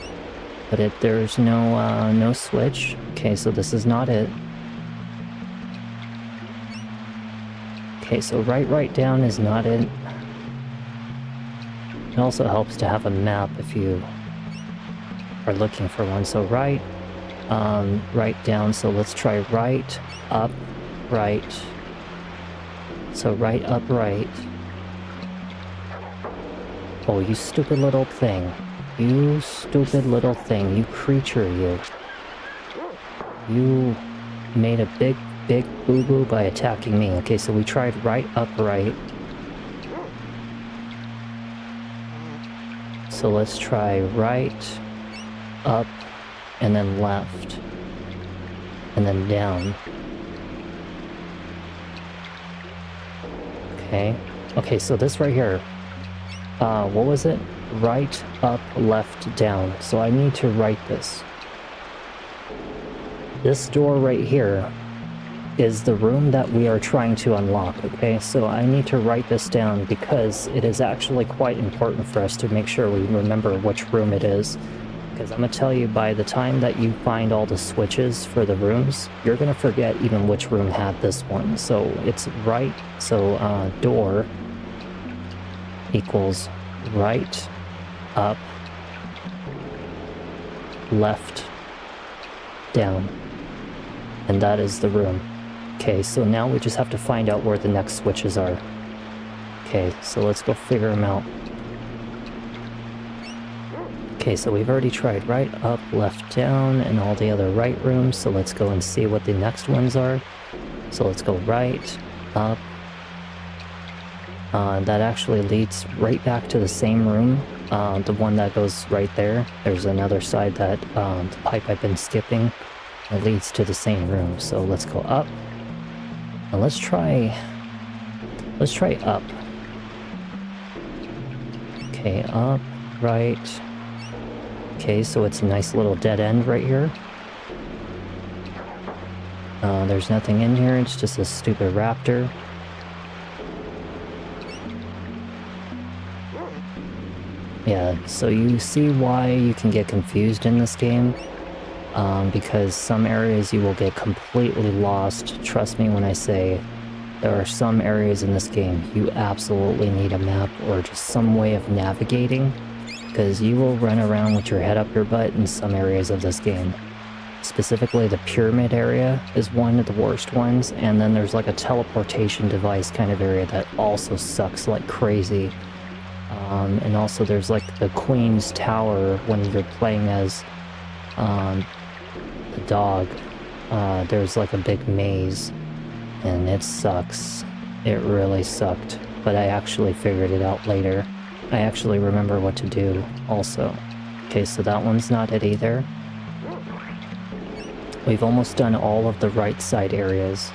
But there's no switch. Okay, so this is not it. Okay, so right down is not it. It also helps to have a map if you are looking for one. So right down. So let's try right, up, right. So right, up, right. Oh, you stupid little thing. You stupid little thing. You creature, you. You made a big boo-boo by attacking me. Okay, so we tried right, up, right. So let's try right, up, and then left. And then down. Okay. Okay, so this right here. What was it? Right, up, left, down. So I need to write this. This door right here is the room that we are trying to unlock, okay? So I need to write this down because it is actually quite important for us to make sure we remember which room it is. Because I'm going to tell you, by the time that you find all the switches for the rooms, you're going to forget even which room had this one. So it's right, so door equals right, up, left, down. And that is the room. Okay, so now we just have to find out where the next switches are. Okay, so let's go figure them out. Okay, so we've already tried right, up, left, down, and all the other right rooms, so let's go and see what the next ones are. So let's go right, up, That actually leads right back to the same room, the one that goes right there. There's another side that the pipe I've been skipping. It leads to the same room. So let's go up. And let's try up. Okay, up, right. Okay, so it's a nice little dead end right here. There's nothing in here, it's just a stupid raptor. Yeah, so you see why you can get confused in this game. Because some areas you will get completely lost. Trust me when I say there are some areas in this game you absolutely need a map or just some way of navigating, because you will run around with your head up your butt in some areas of this game. Specifically, the pyramid area is one of the worst ones, and then there's like a teleportation device kind of area that also sucks like crazy. And also there's like the Queen's Tower when you're playing as the dog. There's like a big maze, and it sucks. It really sucked, but I actually figured it out later. I actually remember what to do also. Okay, so that one's not it either. We've almost done all of the right side areas.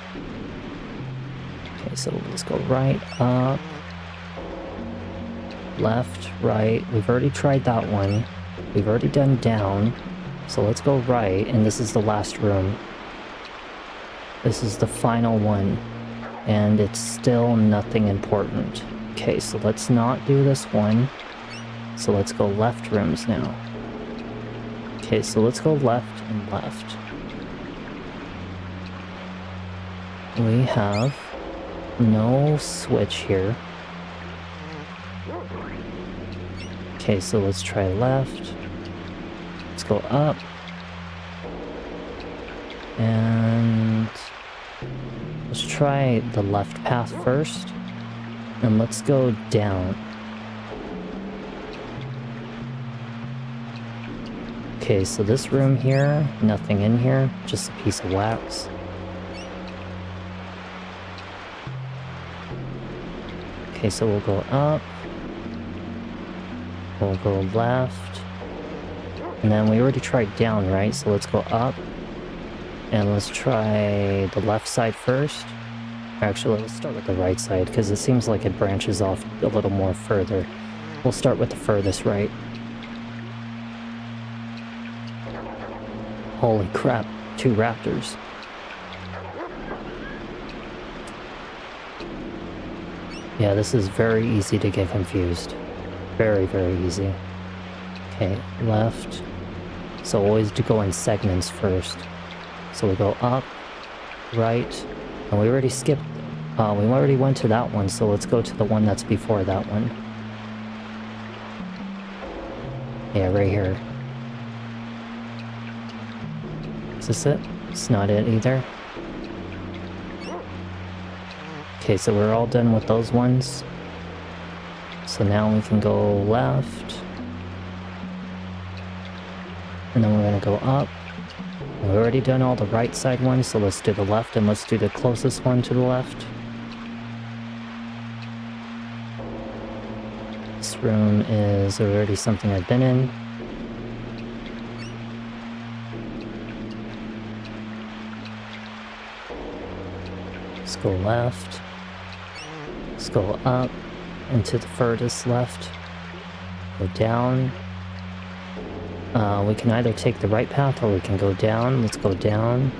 Okay, so let's go right, up, left, right. We've already tried that one. We've already done down. So let's go right, and this is the last room. This is the final one, and it's still nothing important. Okay, so let's not do this one. So let's go left rooms now. Okay, so let's go left and left. We have no switch here. Okay, so let's try left. Let's go up. And let's try the left path first. And let's go down. Okay, so this room here, nothing in here, just a piece of wax. Okay, so we'll go up. We'll go left. And then we already tried down, right? So let's go up. And let's try the left side first. Actually, let's start with the right side, because it seems like it branches off a little more further. We'll start with the furthest right. Holy crap, 2 raptors. Yeah, this is very easy to get confused. Very, very easy. Okay, left. So always to go in segments first. So we go up, right, and we already skipped, we already went to that one, so let's go to the one that's before that one. Yeah, right here. Is this it? It's not it either. Okay, so we're all done with those ones. So now we can go left. And then we're gonna go up. We've already done all the right side ones, so let's do the left, and let's do the closest one to the left. This room is already something I've been in. Let's go left. Let's go up into the furthest left. Go down. We can either take the right path or we can go down. Let's go down.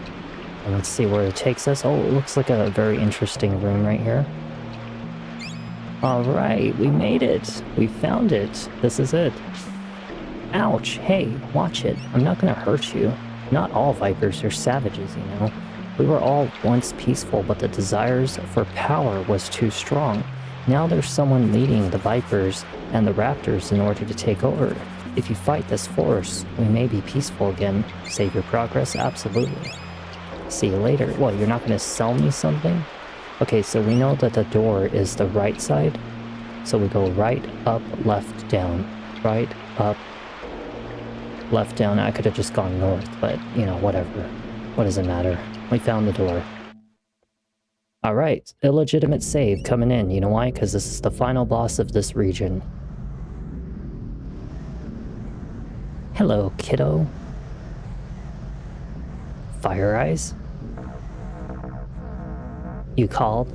And let's see where it takes us. Oh, it looks like a very interesting room right here. Alright, we made it. We found it. This is it. Ouch. Hey, watch it. I'm not gonna hurt you. Not all vipers are savages, you know. We were all once peaceful, but the desires for power was too strong. Now there's someone leading the vipers and the raptors in order to take over. If you fight this force, we may be peaceful again. Save your progress? Absolutely. See you later. What, you're not going to sell me something? Okay, so we know that the door is the right side. So we go right, up, left, down. Right, up, left, down. I could have just gone north, but, you know, whatever. What does it matter? We found the door. Alright, illegitimate save coming in. You know why? Because this is the final boss of this region. Hello, kiddo. Fire Eyes? You called?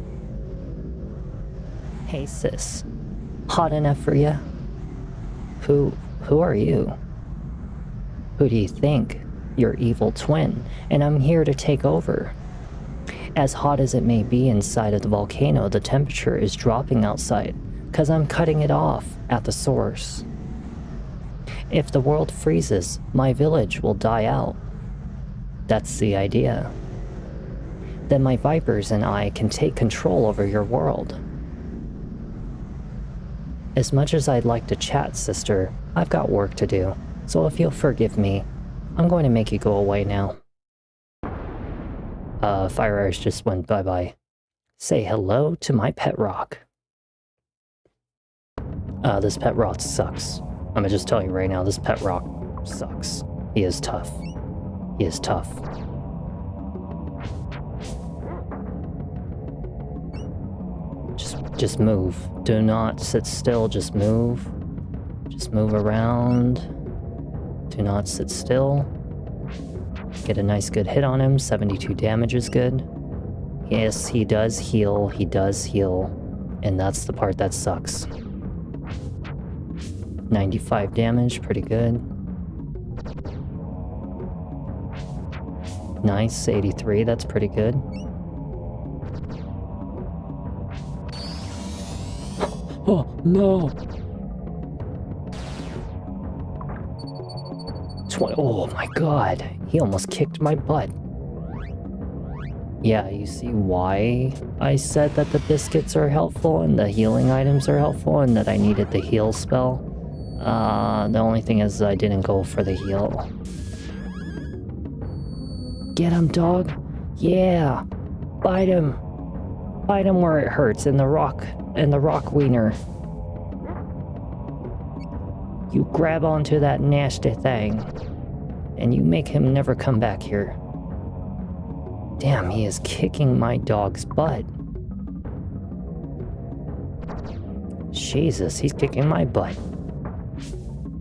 Hey sis. Hot enough for ya? Who are you? Who do you think? Your evil twin, and I'm here to take over. As hot as it may be inside of the volcano, the temperature is dropping outside, cause I'm cutting it off at the source. If the world freezes, my village will die out. That's the idea. Then my vipers and I can take control over your world. As much as I'd like to chat, sister, I've got work to do, so if you'll forgive me, I'm going to make you go away now. Fire Eyes just went bye-bye. Say hello to my pet rock. This pet rock sucks. I'm gonna just tell you right now, this pet rock sucks. He is tough. He is tough. Just move. Do not sit still, just move. Just move around. Do not sit still. Get a nice good hit on him. 72 damage is good. Yes, he does heal. He does heal. And that's the part that sucks. 95 damage, pretty good. Nice, 83, that's pretty good. Oh, no! 20, oh my god, he almost kicked my butt. Yeah, you see why I said that the biscuits are helpful and the healing items are helpful and that I needed the heal spell? The only thing is I didn't go for the heal. Get him, dog! Yeah! Bite him! Bite him where it hurts, in the rock wiener. You grab onto that nasty thing, and you make him never come back here. Damn, he is kicking my dog's butt. Jesus, he's kicking my butt.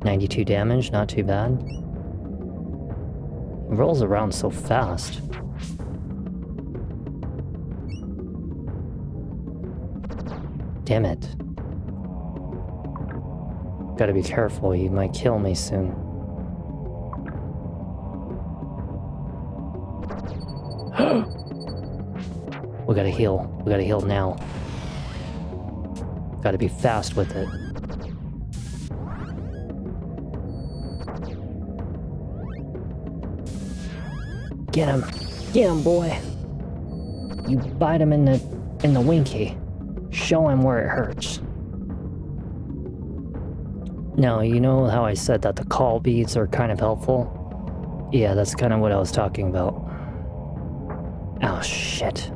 92 damage, not too bad. He rolls around so fast. Damn it. Gotta be careful, he might kill me soon. We gotta heal. We gotta heal now. Gotta be fast with it. Get him. Get him, boy. You bite him in the winky. Show him where it hurts. Now, you know how I said that the call beads are kind of helpful? Yeah, that's kind of what I was talking about. Oh, shit.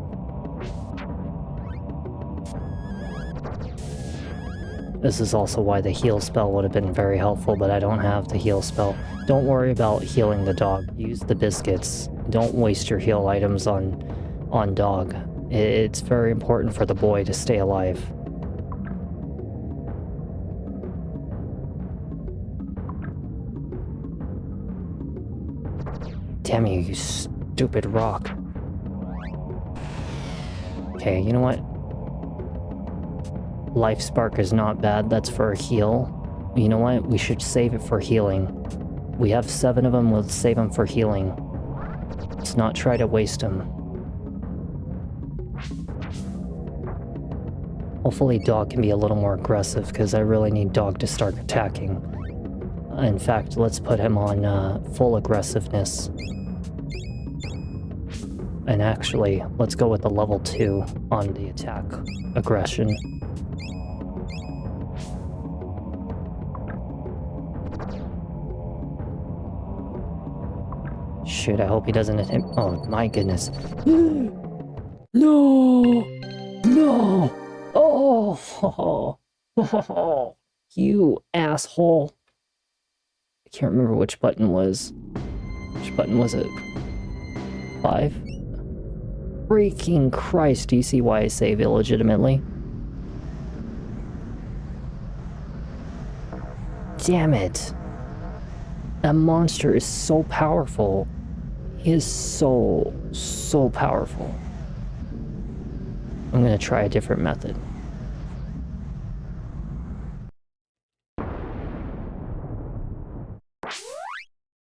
This is also why the heal spell would have been very helpful, but I don't have the heal spell. Don't worry about healing the dog. Use the biscuits. Don't waste your heal items on dog. It's very important for the boy to stay alive. Damn you, you stupid rock. Okay, you know what? Life Spark is not bad, that's for a heal. You know what? We should save it for healing. We have 7 of them, we'll save them for healing. Let's not try to waste them. Hopefully dog can be a little more aggressive, because I really need dog to start attacking. In fact, let's put him on full aggressiveness. And actually, let's go with the level 2 on the attack aggression. Shoot, I hope he doesn't attempt. Oh my goodness. No! No! Oh! You asshole. I can't remember which button was. Which button was it? 5? freaking Christ, do you see why I save illegitimately? Damn it. That monster is so powerful. He is so powerful. I'm gonna try a different method.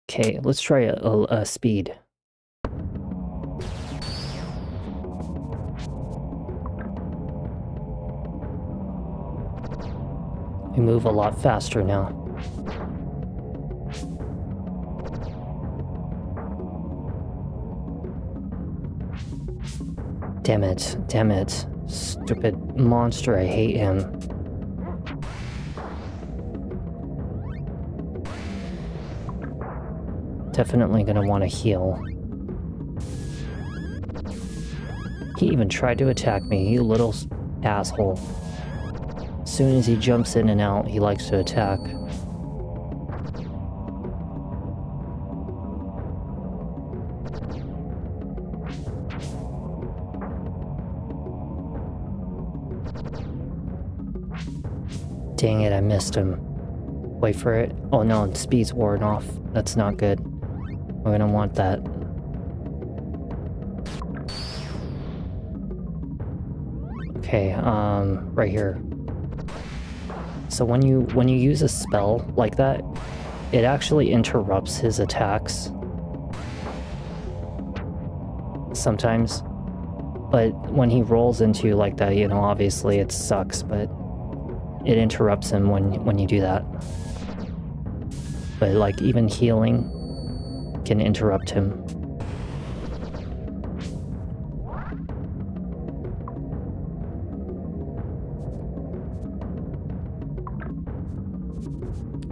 Okay, let's try a speed. We move a lot faster now. Damn it, damn it. Stupid monster, I hate him. Definitely gonna want to heal. He even tried to attack me, you little asshole. As soon as he jumps in and out, he likes to attack. Dang it, I missed him. Wait for it. Oh no, speed's worn off. That's not good. We're gonna want that. Okay, right here. So when you use a spell like that, it actually interrupts his attacks. Sometimes. But when he rolls into you like that, you know, obviously it sucks, but it interrupts him when you do that. But like even healing can interrupt him.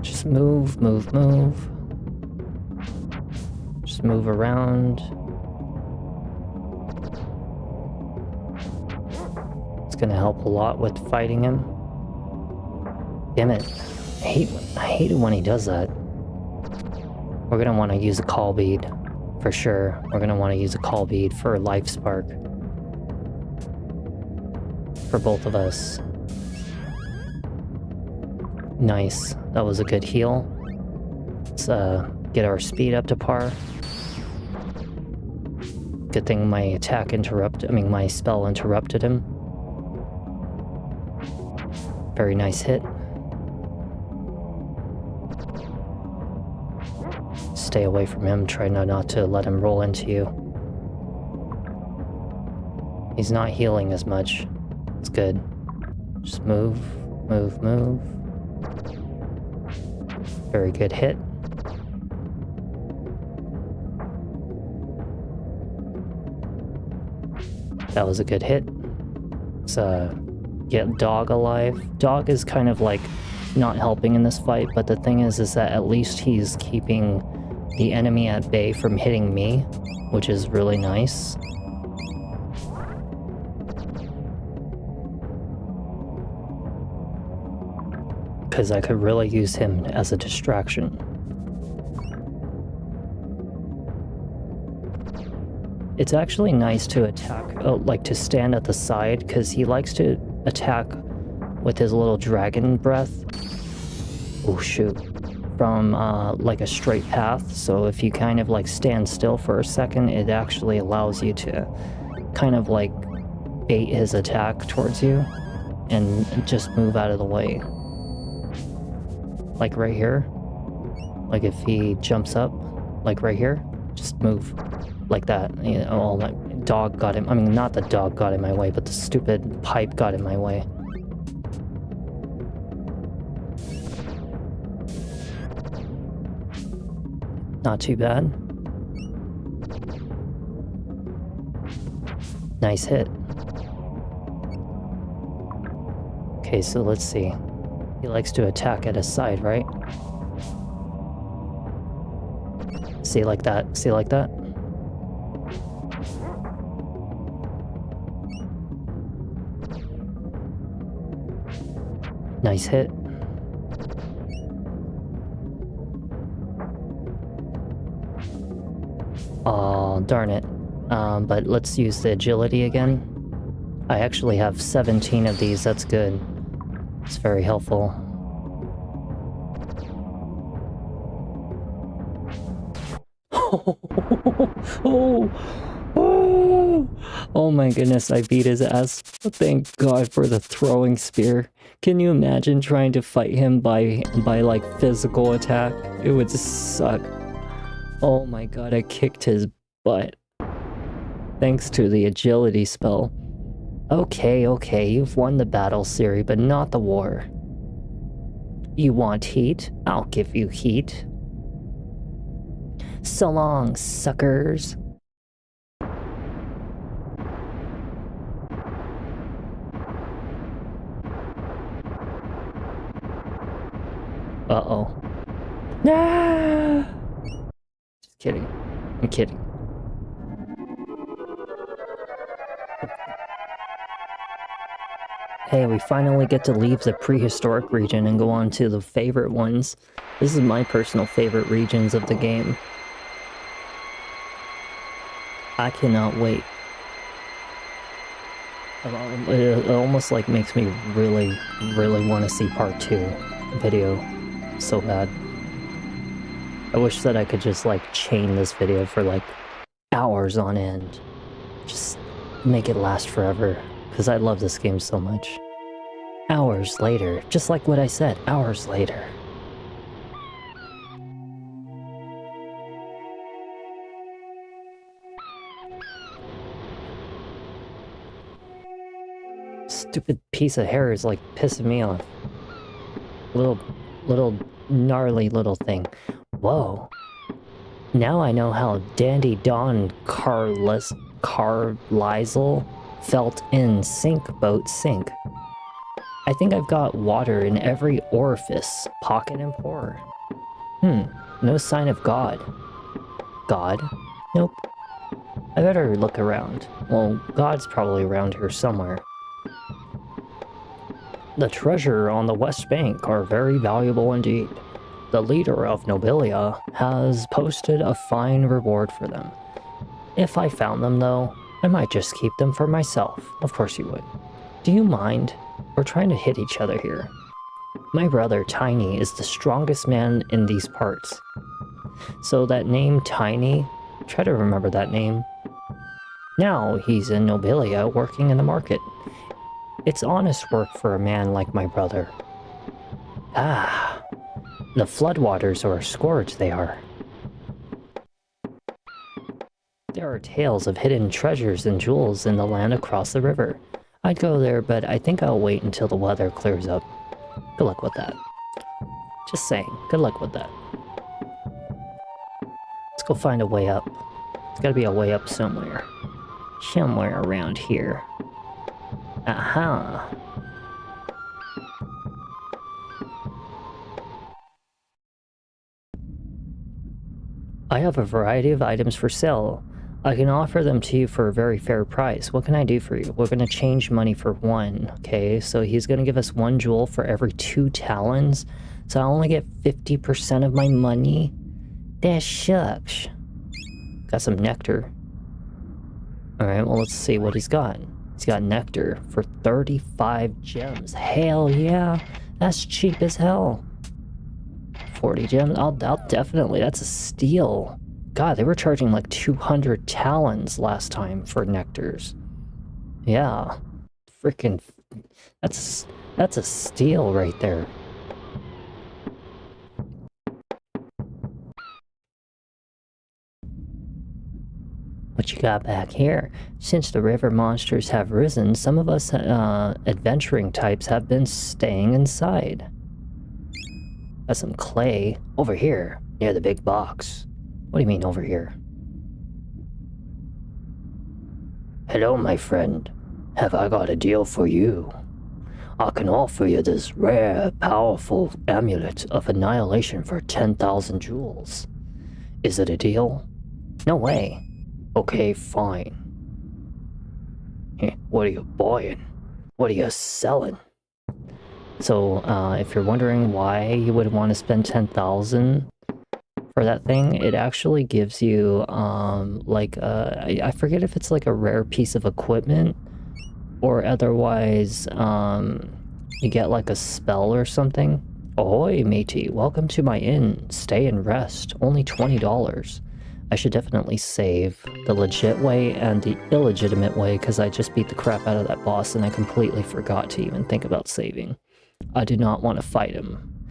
Just move. Just move around. It's gonna help a lot with fighting him. Damn it. I hate it when he does that. We're gonna want to use a call bead. For sure. We're gonna want to use a call bead for life spark. For both of us. Nice. That was a good heal. Let's get our speed up to par. Good thing my my spell interrupted him. Very nice hit. Stay away from him, try not to let him roll into you. He's not healing as much. It's good. Just move. Very good hit. That was a good hit. Let's get Dog alive. Dog is kind of like not helping in this fight, but the thing is that at least he's keeping the enemy at bay from hitting me, which is really nice. Because I could really use him as a distraction. It's actually nice to attack, like to stand at the side, because he likes to attack with his little dragon breath. Oh shoot. From like a straight path, so if you kind of like stand still for a second, it actually allows you to kind of like bait his attack towards you and just move out of the way. Like right here. Like if he jumps up, like right here, just move like that. You know, all that dog got him. I mean, not the dog got in my way, but the stupid pipe got in my way. Not too bad. Nice hit. Okay, so let's see. He likes to attack at his side, right? See like that? See like that? Nice hit. Oh, darn it. But let's use the agility again. I actually have 17 of these, that's good. It's very helpful. Oh, oh my goodness, I beat his ass. Thank God for the throwing spear. Can you imagine trying to fight him by like physical attack? It would suck. Oh my God, I kicked his butt. Thanks to the agility spell. Okay, you've won the battle, Siri, but not the war. You want heat? I'll give you heat. So long, suckers. Uh-oh. Nah! Just kidding. I'm kidding. Hey, we finally get to leave the prehistoric region and go on to the favorite ones. This is my personal favorite regions of the game. I cannot wait. It almost like makes me really want to see part 2 video so bad. I wish that I could just like chain this video for like hours on end. Just make it last forever, because I love this game so much. Hours later, just like what I said, hours later. Stupid piece of hair is like pissing me off. Little gnarly little thing. Whoa. Now I know how Dandy Don Carlisle felt in Boat Sink. I think I've got water in every orifice, pocket and pore. No sign of God. God? Nope. I better look around. Well, God's probably around here somewhere. The treasure on the West Bank are very valuable indeed. The leader of Nobilia has posted a fine reward for them. If I found them, though, I might just keep them for myself. Of course you would. Do you mind? We're trying to hit each other here. My brother, Tiny, is the strongest man in these parts. So that name, Tiny, try to remember that name. Now he's in Nobilia working in the market. It's honest work for a man like my brother. Ah, the floodwaters are a scourge, they are. There are tales of hidden treasures and jewels in the land across the river. I'd go there, but I think I'll wait until the weather clears up. Good luck with that. Just saying, good luck with that. Let's go find a way up. There's gotta be a way up somewhere. Somewhere around here. Aha! I have a variety of items for sale. I can offer them to you for a very fair price. What can I do for you? We're going to change money for 1, okay? So he's going to give us 1 jewel for every 2 talons. So I only get 50% of my money? That shucks. Got some nectar. Alright, well let's see what he's got. He's got nectar for 35 gems. Hell yeah! That's cheap as hell. 40 gems? I'll definitely, that's a steal. God, they were charging like 200 talons last time for nectars. Yeah. Freaking, that's a steal right there. What you got back here? Since the river monsters have risen, some of us adventuring types have been staying inside. Got some clay over here, near the big box. What do you mean over here? Hello, my friend. Have I got a deal for you? I can offer you this rare, powerful amulet of annihilation for 10,000 jewels. Is it a deal? No way. Okay, fine. What are you buying? What are you selling? So, if you're wondering why you would want to spend 10,000 for that thing, it actually gives you like I forget if it's like a rare piece of equipment or otherwise you get like a spell or something. Ahoy, matey, welcome to my inn. Stay and rest. Only $20. I should definitely save the legit way and the illegitimate way because I just beat the crap out of that boss and I completely forgot to even think about saving. I do not want to fight him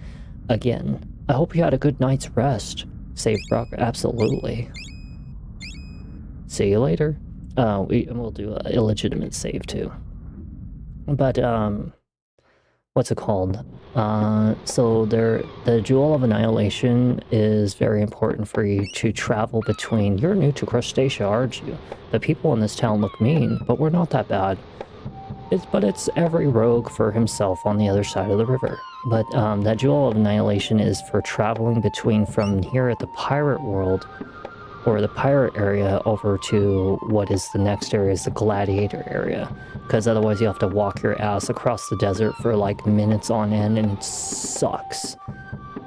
again. I hope you had a good night's rest. Save Brock, absolutely. See you later. We'll do an illegitimate save too. But what's it called? So the Jewel of Annihilation is very important for you to travel between. You're new to Crustacea, aren't you? The people in this town look mean, but we're not that bad. It's every rogue for himself on the other side of the river. But that Jewel of Annihilation is for traveling between from here at the pirate world, or the pirate area, over to what is the next area is the gladiator area. Because otherwise you have to walk your ass across the desert for like minutes on end and it sucks.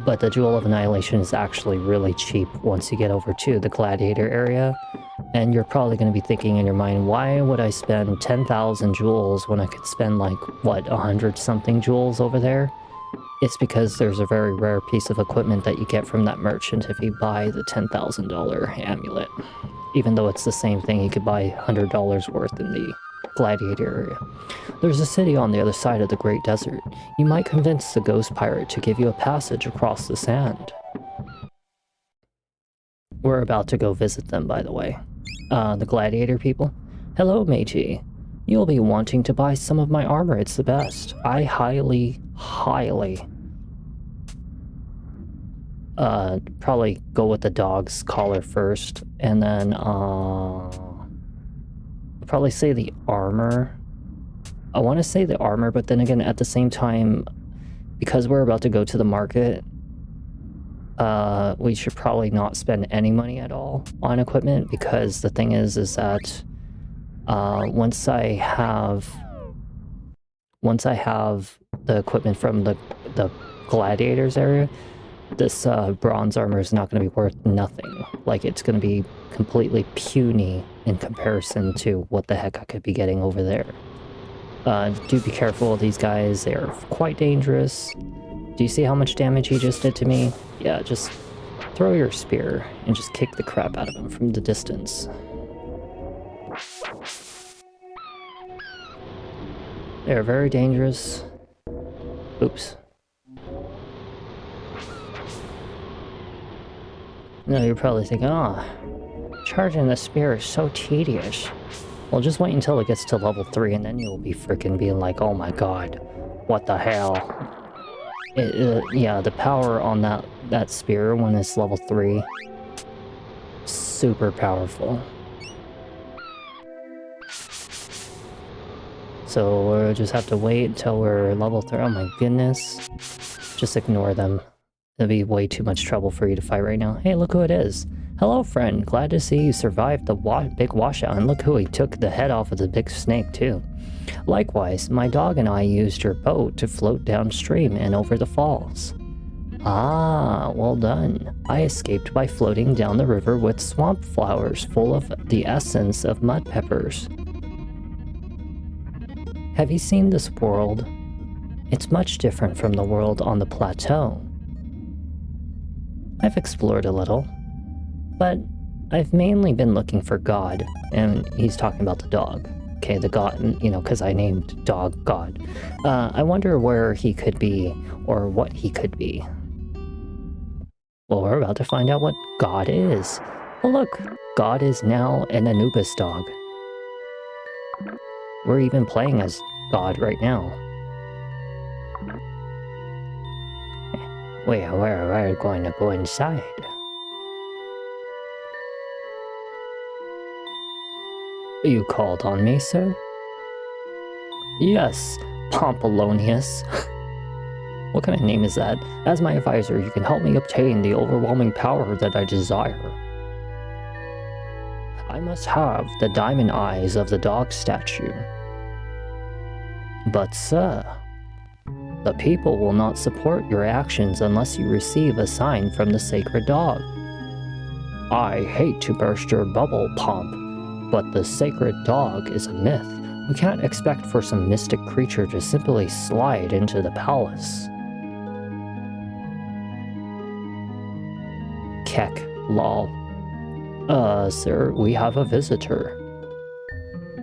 But the Jewel of Annihilation is actually really cheap once you get over to the gladiator area. And you're probably going to be thinking in your mind, why would I spend 10,000 jewels when I could spend like, what, 100 something jewels over there? It's because there's a very rare piece of equipment that you get from that merchant if you buy the $10,000 amulet. Even though it's the same thing, you could buy $100 worth in the gladiator area. There's a city on the other side of the Great Desert. You might convince the ghost pirate to give you a passage across the sand. We're about to go visit them, by the way. The gladiator people. Hello, matey. You'll be wanting to buy some of my armor, it's the best. I highly probably go with the dog's collar first, and then probably say the armor. I want to say the armor, but then again, at the same time, because we're about to go to the market, we should probably not spend any money at all on equipment, because the thing is that once I have the equipment from the gladiators area, this bronze armor is not going to be worth nothing. Like, it's going to be completely puny in comparison to what the heck I could be getting over there. Do be careful of these guys. They are quite dangerous. Do you see how much damage he just did to me? Yeah, just throw your spear and just kick the crap out of him from the distance. They're very dangerous. Oops. No, you're probably thinking, oh, charging the spear is so tedious. Well, just wait until it gets to level 3 and then you'll be freaking being like, oh my god, what the hell? Yeah, the power on that spear when it's level 3, super powerful. So we'll just have to wait until we're level 3. Oh my goodness. Just ignore them. It'll be way too much trouble for you to fight right now. Hey, look who it is. Hello, friend. Glad to see you survived the big washout. And look who he took the head off of the big snake, too. Likewise, my dog and I used your boat to float downstream and over the falls. Ah, well done. I escaped by floating down the river with swamp flowers full of the essence of mud peppers. Have you seen this world? It's much different from the world on the plateau. I've explored a little, but I've mainly been looking for God, and he's talking about the dog. Okay, the God, you know, because I named dog God. I wonder where he could be, or what he could be. Well, we're about to find out what God is. Oh look, God is now an Anubis dog. We're even playing as God right now. We're going to go inside. You called on me, sir? Yes, Pompolonius. What kind of name is that? As my advisor, you can help me obtain the overwhelming power that I desire. I must have the diamond eyes of the dog statue. But sir, the people will not support your actions unless you receive a sign from the sacred dog. I hate to burst your bubble, Pomp, but the sacred dog is a myth. We can't expect for some mystic creature to simply slide into the palace. Keck, lol. Sir, we have a visitor.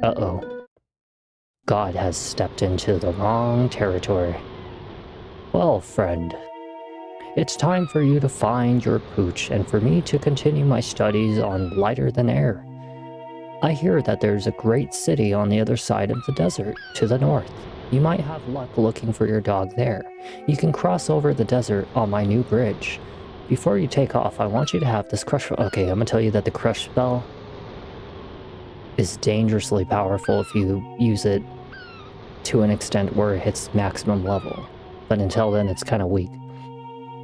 Uh-oh. God has stepped into the wrong territory. Well, friend, it's time for you to find your pooch and for me to continue my studies on lighter than air. I hear that there's a great city on the other side of the desert, to the north. You might have luck looking for your dog there. You can cross over the desert on my new bridge. Before you take off, I want you to have this crush... Okay, I'm gonna tell you that the crush spell is dangerously powerful if you use it to an extent where it hits maximum level. But until then, it's kind of weak.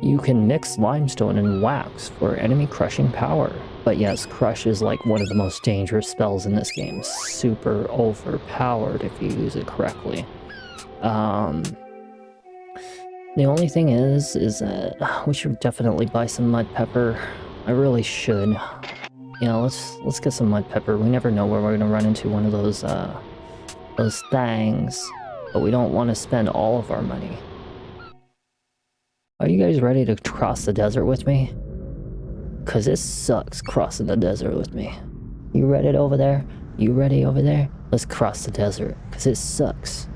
You can mix limestone and wax for enemy crushing power. But yes, crush is like one of the most dangerous spells in this game. Super overpowered if you use it correctly. The only thing is that we should definitely buy some mud pepper. I really should. Yeah, let's get some mud pepper. We never know where we're gonna run into one of those things, but we don't want to spend all of our money. Are you guys ready to cross the desert with me? Cause it sucks crossing the desert with me. You ready over there? You ready over there? Let's cross the desert, cause it sucks.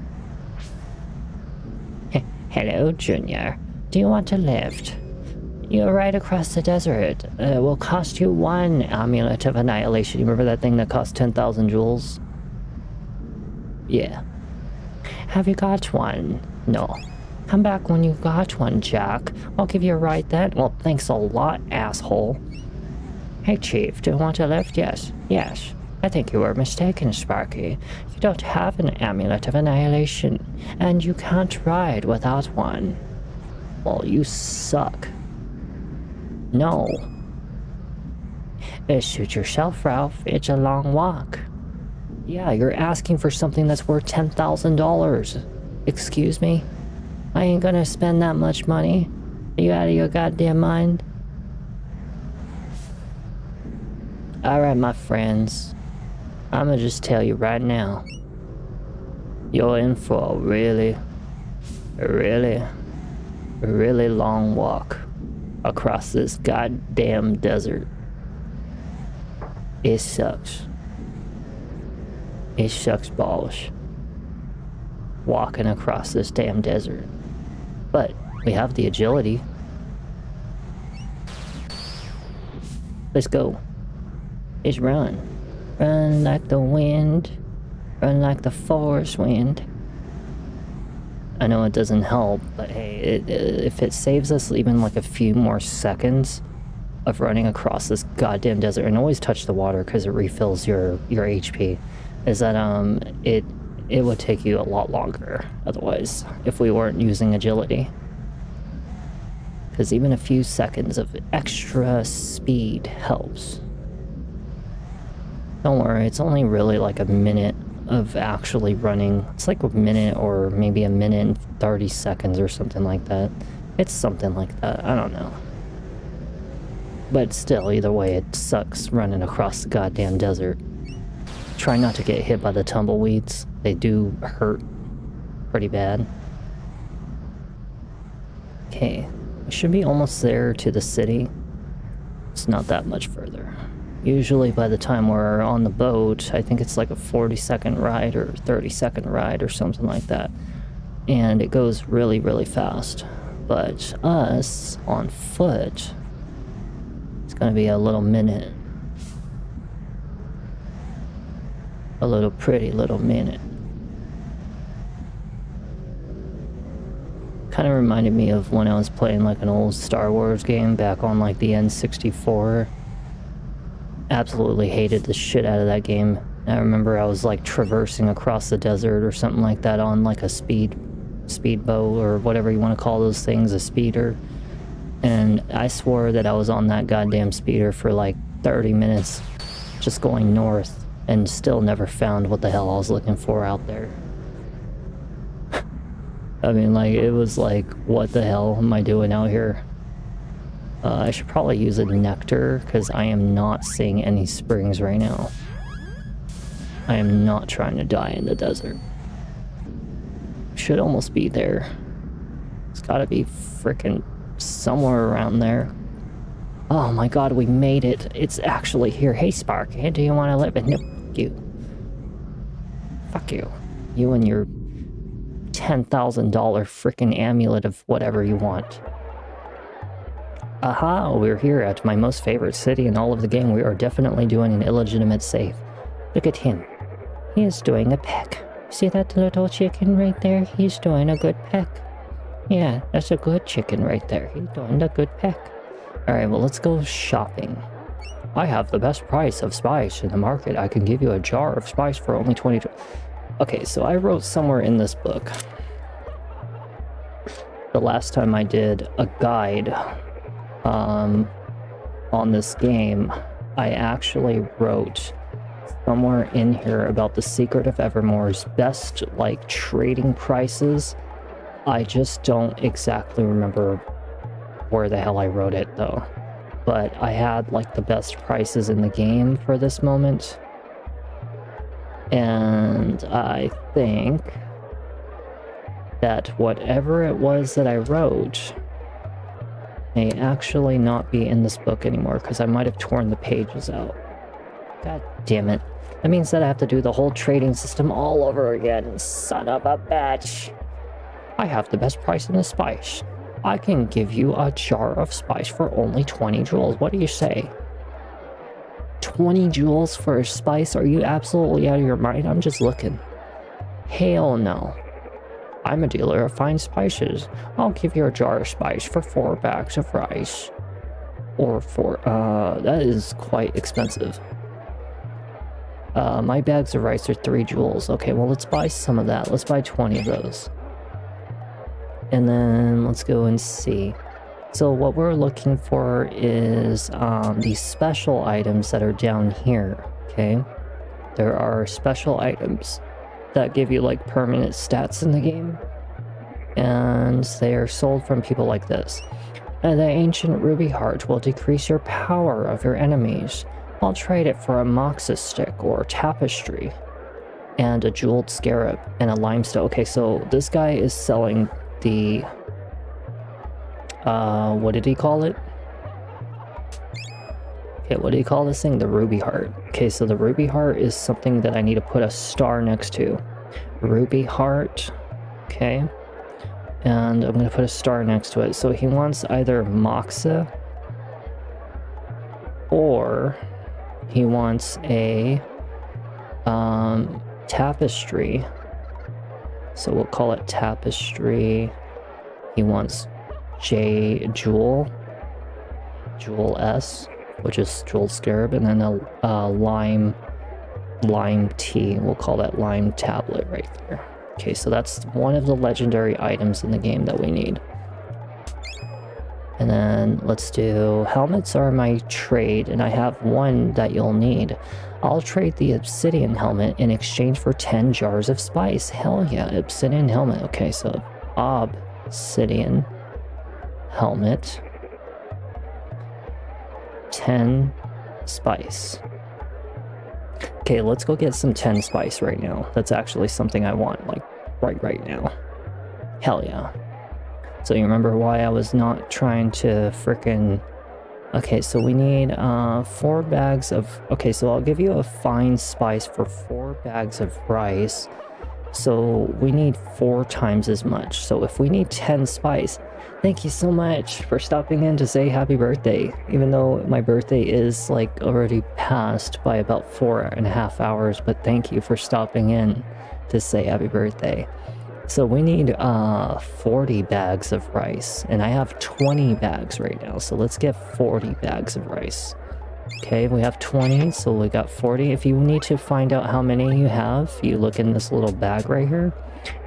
Hello, Junior. Do you want a lift? You're right across the desert. It will cost you 1 amulet of annihilation. You remember that thing that cost 10,000 jewels? Yeah. Have you got one? No. Come back when you got one, Jack. I'll give you a ride then. Well, thanks a lot, asshole. Hey, Chief, do you want a lift? Yes. Yes. I think you were mistaken, Sparky. You don't have an amulet of annihilation, and you can't ride without one. Well, you suck. No. Suit yourself, Ralph. It's a long walk. Yeah, you're asking for something that's worth $10,000. Excuse me? I ain't gonna spend that much money. Are you out of your goddamn mind? Alright, my friends. I'ma just tell you right now. You're in for a really long walk across this goddamn desert. It sucks. It sucks balls. Walking across this damn desert. But we have the agility. Let's go. Let's run. Run like the wind. Run like the forest wind. I know it doesn't help, but hey, if it saves us even like a few more seconds of running across this goddamn desert, and always touch the water because it refills your HP, is that it would take you a lot longer otherwise if we weren't using agility. Because even a few seconds of extra speed helps. Don't worry, it's only really like a minute of actually running. It's like a minute or maybe a minute and 30 seconds or something like that. It's something like that, I don't know. But still, either way, it sucks running across the goddamn desert. Try not to get hit by the tumbleweeds. They do hurt pretty bad. Okay, we should be almost there to the city. It's not that much further. Usually by the time we're on the boat, I think it's like a 40-second ride or 30-second ride or something like that. And it goes really, really fast. But us, on foot, it's gonna be a little minute. A little pretty little minute. Kind of reminded me of when I was playing like an old Star Wars game back on like the N64. Absolutely hated the shit out of that game. I remember I was like traversing across the desert or something like that on like a speedboat or whatever you want to call those things, a speeder. And I swore that I was on that goddamn speeder for like 30 minutes just going north and still never found what the hell I was looking for out there. I mean, like, it was like, what the hell am I doing out here? I should probably use a nectar because I am not seeing any springs right now. I am not trying to die in the desert. Should almost be there. It's gotta be freaking somewhere around there. Oh my god, we made it. It's actually here. Hey Spark, hey, do you want to live in? No, fuck you. Fuck you. You and your $10,000 freaking amulet of whatever you want. Aha, we're here at my most favorite city in all of the game. We are definitely doing an illegitimate save. Look at him. He is doing a peck. See that little chicken right there? He's doing a good peck. Yeah, that's a good chicken right there. He's doing a good peck. Alright, well, let's go shopping. I have the best price of spice in the market. I can give you a jar of spice for only 20. Okay, so I wrote somewhere in this book, the last time I did a guide on this game, I actually wrote somewhere in here about the secret of Evermore's best, like, trading prices. I just don't exactly remember where the hell I wrote it, though. But I had, like, the best prices in the game for this moment. And I think that whatever it was that I wrote may actually not be in this book anymore, because I might have torn the pages out. God damn it. That means that I have to do the whole trading system all over again. Son of a bitch. I have the best price in the spice. I can give you a jar of spice for only 20 jewels. What do you say? 20 jewels for a spice? Are you absolutely out of your mind? I'm just looking. Hell no. I'm a dealer of fine spices. I'll give you a jar of spice for 4 bags of rice. Or for, that is quite expensive. My bags of rice are 3 jewels. Okay, well, let's buy some of that. Let's buy 20 of those. And then let's go and see. So what we're looking for is these special items that are down here, okay? There are special items that give you, like, permanent stats in the game. And they are sold from people like this. The ancient ruby heart will decrease your power of your enemies. I'll trade it for a moxa stick or tapestry. And a jeweled scarab and a limestone. Okay, so this guy is selling the... what did he call it? Okay, what do you call this thing? The ruby heart. Okay, so the ruby heart is something that I need to put a star next to. Ruby heart. Okay. And I'm going to put a star next to it. So he wants either moxa or he wants a tapestry. So we'll call it tapestry. He wants jewel S, which is jewel scarab, and then a lime tea. We'll call that lime tablet right there. Okay, so that's one of the legendary items in the game that we need. And then let's do helmets are my trade, and I have one that you'll need. I'll trade the obsidian helmet in exchange for 10 jars of spice. Hell yeah, obsidian helmet. Okay, so obsidian helmet, 10 spice. Okay, let's go get some 10 spice right now. That's actually something I want, like, right now. Hell yeah. So you remember why I was not trying to frickin'... Okay, so we need 4 bags of... Okay, so I'll give you a fine spice for 4 bags of rice. So we need 4 times as much. So if we need 10 spice... Thank you so much for stopping in to say happy birthday. Even though my birthday is, like, already passed by about 4.5 hours. But thank you for stopping in to say happy birthday. So we need 40 bags of rice, and I have 20 bags right now, so let's get 40 bags of rice. Okay, we have 20, so we got 40. If you need to find out how many you have, you look in this little bag right here,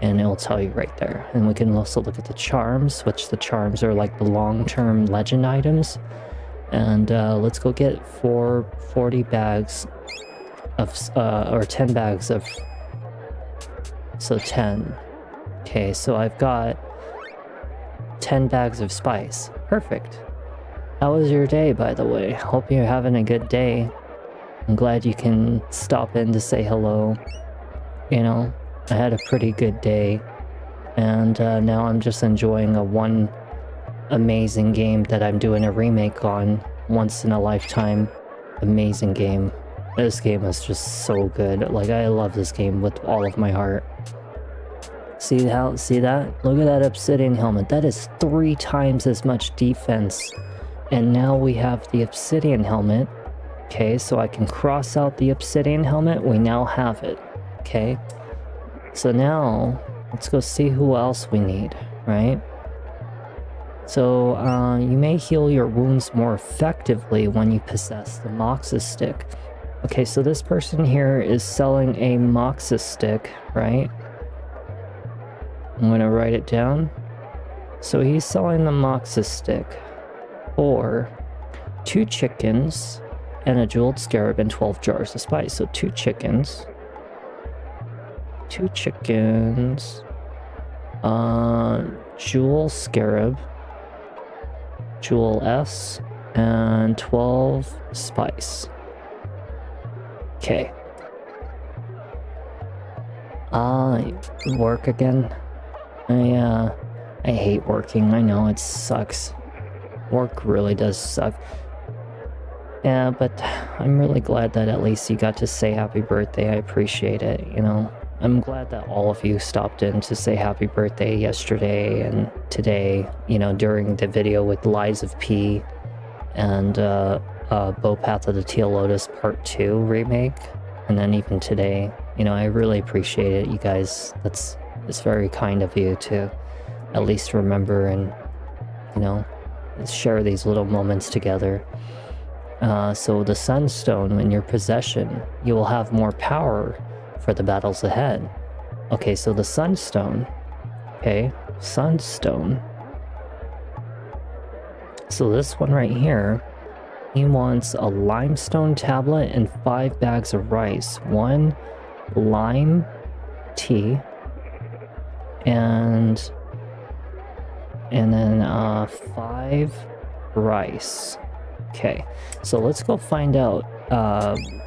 and it'll tell you right there. And we can also look at the charms, which the charms are like the long-term legend items. And let's go get 40 bags of, or 10 bags of, so 10. Okay, so I've got 10 bags of spice. Perfect. How was your day, by the way? Hope you're having a good day. I'm glad you can stop in to say hello. You know, I had a pretty good day. And now I'm just enjoying one amazing game that I'm doing a remake on. Once in a lifetime. Amazing game. This game is just so good. Like, I love this game with all of my heart. See that? Look at that obsidian helmet. That is 3 times as much defense. And now we have the obsidian helmet. Okay, so I can cross out the obsidian helmet. We now have it. Okay. So now, let's go see who else we need, right? So, you may heal your wounds more effectively when you possess the Moxus stick. Okay, so this person here is selling a Moxus stick, right? I'm gonna write it down. So he's selling the Moxus stick for 2 chickens and a jeweled scarab and 12 jars of spice. So 2 chickens. 2 chickens. Jewel scarab. Jewel S. And 12 spice. Okay. Work again. I hate working. I know it sucks. Work really does suck. Yeah, but I'm really glad that at least you got to say happy birthday. I appreciate it, you know. I'm glad that all of you stopped in to say happy birthday yesterday and today, you know, during the video with Lies of P and Bowpath of the Teal Lotus Part 2 remake. And then even today, you know, I really appreciate it, you guys. It's very kind of you to at least remember and, you know, share these little moments together. So the Sunstone in your possession, you will have more power for the battles ahead. Okay, so the Sunstone. Okay, Sunstone. So this one right here, he wants a limestone tablet and 5 bags of rice. 1 lime tea and then 5 rice. Okay, so let's go find out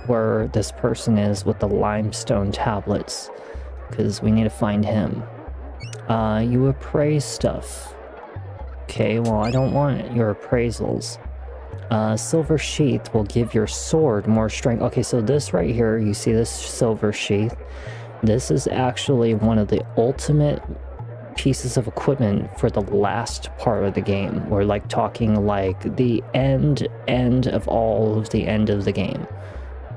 where this person is with the limestone tablets, because we need to find him. You appraise stuff. Okay, well, I don't want your appraisals. Silver sheath will give your sword more strength. Okay, so this right here, you see this silver sheath? This is actually one of the ultimate pieces of equipment for the last part of the game. We're like talking like the end of all of the end of the game.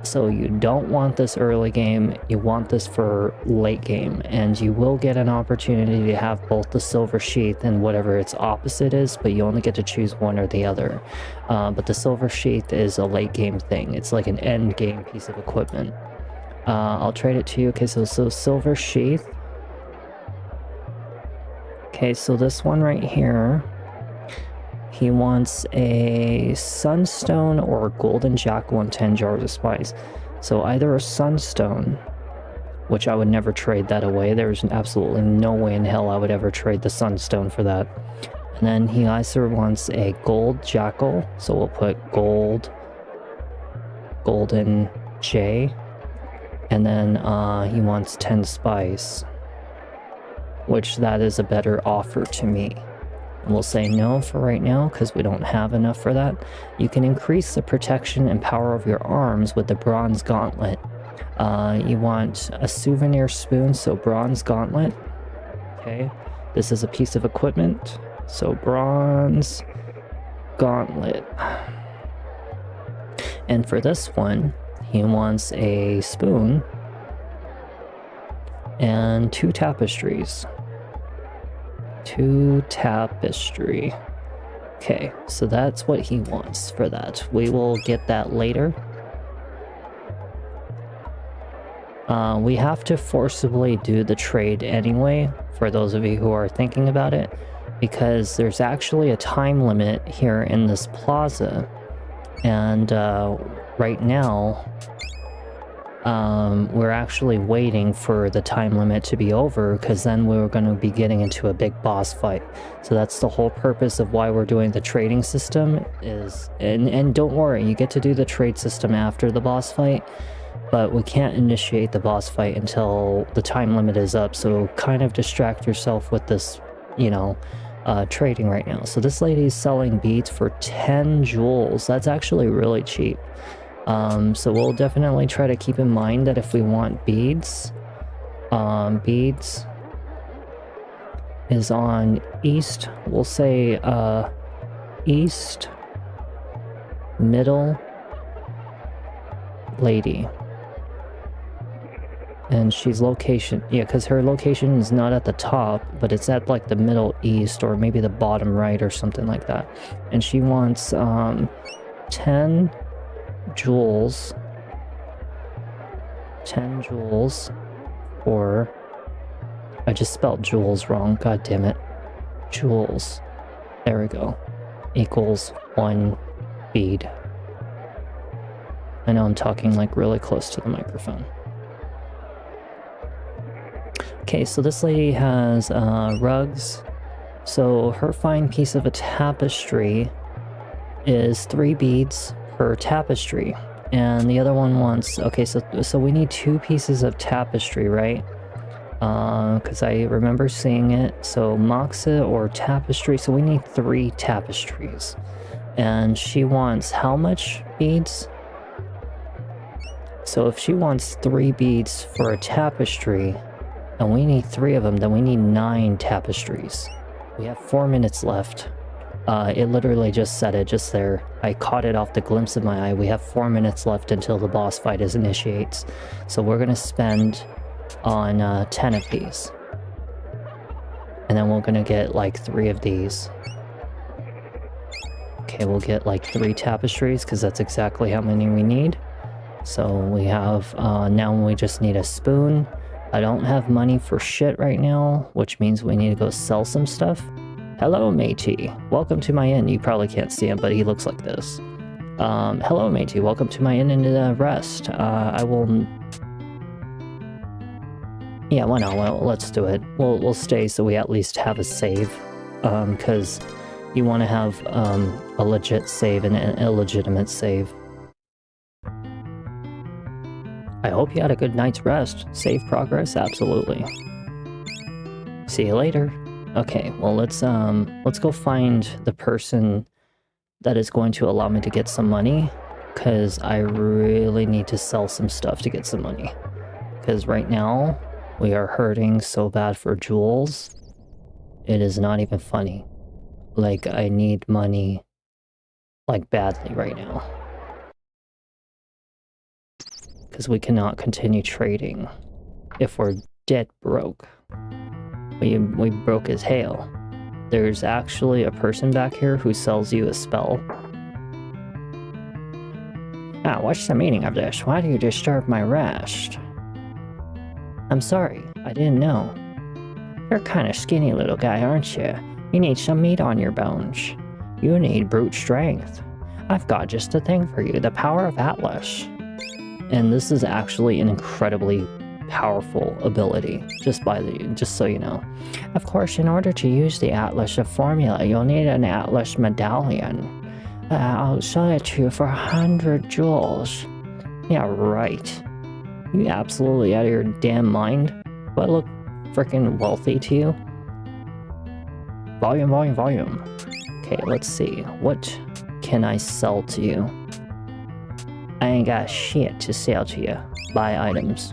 So you don't want this early game, you want this for late game, and you will get an opportunity to have both the silver sheath and whatever its opposite is, but you only get to choose one or the other. But the silver sheath is a late game thing. It's like an end game piece of equipment. I'll trade it to you. Okay, so silver sheath. Okay, so this one right here, he wants a sunstone or a golden jackal and 10 jars of spice. So either a sunstone, which I would never trade that away. There's absolutely no way in hell I would ever trade the sunstone for that. And then he either wants a gold jackal, so we'll put golden J, and then he wants 10 spice, which that is a better offer to me. We'll say no for right now because we don't have enough for that. You can increase the protection and power of your arms with the bronze gauntlet. You want a souvenir spoon, so bronze gauntlet. Okay, this is a piece of equipment, so bronze gauntlet. And for this one, he wants a spoon and 2 tapestries. 2 tapestry. Okay, so that's what he wants for that. We will get that later. We have to forcibly do the trade anyway, for those of you who are thinking about it, because there's actually a time limit here in this plaza, and right now we're actually waiting for the time limit to be over, because then we're going to be getting into a big boss fight. So that's the whole purpose of why we're doing the trading system is, and don't worry, you get to do the trade system after the boss fight, but we can't initiate the boss fight until the time limit is up. So kind of distract yourself with this, you know, trading right now. So this lady is selling beads for 10 jewels. That's actually really cheap. So we'll definitely try to keep in mind that if we want beads, beads is on east, we'll say, east, middle, lady. And she's location, yeah, because her location is not at the top, but it's at like the middle east or maybe the bottom right or something like that. And she wants, 10 jewels, 10 jewels, or I just spelled jewels wrong, god damn it. Jewels, there we go, equals 1 bead. I know I'm talking like really close to the microphone. Okay, so this lady has rugs. So her fine piece of a tapestry is 3 beads per tapestry, and the other one wants, okay, so we need 2 pieces of tapestry, right? Because I remember seeing it. So moxa or tapestry, so we need 3 tapestries, and she wants how much beads? So if she wants 3 beads for a tapestry and we need 3 of them, then we need 9 tapestries. We have 4 minutes left. It literally just said it just there. I caught it off the glimpse of my eye. We have 4 minutes left until the boss fight initiates. So we're gonna spend on 10 of these. And then we're gonna get like 3 of these. Okay, we'll get like 3 tapestries because that's exactly how many we need. So we have, now we just need a spoon. I don't have money for shit right now, which means we need to go sell some stuff. Hello, matey. Welcome to my inn. You probably can't see him, but he looks like this. Hello, matey. Welcome to my inn and rest. I will... Yeah, why not? Well, let's do it. We'll stay so we at least have a save. Because you want to have a legit save and an illegitimate save. I hope you had a good night's rest. Save progress? Absolutely. See you later. Okay, well let's go find the person that is going to allow me to get some money, because I really need to sell some stuff to get some money. Because right now, we are hurting so bad for jewels. It is not even funny. Like, I need money, like, badly right now. Because we cannot continue trading if we're dead broke. We broke as hell. There's actually a person back here who sells you a spell. Ah, what's the meaning of this? Why do you disturb my rest? I'm sorry, I didn't know. You're kind of skinny little guy, aren't you? You need some meat on your bones. You need brute strength. I've got just the thing for you, the power of Atlas. And this is actually an incredibly powerful ability, just so you know. Of course, in order to use the Atlas formula, you'll need an Atlas medallion. I'll sell it to you for 100 jewels. Yeah, right. You absolutely out of your damn mind? Do I look freaking wealthy to you? Volume, volume, volume. Okay, let's see. What can I sell to you? I ain't got shit to sell to you. Buy items.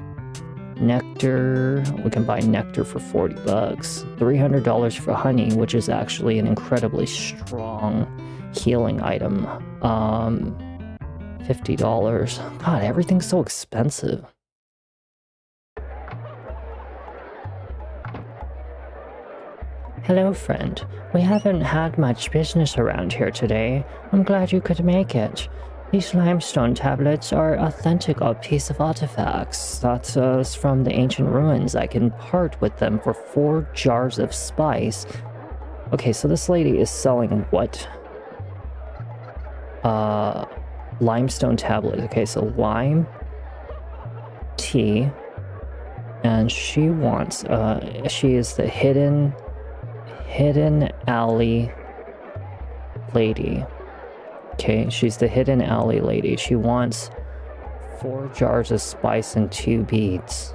Nectar, we can buy nectar for 40 bucks. $300 for honey, which is actually an incredibly strong healing item. $50. God, everything's so expensive. Hello, friend. We haven't had much business around here today. I'm glad you could make it. These limestone tablets are authentic piece of artifacts. That's from the ancient ruins. I can part with them for 4 jars of spice. Okay, so this lady is selling what? Limestone tablets. Okay, so lime. tea, and she wants, she is the hidden alley lady. Okay, she's the hidden alley lady. She wants 4 jars of spice and 2 beads.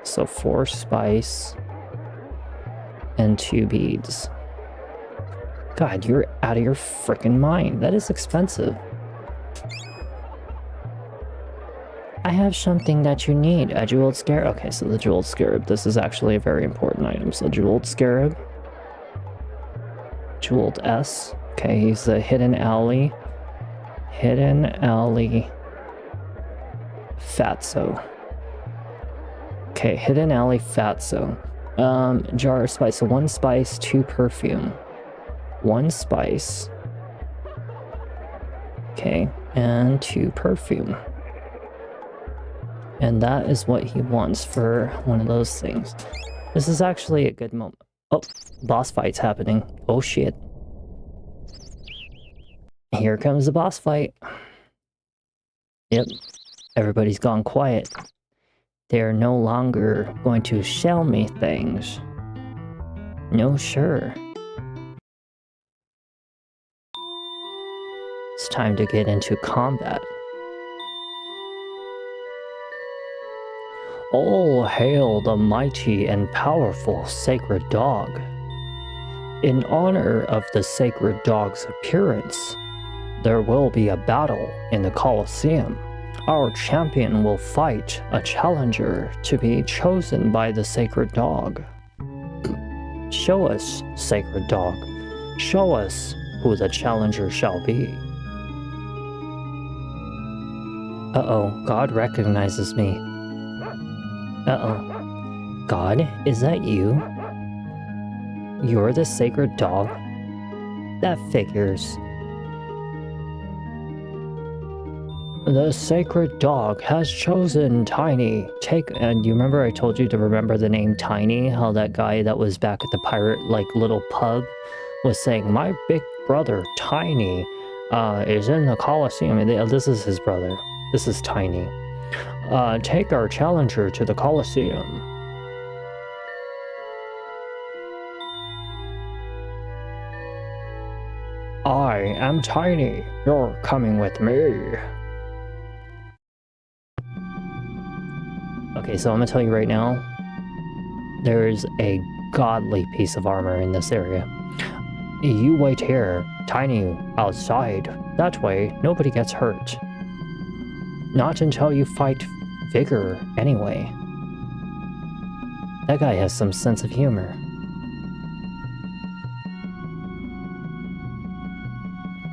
So 4 spice and 2 beads. God, you're out of your freaking mind. That is expensive. I have something that you need. A jeweled scarab. Okay, so the jeweled scarab. This is actually a very important item. So jeweled scarab. Jeweled S. Okay, he's the hidden alley. Hidden alley. Fatso. Okay, hidden alley fatso. Jar of spice. So 1 spice, 2 perfume. 1 spice. Okay, and 2 perfume. And that is what he wants for one of those things. This is actually a good moment. Oh, boss fight's happening. Oh shit. Here comes the boss fight. Yep, everybody's gone quiet. They're no longer going to shell me things. No, sure. It's time to get into combat. All hail the mighty and powerful sacred dog. In honor of the sacred dog's appearance, there will be a battle in the Colosseum. Our champion will fight a challenger to be chosen by the sacred dog. Show us, sacred dog. Show us who the challenger shall be. Uh-oh, God recognizes me. Uh-oh. God, is that you? You're the sacred dog? That figures. The sacred dog has chosen Tiny. And you remember I told you to remember the name Tiny? How that guy that was back at the pirate, little pub was saying, my big brother, Tiny, is in the Colosseum. This is his brother. This is Tiny. Take our challenger to the Colosseum. I am Tiny. You're coming with me. Okay, so I'm gonna tell you right now, there's a godly piece of armor in this area. You wait here, Tiny outside. That way, nobody gets hurt. Not until you fight Vigor, anyway. That guy has some sense of humor.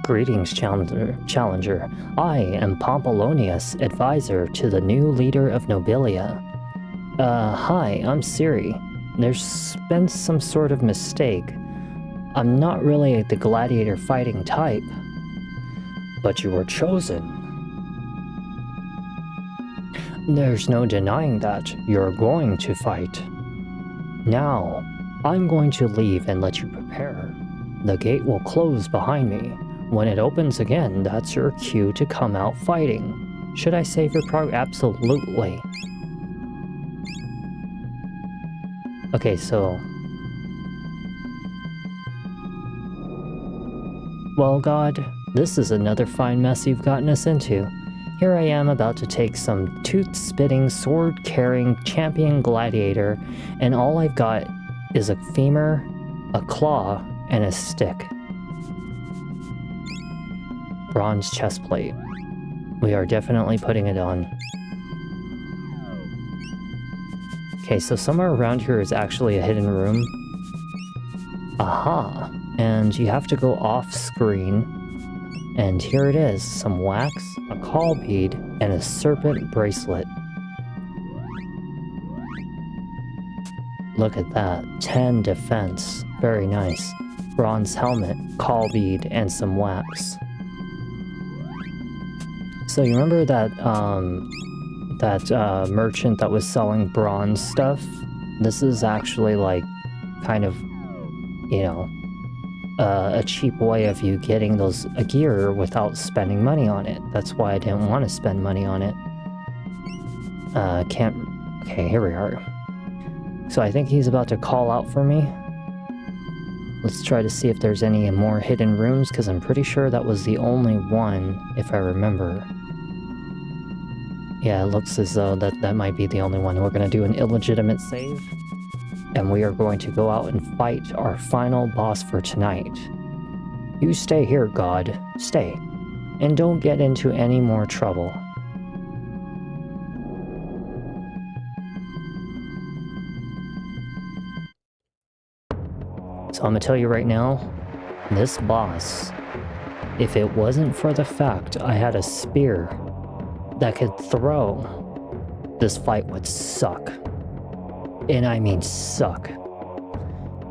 Greetings, Challenger. I am Pompolonius, advisor to the new leader of Nobilia. Hi, I'm Siri. There's been some sort of mistake. I'm not really the gladiator fighting type. But you were chosen. There's no denying that you're going to fight. Now, I'm going to leave and let you prepare. The gate will close behind me. When it opens again, that's your cue to come out fighting. Should I save your Absolutely. Okay, so... Well, God, this is another fine mess you've gotten us into. Here I am about to take some tooth-spitting, sword-carrying champion gladiator, and all I've got is a femur, a claw, and a stick. Bronze chestplate. We are definitely putting it on. Okay, so somewhere around here is actually a hidden room. Aha! And you have to go off-screen. And here it is, some wax, a call bead, and a serpent bracelet. Look at that, 10 defense, very nice. Bronze helmet, call bead, and some wax. So you remember that, merchant that was selling bronze stuff? This is actually kind of, a cheap way of you getting those gear without spending money on it. That's why I didn't want to spend money on it. Can't... Okay, here we are. So I think he's about to call out for me. Let's try to see if there's any more hidden rooms, because I'm pretty sure that was the only one, if I remember. Yeah, it looks as though that might be the only one. We're going to do an illegitimate save, and we are going to go out and fight our final boss for tonight. You stay here, God. Stay. And don't get into any more trouble. So I'm gonna tell you right now, this boss, if it wasn't for the fact I had a spear that could throw, this fight would suck. And I mean suck.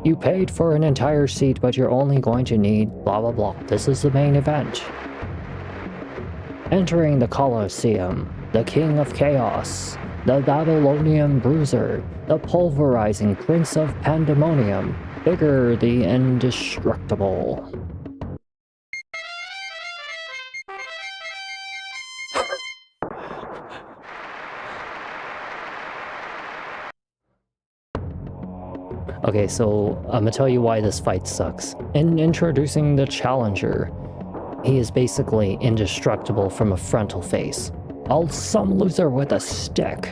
You paid for an entire seat, but you're only going to need blah blah blah. This is the main event. Entering the Colosseum, the King of Chaos, the Babylonian Bruiser, the Pulverizing Prince of Pandemonium, Bigger the Indestructible. Okay, so I'm gonna tell you why this fight sucks. In introducing the challenger, he is basically indestructible from a frontal face. I'll some loser with a stick.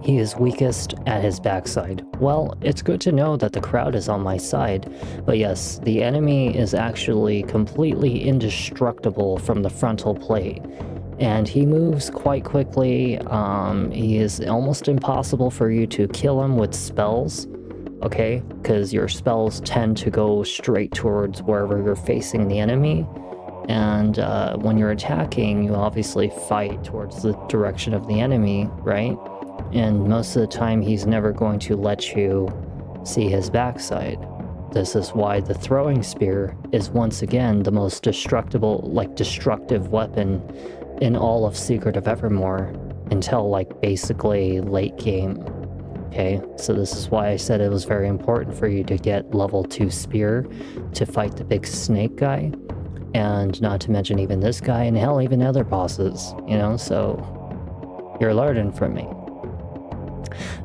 He is weakest at his backside. Well, it's good to know that the crowd is on my side, but yes, the enemy is actually completely indestructible from the frontal plate, and he moves quite quickly. He is almost impossible for you to kill him with spells, okay? Because your spells tend to go straight towards wherever you're facing the enemy, and when you're attacking, you obviously fight towards the direction of the enemy, right? And most of the time, he's never going to let you see his backside. This is why the throwing spear is once again the most destructive weapon in all of Secret of Evermore until basically late game. Okay, so this is why I said it was very important for you to get level 2 spear to fight the big snake guy, and not to mention even this guy, and hell, even other bosses, so you're learning from me.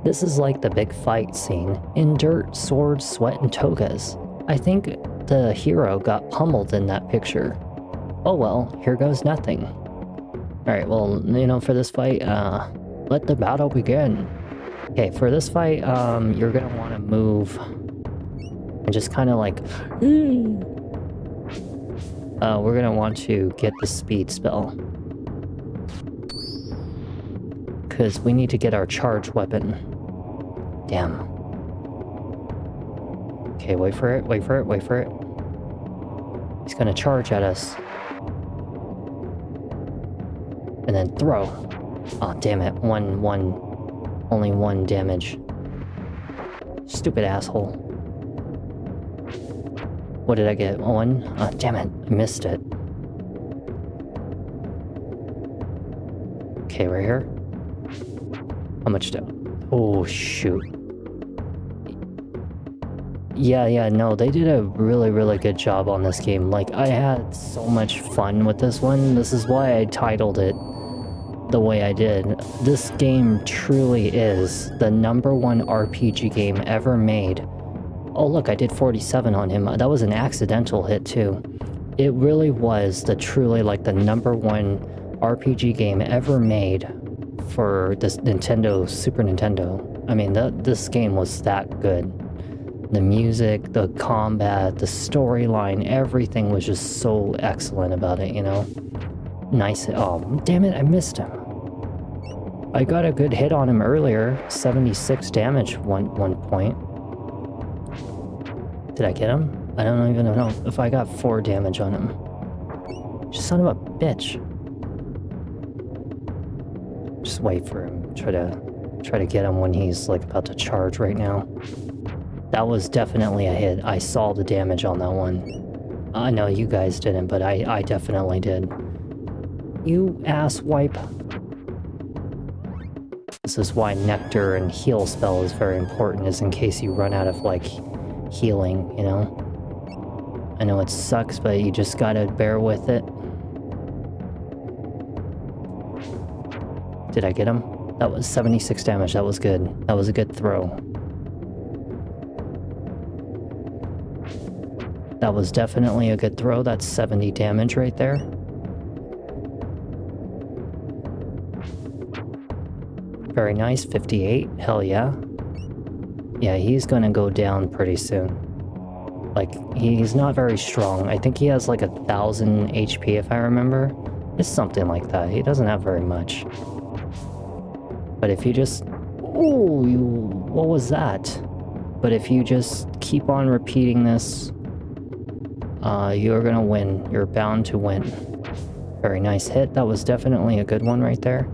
This is like the big fight scene in Dirt, Sword, Sweat, and Togas. I think the hero got pummeled in that picture. Oh well, here goes nothing. Alright, well, for this fight, let the battle begin. Okay, for this fight, you're gonna want to move and just kind of we're gonna want to get the speed spell, because we need to get our charge weapon. Damn. Okay, wait for it, wait for it, wait for it. He's gonna charge at us. And then throw. Oh, damn it. Only one damage. Stupid asshole. What did I get? 1? Oh, damn it. I missed it. Okay, right here. How much do... Oh, shoot. Yeah, no, they did a really, really good job on this game. I had so much fun with this one. This is why I titled it the way I did. This game truly is the #1 RPG game ever made. Oh, look, I did 47 on him. That was an accidental hit, too. It really was the truly, the #1 RPG game ever made for this Super Nintendo. I mean, this game was that good. The music, the combat, the storyline, everything was just so excellent about it, Nice. Oh, damn it, I missed him. I got a good hit on him earlier. 76 damage one point. Did I get him? I don't even know if I got 4 damage on him. Just son of a bitch. Just wait for him. Try to get him when he's about to charge right now. That was definitely a hit. I saw the damage on that one. I know you guys didn't, but I definitely did. You ass wipe. This is why Nectar and Heal spell is very important, is in case you run out of, healing, I know it sucks, but you just gotta bear with it. Did I get him? That was 76 damage. That was good. That was a good throw. That was definitely a good throw. That's 70 damage right there. Very nice. 58. Hell yeah. Yeah, he's gonna go down pretty soon. Like, he's not very strong. I think he has like 1,000 HP if I remember. It's something like that. He doesn't have very much. But if you just... Ooh, what was that? But if you just keep on repeating this, you're gonna win. You're bound to win. Very nice hit. That was definitely a good one right there.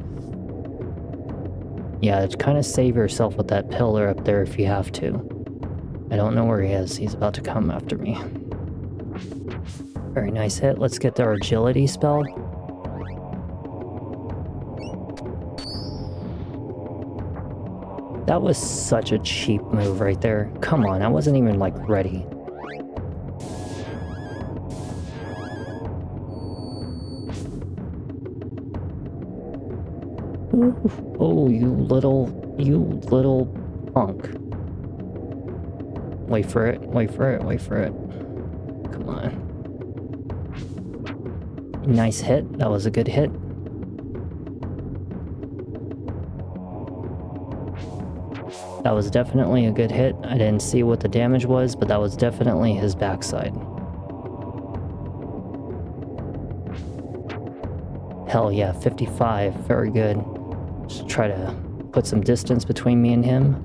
Yeah, kind of save yourself with that pillar up there if you have to. I don't know where he is. He's about to come after me. Very nice hit. Let's get our agility spell. That was such a cheap move right there. Come on, I wasn't even like ready. Oh, you little punk. Wait for it, wait for it, wait for it. Come on. Nice hit, that was a good hit. That was definitely a good hit. I didn't see what the damage was, but that was definitely his backside. Hell yeah, 55, very good. Just try to put some distance between me and him.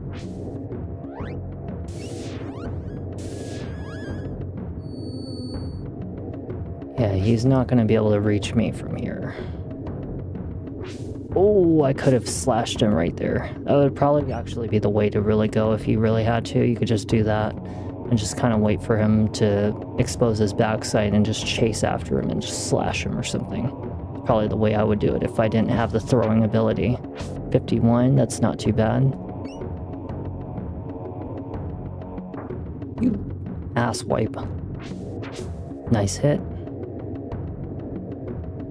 Yeah, he's not gonna be able to reach me from here. Oh, I could have slashed him right there. That would probably actually be the way to really go if you really had to. You could just do that and just kind of wait for him to expose his backside and just chase after him and just slash him or something. Probably the way I would do it if I didn't have the throwing ability. 51, that's not too bad. You asswipe. Nice hit.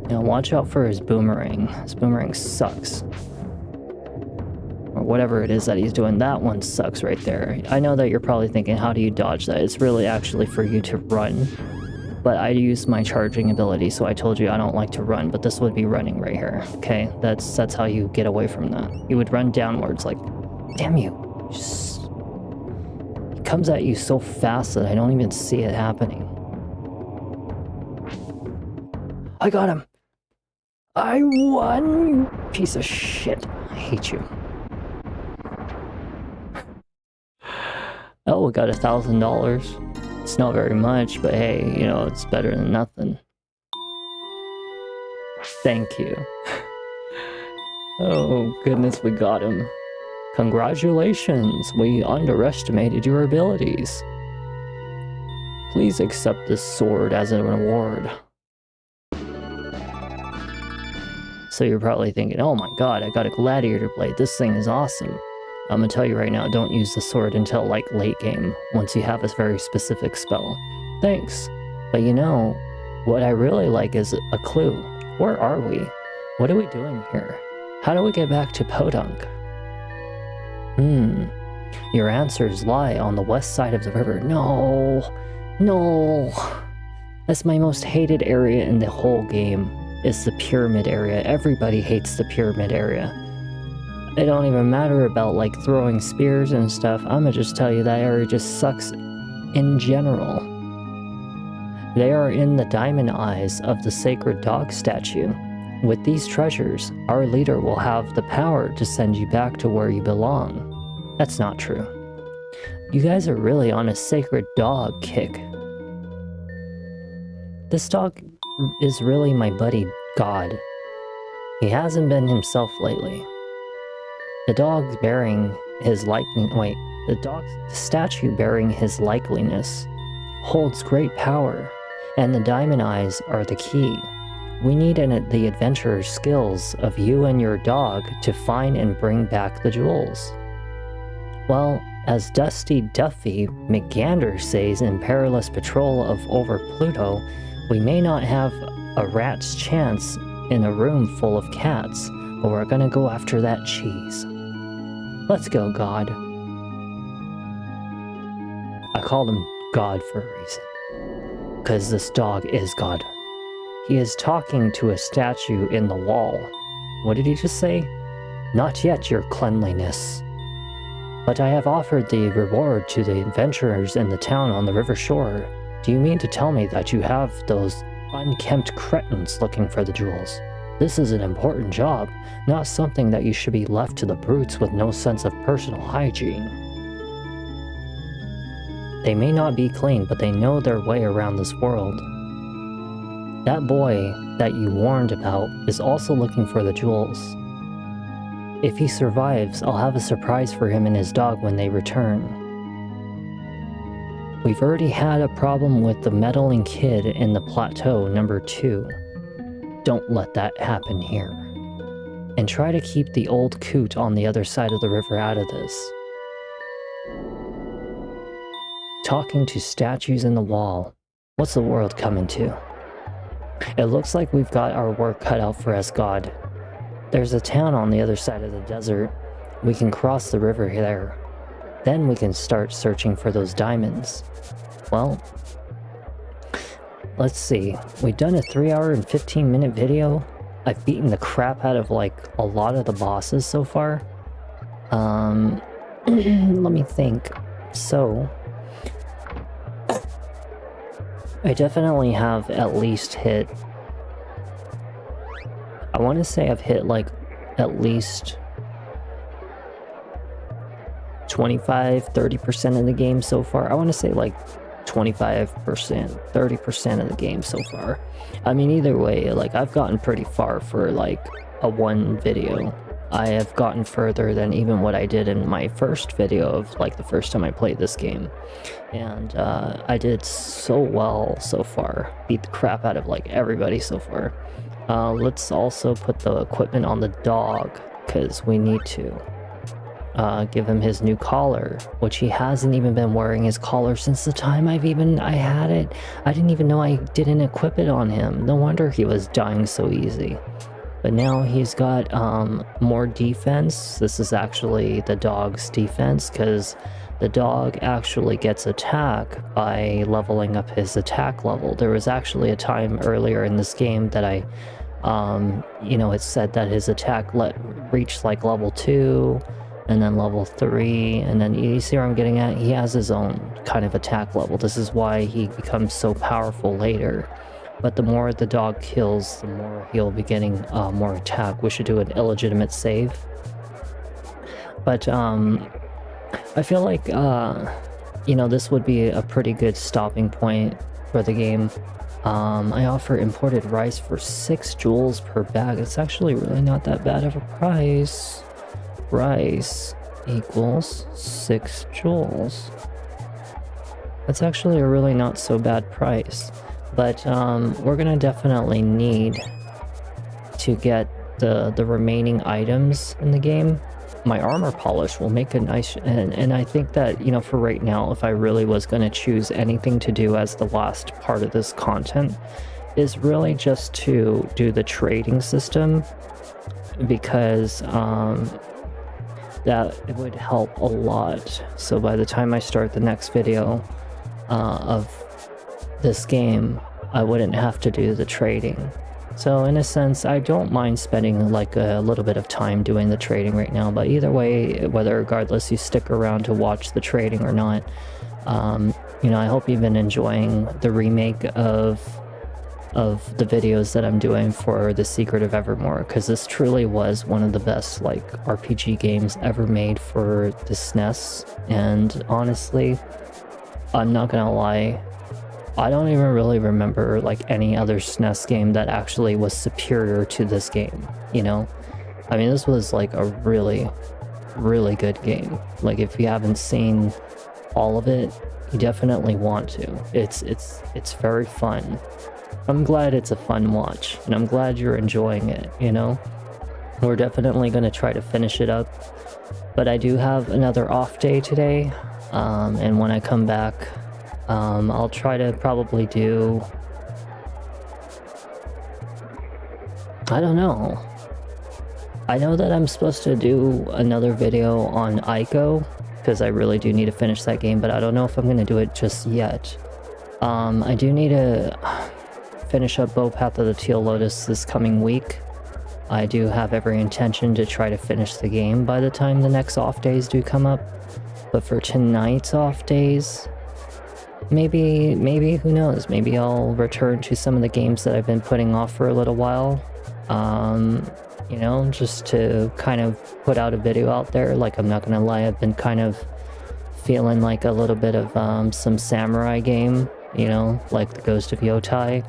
Now watch out for his boomerang. His boomerang sucks. Or whatever it is that he's doing, that one sucks right there. I know that you're probably thinking, how do you dodge that? It's really actually for you to run. But I use my charging ability, so I told you I don't like to run, but this would be running right here, okay? That's how you get away from that. You would run downwards like, damn you. Just... He comes at you so fast that I don't even see it happening. I got him! I won, you piece of shit. I hate you. Oh, we got $1,000. It's not very much, but hey, you know, it's better than nothing. Thank you. Oh, goodness, we got him. Congratulations, we underestimated your abilities. Please accept this sword as a reward. So you're probably thinking, oh my god, I got a gladiator blade, this thing is awesome. I'm gonna tell you right now, don't use the sword until like late game, once you have a very specific spell. Thanks. But you know, what I really like is a clue. Where are we? What are we doing here? How do we get back to Podunk? Your answers lie on the west side of the river. No. That's my most hated area in the whole game. Is the pyramid area. Everybody hates the pyramid area. It don't even matter about like throwing spears and stuff. I'ma just tell you that area just sucks in general. They are in the diamond eyes of the sacred dog statue. With these treasures, our leader will have the power to send you back to where you belong. That's not true. You guys are really on a sacred dog kick. This dog is really my buddy God. He hasn't been himself lately. The dog's bearing his the statue bearing his likeliness holds great power, and the diamond eyes are the key. We need the adventurer's skills of you and your dog to find and bring back the jewels. Well, as Dusty Duffy McGander says in Perilous Patrol of Over Pluto, we may not have a rat's chance in a room full of cats, but we're gonna go after that cheese. Let's go, God. I called him God for a reason. Because this dog is God. He is talking to a statue in the wall. What did he just say? Not yet, your cleanliness. But I have offered the reward to the adventurers in the town on the river shore. Do you mean to tell me that you have those unkempt cretins looking for the jewels? This is an important job, not something that you should be left to the brutes with no sense of personal hygiene. They may not be clean, but they know their way around this world. That boy that you warned about is also looking for the jewels. If he survives, I'll have a surprise for him and his dog when they return. We've already had a problem with the meddling kid in the plateau number 2. Don't let that happen here. And try to keep the old coot on the other side of the river out of this. Talking to statues in the wall. What's the world coming to? It looks like we've got our work cut out for us, God. There's a town on the other side of the desert. We can cross the river there. Then we can start searching for those diamonds. Well, let's see. We've done a 3-hour and 15-minute video. I've beaten the crap out of like a lot of the bosses so far. Let me think. So, I definitely have at least hit... I want to say I've hit like at least 25-30% of the game so far. I want to say like 25%, 30% of the game so far. I mean, either way, like I've gotten pretty far for like a one video. I have gotten further than even what I did in my first video of like the first time I played this game. And I did so well so far. Beat the crap out of like everybody so far. Let's also put the equipment on the dog, because we need to give him his new collar, which he hasn't even been wearing his collar since the time I had it. I didn't even know I didn't equip it on him. No wonder he was dying so easy. But now he's got more defense. This is actually the dog's defense, because the dog actually gets attack by leveling up his attack level. There was actually a time earlier in this game that I it said that his attack reached like level 2 and then level 3, and then you see where I'm getting at? He has his own kind of attack level. This is why he becomes so powerful later. But the more the dog kills, the more he'll be getting more attack. We should do an illegitimate save. But I feel like this would be a pretty good stopping point for the game. I offer imported rice for 6 jewels per bag. It's actually really not that bad of a price. Rice equals 6 jewels. That's actually a really not so bad price. But we're gonna definitely need to get the remaining items in the game. My armor polish will make a nice, and I think that, for right now, if I really was going to choose anything to do as the last part of this content, is really just to do the trading system, because that it would help a lot. So by the time I start the next video of this game, I wouldn't have to do the trading. So in a sense, I don't mind spending like a little bit of time doing the trading right now, but either way, regardless you stick around to watch the trading or not, I hope you've been enjoying the remake of the videos that I'm doing for The Secret of Evermore, because this truly was one of the best like RPG games ever made for the SNES. And honestly, I'm not gonna lie, I don't even really remember like any other SNES game that actually was superior to this game, I mean, this was like a really, really good game. Like, if you haven't seen all of it, you definitely want to. It's very fun. I'm glad it's a fun watch, and I'm glad you're enjoying it, We're definitely going to try to finish it up, but I do have another off day today, and when I come back, I'll try to probably do... I don't know. I know that I'm supposed to do another video on Ico, because I really do need to finish that game, but I don't know if I'm going to do it just yet. I do need to finish up Bow Path of the Teal Lotus this coming week. I do have every intention to try to finish the game by the time the next off days do come up. But for tonight's off days, maybe, who knows, maybe I'll return to some of the games that I've been putting off for a little while. You know, just to kind of put out a video out there. Like, I'm not gonna lie, I've been kind of feeling like a little bit of some samurai game, you know, like the Ghost of Yotai.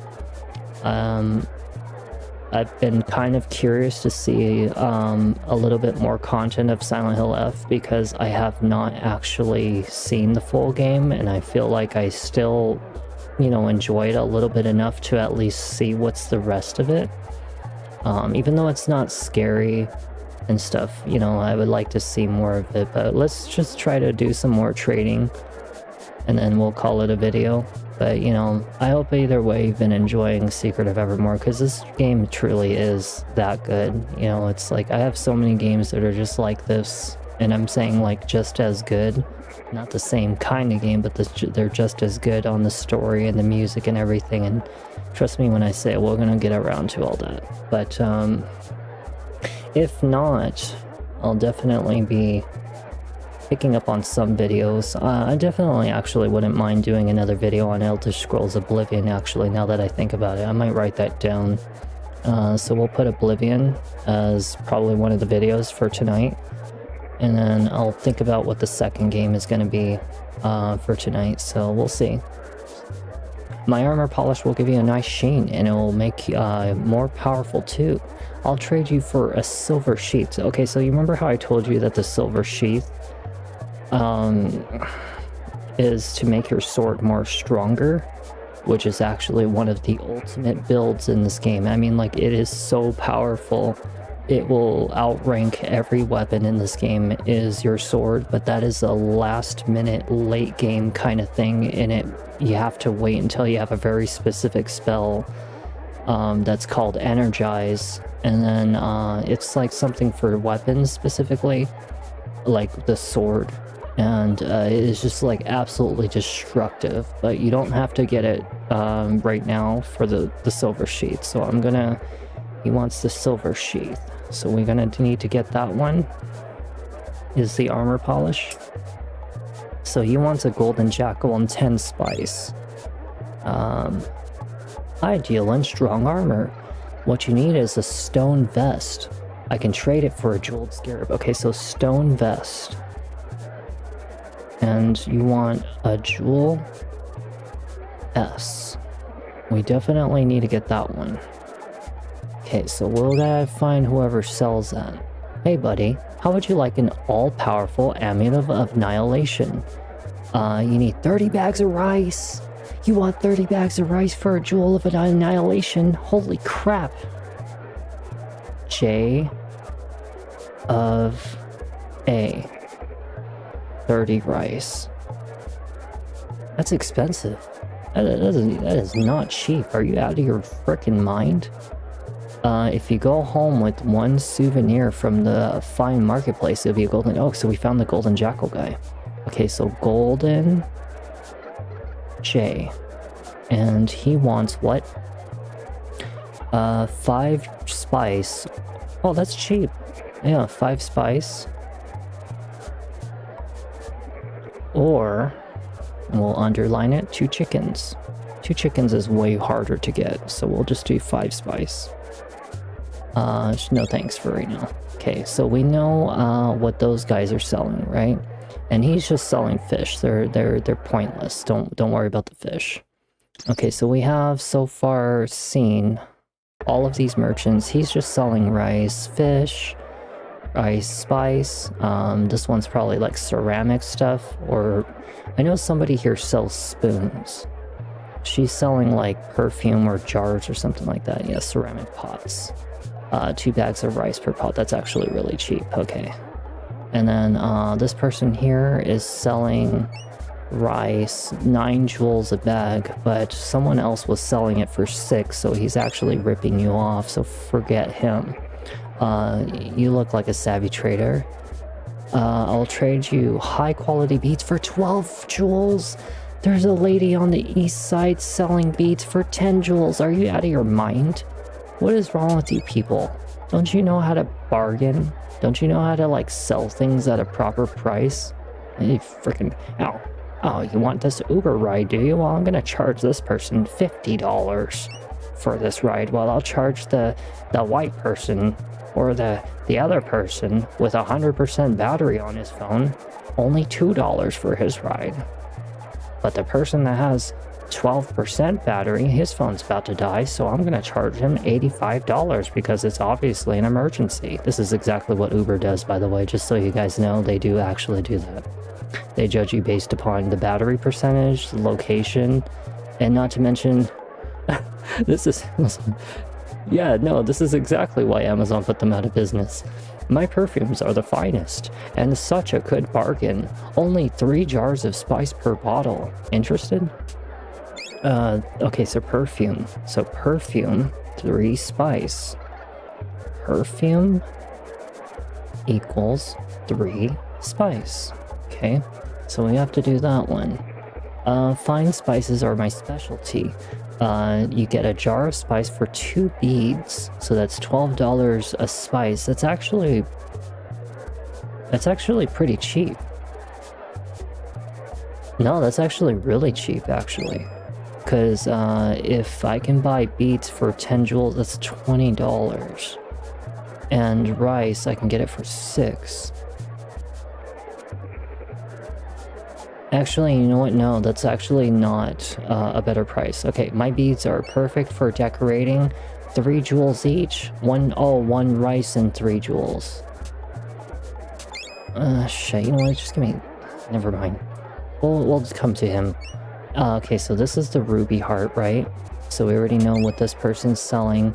I've been kind of curious to see a little bit more content of Silent Hill F, because I have not actually seen the full game, and I feel like I still, you know, enjoy it a little bit enough to at least see what's the rest of it. Even though it's not scary and stuff, you know, I would like to see more of it, but let's just try to do some more trading and then we'll call it a video. But, you know, I hope either way you've been enjoying Secret of Evermore, because this game truly is that good. You know, it's like I have so many games that are just like this, and I'm saying like just as good. Not the same kind of game, but they're just as good on the story and the music and everything. And trust me when I say we're gonna get around to all that. But if not, I'll definitely be picking up on some videos. I definitely actually wouldn't mind doing another video on Elder Scrolls Oblivion, actually, now that I think about it. I might write that down. So we'll put Oblivion as probably one of the videos for tonight. And then I'll think about what the second game is going to be for tonight, so we'll see. My armor polish will give you a nice sheen, and it will make you more powerful too. I'll trade you for a silver sheath. Okay, so you remember how I told you that the silver sheath is to make your sword more stronger, which is actually one of the ultimate builds in this game. I mean, like, it is so powerful. It will outrank every weapon in this game is your sword, but that is a last minute late game kind of thing. In it, you have to wait until you have a very specific spell that's called Energize, and then it's like something for weapons specifically, like the sword, and it is just like absolutely destructive. But you don't have to get it right now for the silver sheath. So he wants the silver sheath, so we're gonna need to get that one. Is the armor polish. So he wants a golden jackal and 10 spice. Ideal and strong armor. What you need is a stone vest. I can trade it for a jeweled scarab. Okay, so stone vest. And you want a jewel S. We definitely need to get that one. Okay, so we'll gotta find whoever sells that. Hey buddy, how would you like an all-powerful amulet of annihilation? You need 30 bags of rice. You want 30 bags of rice for a jewel of annihilation? Holy crap. J of A. 30 rice. That's expensive. That is not cheap. Are you out of your frickin' mind? If you go home with one souvenir from the fine marketplace, it'll be a golden... Oh, so we found the golden jackal guy. Okay, so golden J. And he wants what? 5 spice. Oh, that's cheap. Yeah, 5 spice. Or, we'll underline it, 2 chickens. 2 chickens is way harder to get, so we'll just do 5 spice. No thanks for right now. Okay, so we know what those guys are selling, right? And he's just selling fish. They're pointless. Don't worry about the fish. Okay, so we have so far seen all of these merchants. He's just selling rice, fish, rice, spice. This one's probably like ceramic stuff, or I know somebody here sells spoons. She's selling like perfume or jars or something like that. Yeah, ceramic pots. 2 bags of rice per pot. That's actually really cheap. Okay. And then this person here is selling rice, 9 jewels a bag, but someone else was selling it for 6, so he's actually ripping you off, so forget him. You look like a savvy trader. I'll trade you high quality beads for 12 jewels. There's a lady on the east side selling beads for 10 jewels. Are you out of your mind? What is wrong with you people? Don't you know how to bargain? Don't you know how to like sell things at a proper price? You freaking, ow. Oh, you want this Uber ride, do you? Well, I'm gonna charge this person $50 for this ride. Well, I'll charge the white person or the other person with 100% battery on his phone only $2 for his ride. But the person that has 12% battery, his phone's about to die, so I'm gonna charge him $85 because it's obviously an emergency. This is exactly what Uber does, by the way, just so you guys know. They do actually do that. They judge you based upon the battery percentage, the location, and not to mention this is yeah, no, this is exactly why Amazon put them out of business. My perfumes are the finest, and such a good bargain. Only 3 jars of spice per bottle. Interested? Okay, so perfume. So perfume, 3 spice. Perfume equals 3 spice. Okay, so we have to do that one. Fine spices are my specialty. You get a jar of spice for 2 beads, so that's $12 a spice. That's actually pretty cheap. No, that's actually really cheap, actually. Because if I can buy beads for 10 jewels, that's $20. And rice, I can get it for 6. Actually, you know what? No, that's actually not a better price. Okay, my beads are perfect for decorating. 3 jewels each. 1 rice and 3 jewels. Shit, you know what? Just give me... Never mind. We'll just come to him. Okay, so this is the ruby heart, right? So we already know what this person's selling.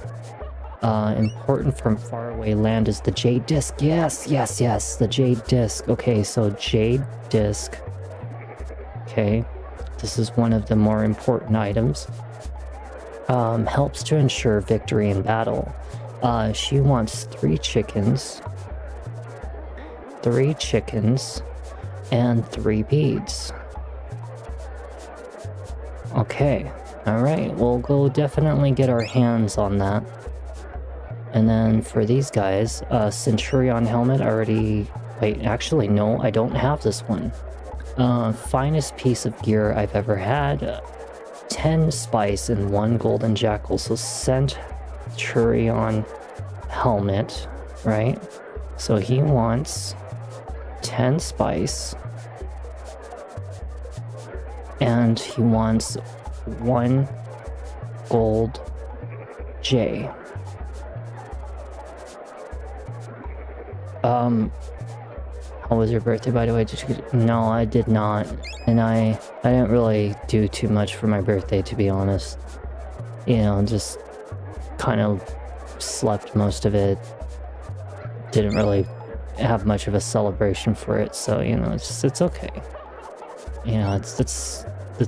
Important from faraway land is the jade disc. Yes, yes, yes, the jade disc. Okay, so jade disc. Okay, this is one of the more important items. Helps to ensure victory in battle. She wants 3 chickens. 3 chickens and 3 beads. Okay, alright, we'll go definitely get our hands on that. And then for these guys, Centurion helmet already... Wait, actually, no, I don't have this one. Finest piece of gear I've ever had. 10 spice and 1 golden jackal. So Centurion helmet, right? So he wants 10 spice. And he wants 1 gold J. How was your birthday, by the way? No, I did not. And I didn't really do too much for my birthday, to be honest. You know, just kind of slept most of it. Didn't really have much of a celebration for it, so, you know, it's okay. You know, it's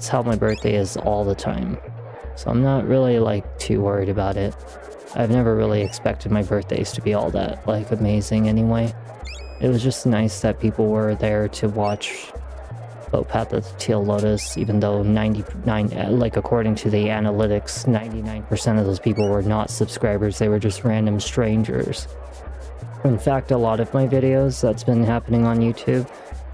how my birthday is all the time. So I'm not really, like, too worried about it. I've never really expected my birthdays to be all that, like, amazing anyway. It was just nice that people were there to watch Path of the Teal Lotus, even though 99, like according to the analytics, 99% of those people were not subscribers. They were just random strangers. In fact, a lot of my videos that's been happening on YouTube,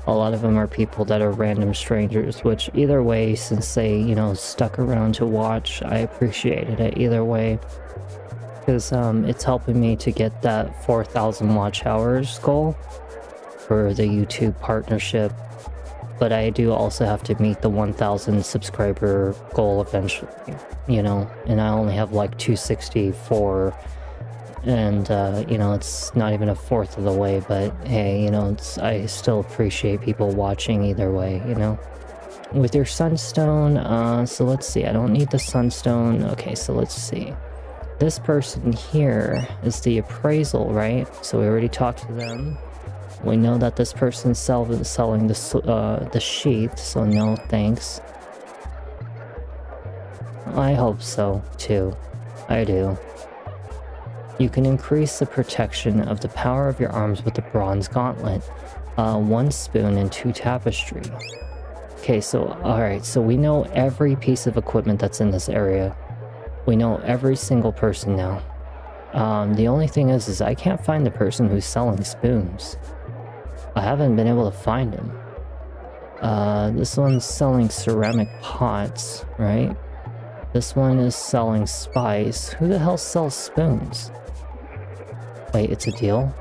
a lot of them are people that are random strangers, which either way, since they, you know, stuck around to watch, I appreciated it either way. Because it's helping me to get that 4,000 watch hours goal for the YouTube partnership. But I do also have to meet the 1,000 subscriber goal eventually, you know, and I only have like 264, and you know, it's not even a fourth of the way, but hey, you know, I still appreciate people watching either way, you know. With your sunstone, so let's see, I don't need the sunstone. Okay, so let's see. This person here is the appraisal, right? So we already talked to them. We know that this person's selling the sheath, so no thanks. I hope so, too. I do. You can increase the protection of the power of your arms with the bronze gauntlet. 1 spoon and 2 tapestry. Okay, so alright, so we know every piece of equipment that's in this area. We know every single person now. The only thing is I can't find the person who's selling spoons. I haven't been able to find him. This one's selling ceramic pots, right? This one is selling spice. Who the hell sells spoons? Wait, it's a deal?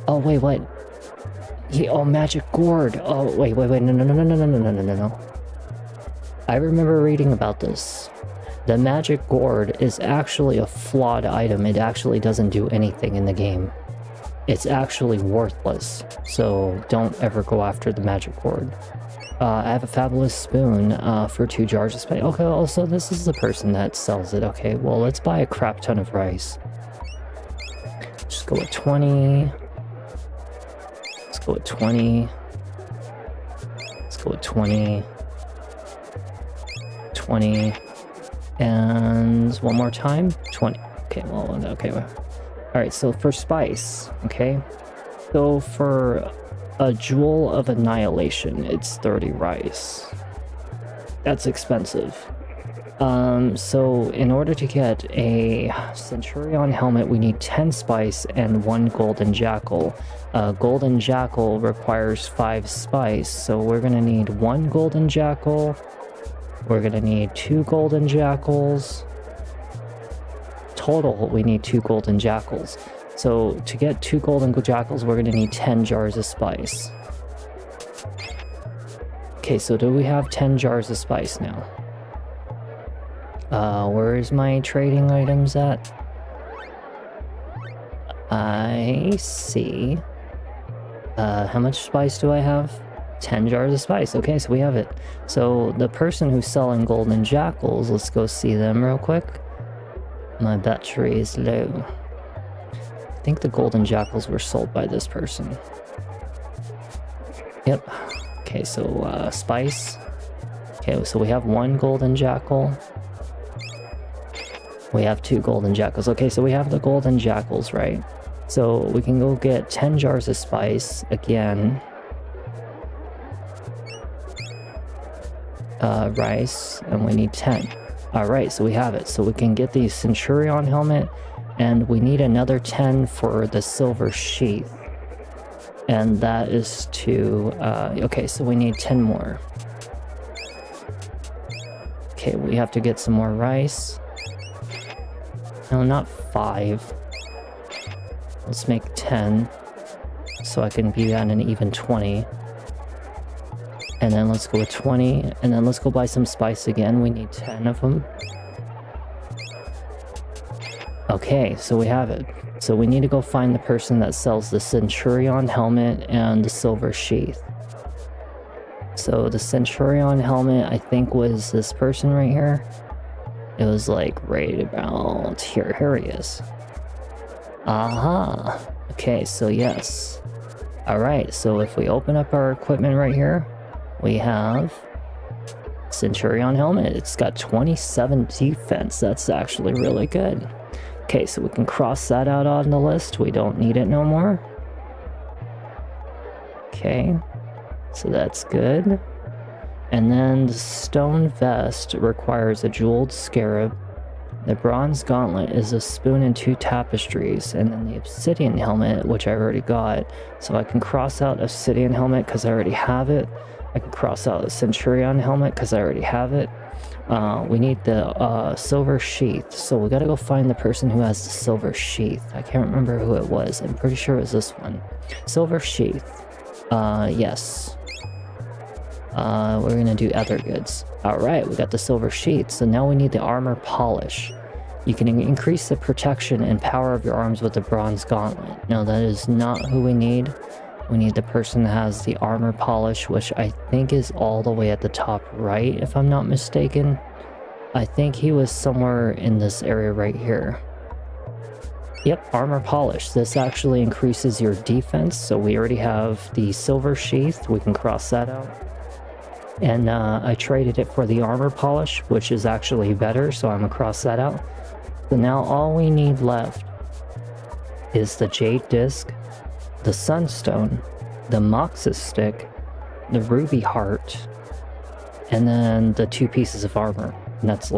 Oh, wait, what? Oh, magic gourd. Oh, wait, no. I remember reading about this. The magic gourd is actually a flawed item. It actually doesn't do anything in the game. It's actually worthless. So don't ever go after the magic gourd. I have a fabulous spoon for 2 jars of spice. Okay, also this is the person that sells it. Okay, well let's buy a crap ton of rice. Just go with 20. Let's go with 20. Let's go with 20. 20. And one more time. 20. Okay, well, okay. Alright, so for spice, okay? So for a jewel of annihilation, it's 30 rice. That's expensive. So in order to get a Centurion helmet, we need 10 spice and 1 golden jackal. Golden jackal requires 5 spice, so we're gonna need 1 golden jackal. We're gonna need 2 golden jackals. Total, we need 2 golden jackals. So to get 2 golden jackals, we're gonna need 10 jars of spice. Okay, so do we have 10 jars of spice now? Where's my trading items at? I see. How much spice do I have? 10 jars of spice. Okay, so we have it. So the person who's selling golden jackals, let's go see them real quick. My battery is low. I think the golden jackals were sold by this person. Yep. Okay, so spice. Okay, so we have 1 golden jackal. We have 2 golden jackals. Okay, so we have the golden jackals, right? So we can go get 10 jars of spice again. Rice, and we need 10. Alright, so we have it. So we can get the Centurion helmet, and we need another 10 for the silver sheath. And that is to, okay, so we need 10 more. Okay, we have to get some more rice. No, not 5. Let's make 10, so I can be at an even 20. And then let's go with 20, and then let's go buy some spice again. We need 10 of them. Okay, so we have it. So we need to go find the person that sells the Centurion helmet and the silver sheath. So the Centurion helmet, I think, was this person right here. It was like right about here. Here he is. Aha. Okay, so yes. Alright, so if we open up our equipment right here, we have Centurion helmet. It's got 27 defense. That's actually really good. Okay, so we can cross that out on the list. We don't need it no more. Okay, so that's good. And then the stone vest requires a jeweled scarab. The bronze gauntlet is a spoon and 2 tapestries. And then the obsidian helmet, which I already got. So I can cross out obsidian helmet because I already have it. I can cross out the Centurion helmet because I already have it. We need the silver sheath. So we gotta go find the person who has the silver sheath. I can't remember who it was. I'm pretty sure it was this one. Silver sheath. Yes. We're gonna do other goods. Alright, we got the silver sheath. So now we need the armor polish. You can increase the protection and power of your arms with the bronze gauntlet. No, that is not who we need. We need the person that has the armor polish, which I think is all the way at the top right, if I'm not mistaken. I think he was somewhere in this area right here. Yep, armor polish. This actually increases your defense, so we already have the silver sheath. We can cross that out. And I traded it for the armor polish, which is actually better, so I'm gonna cross that out. So now all we need left is the Jade Disc, the Sunstone, the Moxus Stick, the Ruby Heart, and then the 2 pieces of armor. And that's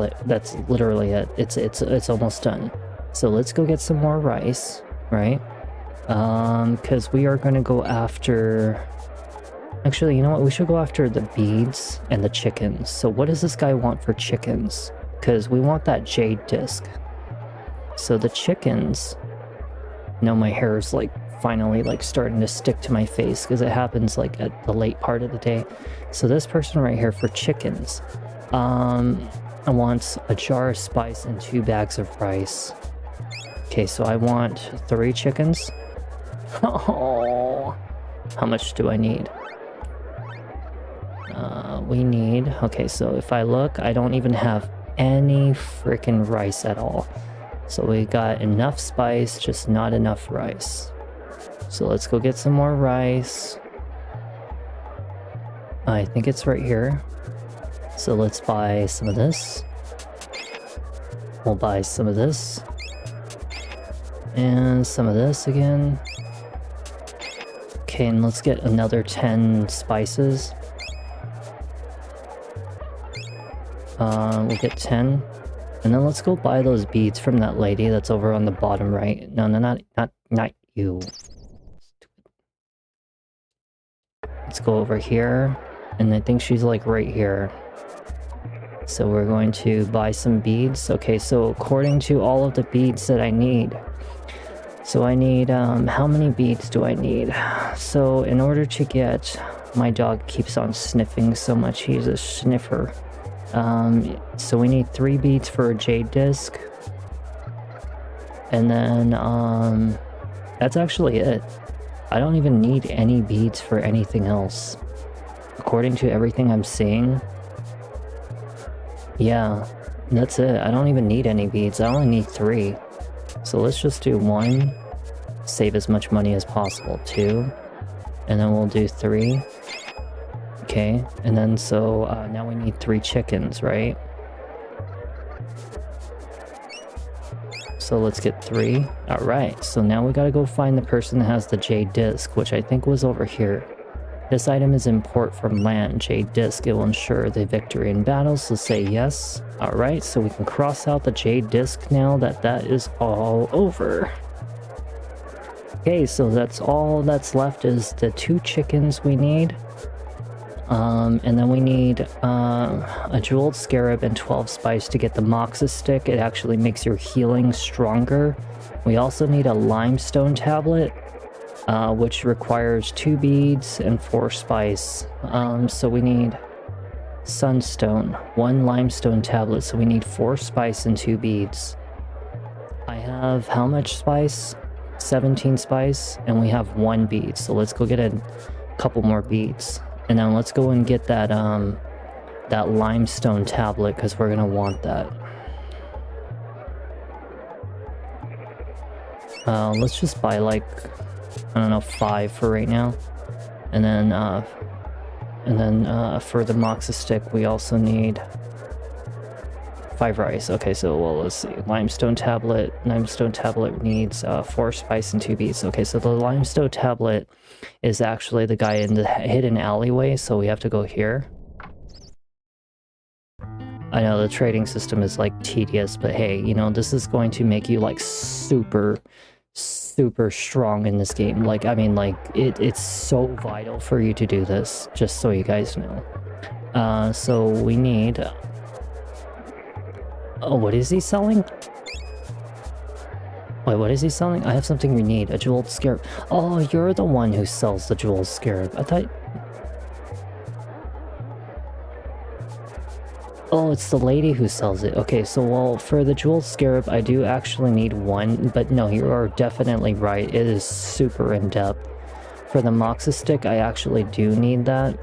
literally it. It's almost done. So let's go get some more rice, right? Because we are gonna go after... Actually, you know what? We should go after the beads and the chickens. So what does this guy want for chickens? Because we want that Jade Disc. So the chickens... No, my hair is like finally like starting to stick to my face because it happens like at the late part of the day. So this person right here for chickens, I want a jar of spice and 2 bags of rice. Okay, so I want 3 chickens. Oh, how much do I need? We need... Okay, so if I look, I don't even have any freaking rice at all. So we got enough spice, just not enough rice. So let's go get some more rice. I think it's right here. So let's buy some of this. We'll buy some of this. And some of this again. Okay, and let's get another 10 spices. We'll get 10. And then let's go buy those beads from that lady that's over on the bottom right. No, not you. Let's go over here. And I think she's like right here. So we're going to buy some beads. Okay, so according to all of the beads that I need. So I need, how many beads do I need? So in order to get... My dog keeps on sniffing so much, he's a sniffer. So we need 3 beads for a Jade Disc. And then, that's actually it. I don't even need any beads for anything else. According to everything I'm seeing. Yeah, that's it. I don't even need any beads. I only need 3. So let's just do 1. Save as much money as possible. 2. And then we'll do 3. Okay, and then so now we need 3 chickens, right? So let's get 3. Alright, so now we gotta go find the person that has the Jade Disc, which I think was over here. This item is import from land. Jade Disc. It will ensure the victory in battle, so say yes. Alright, so we can cross out the Jade Disc now that is all over. Okay, so that's all that's left is the 2 chickens we need. And then we need a jeweled scarab and 12 spice to get the Moxus stick. It actually makes your healing stronger. We also need a limestone tablet, which requires 2 beads and 4 spice. So we need sunstone, 1 limestone tablet, so we need 4 spice and 2 beads. I have how much spice? 17 spice, and we have 1 bead, so let's go get a couple more beads. And then let's go and get that that limestone tablet, because we're gonna want that. Let's just buy like, I don't know, 5 for right now. And then for the Moxus stick we also need 5 rice. Okay, so well, let's see. Limestone tablet needs 4 spice and 2 beads. Okay, so the limestone tablet is actually the guy in the hidden alleyway, so we have to go here. I know the trading system is like tedious, but hey, you know, this is going to make you like super strong in this game. Like, I mean, like it's so vital for you to do this, just so you guys know. So we need... Oh, what is he selling? Wait, what is he selling? I have something we need. A jeweled scarab. Oh, you're the one who sells the jeweled scarab. I thought... Oh, it's the lady who sells it. Okay, so well, for the jeweled scarab, I do actually need 1. But no, you are definitely right. It is super in-depth. For the Moxus stick, I actually do need that.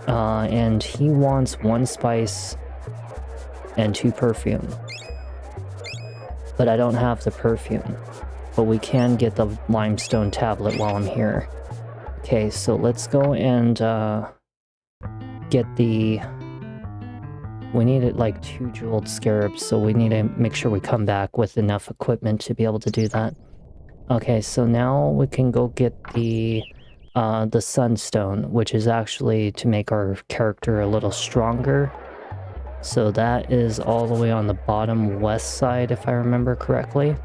And he wants 1 spice and 2 perfume. But I don't have the perfume. But we can get the limestone tablet while I'm here. Okay, so let's go and get the... We needed like 2 jeweled scarabs, so we need to make sure we come back with enough equipment to be able to do that. Okay, so now we can go get the sunstone, which is actually to make our character a little stronger. So that is all the way on the bottom west side, if I remember correctly.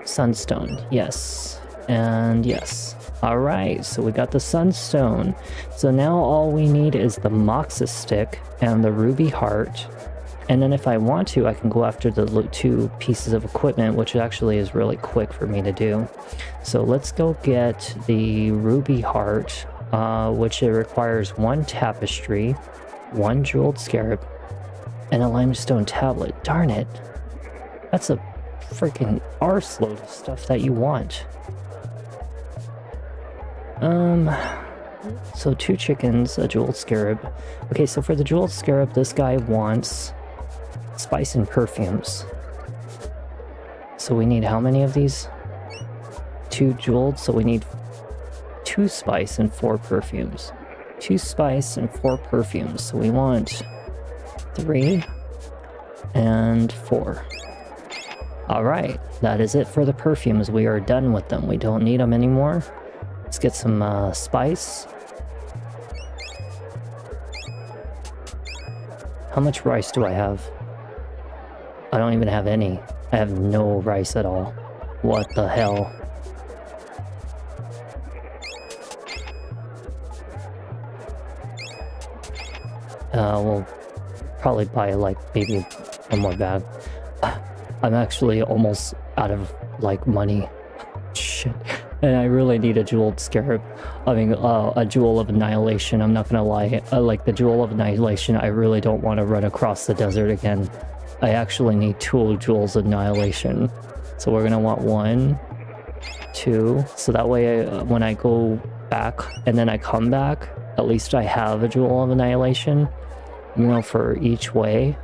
Sunstone, yes. And yes. Alright, so we got the sunstone. So now all we need is the moxa stick and the ruby heart. And then if I want to, I can go after the 2 pieces of equipment, which actually is really quick for me to do. So let's go get the ruby heart, which it requires 1 tapestry, 1 jeweled scarab, and a limestone tablet. Darn it. That's a freaking arseload of stuff that you want. So 2 chickens, a jeweled scarab. Okay, so for the jeweled scarab, this guy wants spice and perfumes. So we need how many of these? 2 jeweled, so we need 2 spice and 4 perfumes. 2 spice and 4 perfumes. So we want 3 and 4. Alright, that is it for the perfumes. We are done with them. We don't need them anymore. Let's get some spice. How much rice do I have? I don't even have any. I have no rice at all. What the hell? We'll probably buy like maybe 1 more bag. I'm actually almost out of like money. Shit. And I really need a jeweled scarab. I mean, a jewel of annihilation. I'm not gonna lie. Like the jewel of annihilation, I really don't want to run across the desert again. I actually need 2 jewels of annihilation. So we're gonna want 1, 2. So that way, when I go back and then I come back, at least I have a jewel of annihilation, you know, for each way.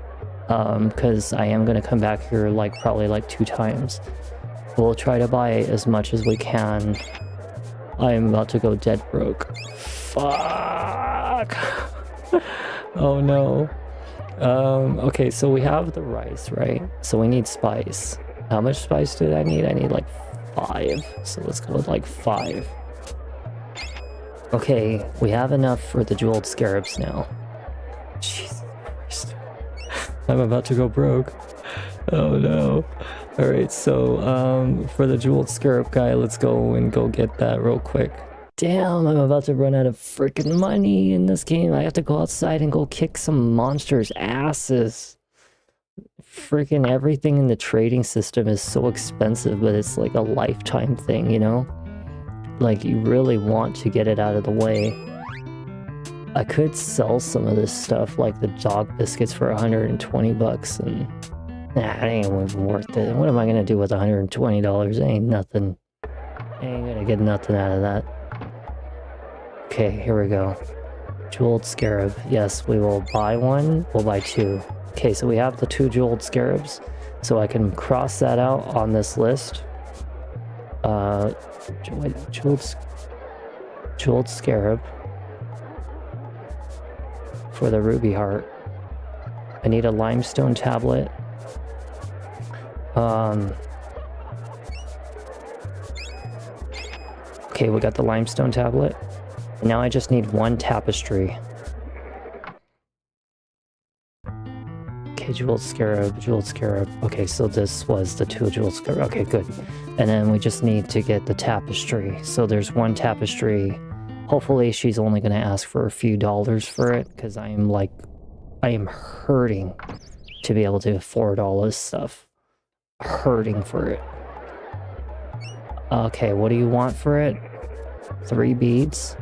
Because I am gonna come back here like probably like 2 times. We'll try to buy as much as we can. I am about to go dead broke. Fuck. Oh no. Okay, so we have the rice, right? So we need spice. How much spice did I need? I need like 5. So let's go with like 5. Okay, we have enough for the jeweled scarabs now. Jesus Christ. I'm about to go broke. Oh no. Alright, so for the jeweled scarab guy, let's go get that real quick. Damn, I'm about to run out of freaking money in this game. I have to go outside and go kick some monsters' asses. Freaking everything in the trading system is so expensive, but it's like a lifetime thing, you know? Like, you really want to get it out of the way. I could sell some of this stuff, like the dog biscuits for 120 bucks, and nah, it ain't even worth it. What am I gonna do with $120? It ain't nothing. I ain't gonna get nothing out of that. Okay, here we go. Jeweled scarab. Yes, we will buy 1. We'll buy 2. Okay, so we have the 2 jeweled scarabs. So I can cross that out on this list. Jeweled scarab. For the ruby heart. I need a limestone tablet. Okay, we got the limestone tablet. Now I just need 1 tapestry. Okay, jeweled scarab, jeweled scarab. Okay, so this was the 2 jeweled scarab. Okay, good. And then we just need to get the tapestry. So there's 1 tapestry. Hopefully she's only going to ask for a few dollars for it, because I am hurting to be able to afford all this stuff. Hurting for it. Okay, what do you want for it? 3 beads?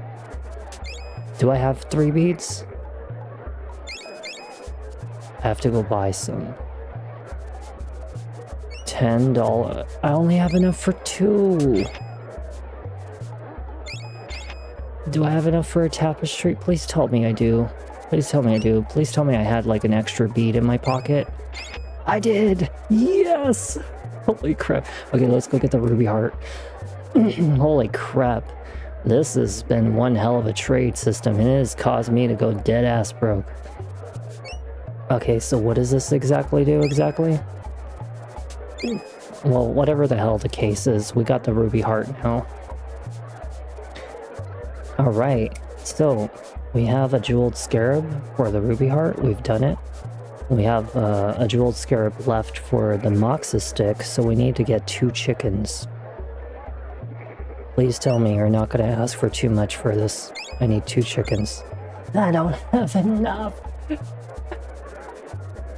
Do I have 3 beads? I have to go buy some. $10. I only have enough for 2. Do I have enough for a tapestry? Please tell me I do. Please tell me I do. Please tell me I had like an extra bead in my pocket. I did! Yes! Holy crap. Okay, let's go get the ruby heart. Holy crap. This has been one hell of a trade system, and it has caused me to go dead ass broke. Okay, so what does this exactly do exactly? Well, whatever the hell the case is, we got the ruby heart now. Alright, so we have a jeweled scarab for the ruby heart. We've done it. We have a jeweled scarab left for the moxa stick, so we need to get 2 chickens. Please tell me you're not going to ask for too much for this. I need 2 chickens. I don't have enough.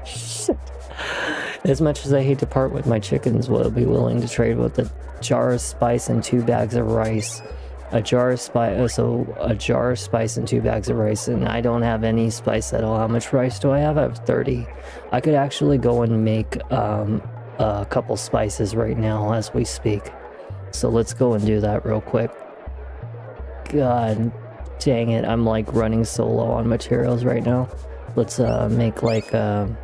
Shit. As much as I hate to part with my chickens, will I be willing to trade with a jar of spice and 2 bags of rice? A jar of spice, so a jar of spice and 2 bags of rice, and I don't have any spice at all. How much rice do I have? I have 30. I could actually go and make a couple spices right now as we speak. So let's go and do that real quick. God dang it, I'm like running so low on materials right now. Let's make like 5.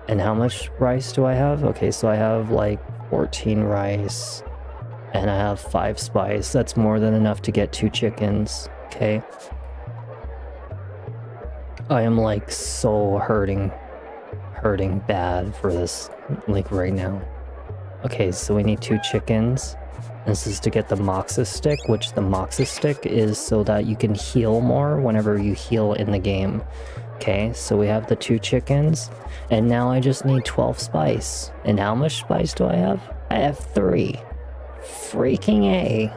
And how much rice do I have? Okay, so I have like 14 rice and I have 5 spice. That's more than enough to get 2 chickens. Okay. I am like so hurting bad for this, like right now. Okay, so we need 2 chickens. This is to get the moxa stick, which the moxa stick is so that you can heal more whenever you heal in the game. Okay, so we have the 2 chickens, and now I just need 12 spice. And how much spice do I have? I have 3. Freaking A.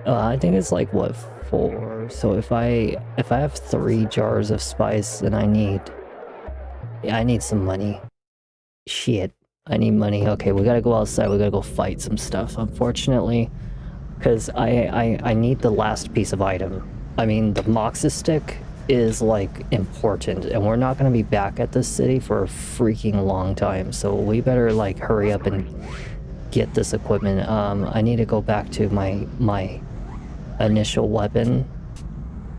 I think it's like, what, 4? So if I have 3 jars of spice, then I need some money. Shit, I need money. Okay, we gotta go outside, we gotta go fight some stuff, unfortunately. Because I need the last piece of item. I mean, the moxa stick is like important, and we're not going to be back at this city for a freaking long time, so we better like hurry up and get this equipment. I need to go back to my initial weapon,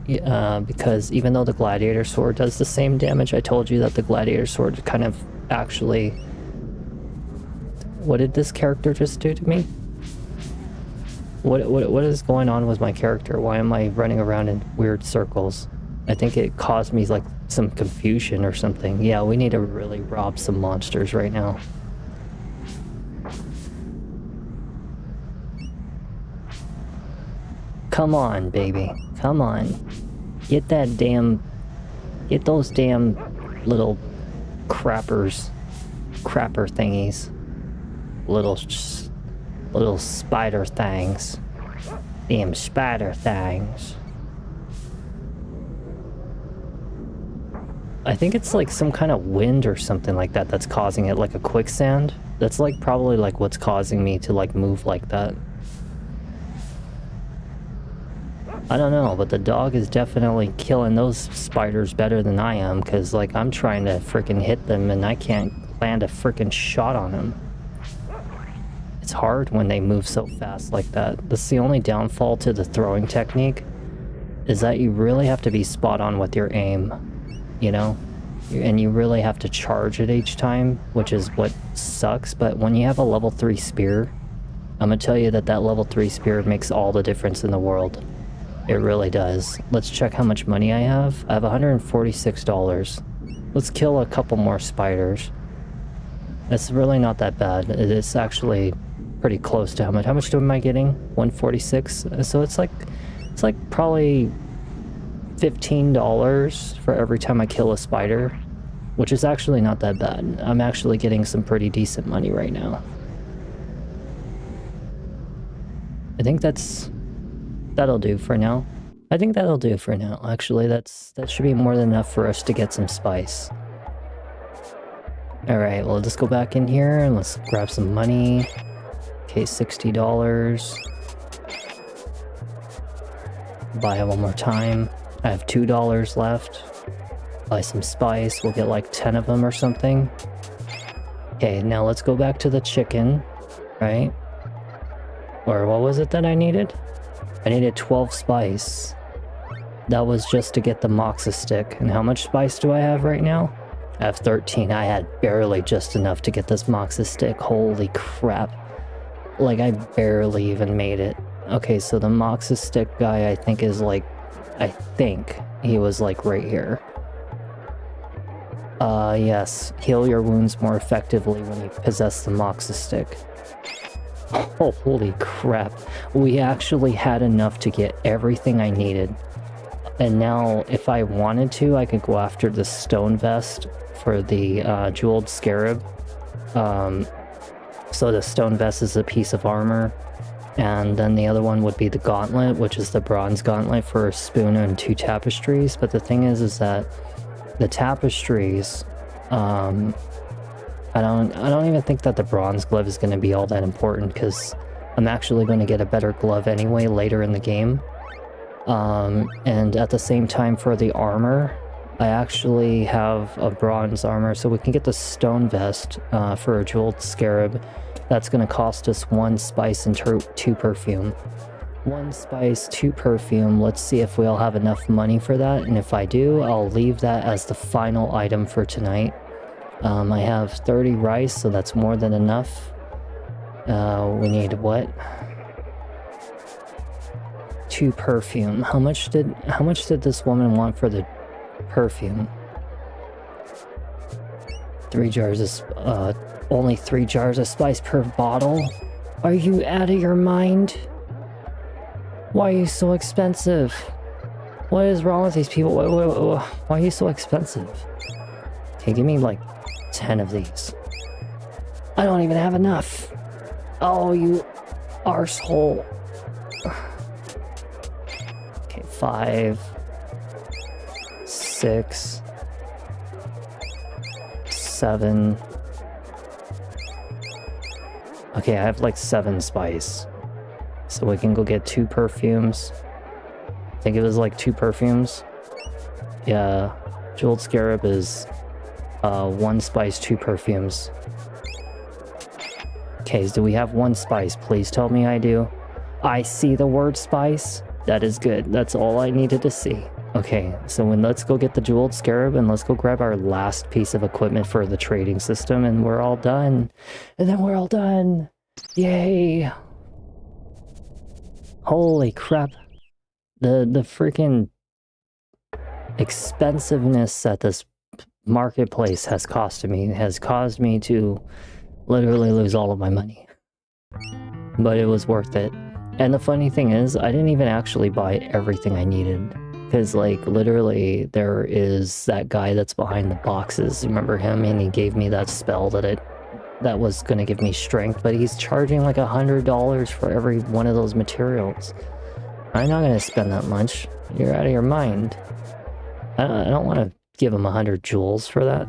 because even though the gladiator sword does the same damage, I told you that the gladiator sword kind of actually... What did this character just do to me? What is going on with my character? Why am I running around in weird circles? I think it caused me like some confusion or something. Yeah, we need to really rob some monsters right now. Come on, baby. Come on. Get those damn little crapper thingies. Little spider things. Damn spider things. I think it's like some kind of wind or something like that that's causing it, like a quicksand. That's like probably like what's causing me to like move like that. I don't know, but the dog is definitely killing those spiders better than I am, because like I'm trying to freaking hit them and I can't land a freaking shot on them. It's hard when they move so fast like that. That's the only downfall to the throwing technique, is that you really have to be spot on with your aim, you know? And you really have to charge it each time, which is what sucks. But when you have a level 3 spear, I'm gonna tell you that level 3 spear makes all the difference in the world. It really does. Let's check how much money I have. I have $146. Let's kill a couple more spiders. That's really not that bad. It's actually pretty close to how much am I getting? 146. So it's like probably $15 for every time I kill a spider, which is actually not that bad. I'm actually getting some pretty decent money right now. I think that'll do for now. I think that'll do for now. Actually, that should be more than enough for us to get some spice. Alright, well, let's go back in here and let's grab some money. Okay, $60. Buy it one more time. I have $2 left. Buy some spice. We'll get like 10 of them or something. Okay, now let's go back to the chicken, right? Or what was it that I needed? I needed 12 spice. That was just to get the moxa stick. And how much spice do I have right now? I have 13. I had barely just enough to get this moxa stick. Holy crap. Like, I barely even made it. Okay, so the moxa stick guy, I think he was like right here. Yes. Heal your wounds more effectively when you possess the Moxa stick. Oh, holy crap. We actually had enough to get everything I needed. And now, if I wanted to, I could go after the stone vest for the jeweled scarab. So the stone vest is a piece of armor. And then the other one would be the gauntlet, which is the bronze gauntlet for a spoon and 2 tapestries. But the thing is that the tapestries, I don't even think that the bronze glove is going to be all that important, because I'm actually going to get a better glove anyway later in the game. And at the same time for the armor, I actually have a bronze armor, so we can get the stone vest for a jeweled scarab. That's going to cost us 1 spice and 2 perfume. 1 spice, 2 perfume. Let's see if we'll have enough money for that, and if I do, I'll leave that as the final item for tonight. I have 30 rice, so that's more than enough. We need what? 2 perfume. How much did this woman want for the perfume? 3 jars of only 3 jars of spice per bottle? Are you out of your mind? Why are you so expensive? What is wrong with these people? Why are you so expensive? Okay, give me like 10 of these. I don't even have enough. Oh, you arsehole. Okay, 5, 6, 7. Okay, I have like 7 spice. So we can go get 2 perfumes. I think it was like 2 perfumes. Yeah, jeweled scarab is 1 spice, 2 perfumes. Okay, do we have 1 spice? Please tell me I do. I see the word spice. That is good. That's all I needed to see. Okay, so let's go get the jeweled scarab and let's go grab our last piece of equipment for the trading system, and we're all done. And then we're all done. Yay. Holy crap. The freaking expensiveness that this marketplace has caused me to literally lose all of my money. But it was worth it. And the funny thing is, I didn't even actually buy everything I needed. Because, like, literally, there is that guy that's behind the boxes. Remember him? And he gave me that spell that was going to give me strength. But he's charging like $100 for every one of those materials. I'm not going to spend that much. You're out of your mind. I don't want to give him 100 jewels for that.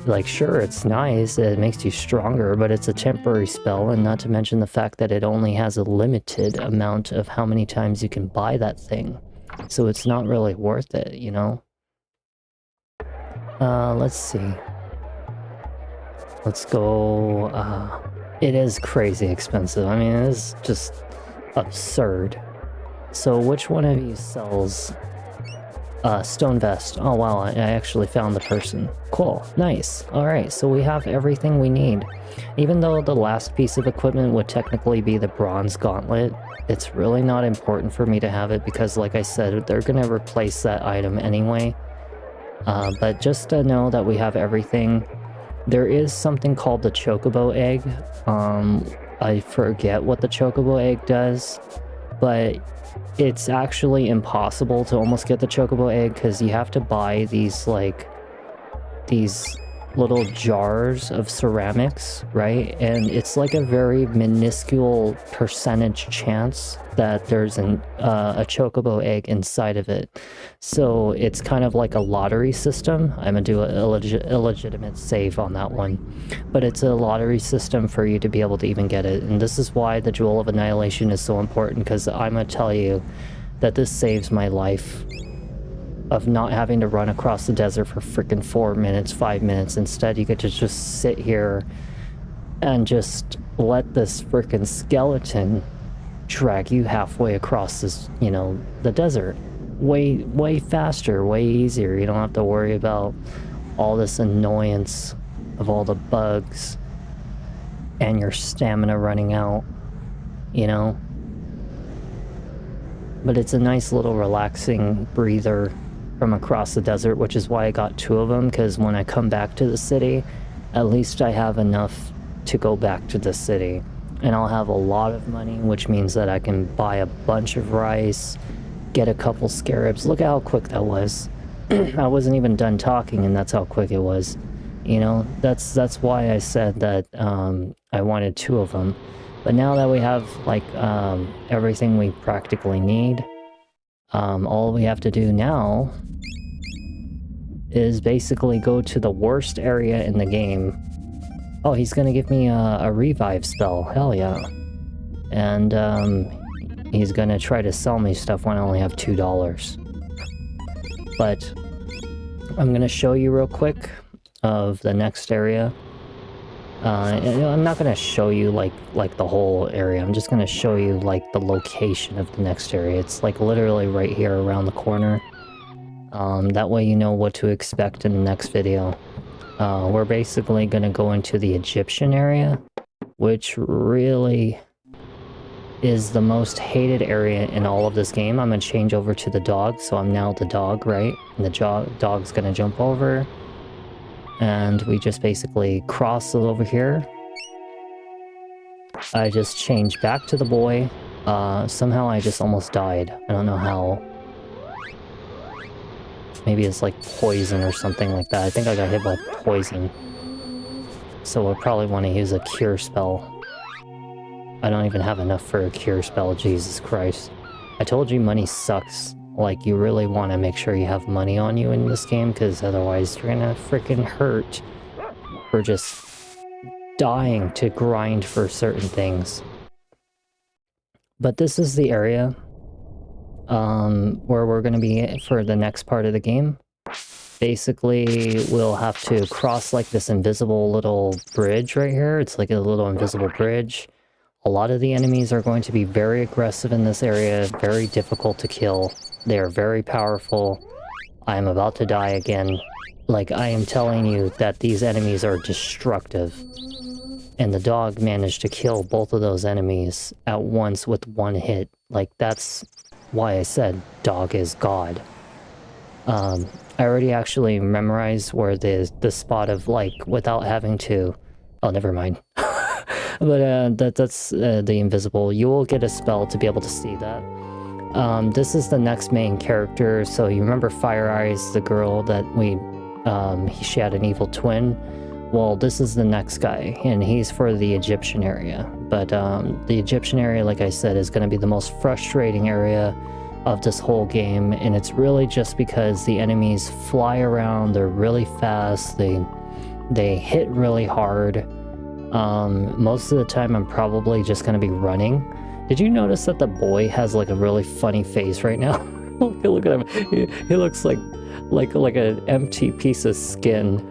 Like, sure, it's nice, it makes you stronger, but it's a temporary spell, and not to mention the fact that it only has a limited amount of how many times you can buy that thing. So it's not really worth it, you know? Let's see. Let's go, it is crazy expensive. I mean, it is just absurd. So which one of you sells stone vest? Oh wow, I actually found the person. Cool, nice. Alright, so we have everything we need. Even though the last piece of equipment would technically be the bronze gauntlet, it's really not important for me to have it because, like I said, they're gonna replace that item anyway. But just to know that we have everything. There is something called the chocobo egg. I forget what the chocobo egg does, but it's actually impossible to almost get the chocobo egg because you have to buy these little jars of ceramics, right? And it's like a very minuscule percentage chance that there's a chocobo egg inside of it. So it's kind of like a lottery system. I'm gonna do a illegitimate save on that one. But it's a lottery system for you to be able to even get it. And this is why the Jewel of Annihilation is so important, because I'm gonna tell you that this saves my life of not having to run across the desert for freaking 4 minutes, 5 minutes. Instead, you get to just sit here and just let this freaking skeleton drag you halfway across this, you know, the desert. Way faster, way easier. You don't have to worry about all this annoyance of all the bugs and your stamina running out, you know? But it's a nice little relaxing breather from across the desert, which is why I got 2 of them, because when I come back to the city, at least I have enough to go back to the city. And I'll have a lot of money, which means that I can buy a bunch of rice, get a couple scarabs. Look at how quick that was. I wasn't even done talking, and that's how quick it was. You know, that's why I said that I wanted 2 of them. But now that we have, like, everything we practically need, all we have to do now is basically go to the worst area in the game. Oh, he's gonna give me a revive spell. Hell yeah. And he's gonna try to sell me stuff when I only have $2. But I'm gonna show you real quick of the next area. I'm not gonna show you like the whole area. I'm just gonna show you like the location of the next area. It's like literally right here around the corner. That way you know what to expect in the next video. We're basically gonna go into the Egyptian area, which really is the most hated area in all of this game. I'm gonna change over to the dog, so I'm now the dog, right? And the dog's gonna jump over. And we just basically cross it over here. I just changed back to the boy. Somehow I just almost died. I don't know how. Maybe it's like poison or something like that. I think I got hit by poison. So we'll probably want to use a cure spell. I don't even have enough for a cure spell, Jesus Christ. I told you money sucks. Like, you really want to make sure you have money on you in this game, because otherwise you're gonna freaking hurt for just dying to grind for certain things. But this is the area where we're gonna be for the next part of the game. Basically, we'll have to cross like this invisible little bridge right here. It's like a little invisible bridge. A lot of the enemies are going to be very aggressive in this area, very difficult to kill. They are very powerful. I am about to die again. Like, I am telling you that these enemies are destructive. And the dog managed to kill both of those enemies at once with 1 hit. Like, that's why I said dog is God. I already actually memorized where the spot of, like, without having to... Oh, never mind. But that's the invisible. You will get a spell to be able to see that. This is the next main character. So you remember Fire Eyes, the girl that she had an evil twin? Well, this is the next guy, and he's for the Egyptian area. But the Egyptian area, like I said, is going to be the most frustrating area of this whole game, and it's really just because the enemies fly around, they're really fast, they hit really hard. Most of the time I'm probably just going to be running. Did you notice that the boy has like a really funny face right now? Look at him. He looks like an empty piece of skin.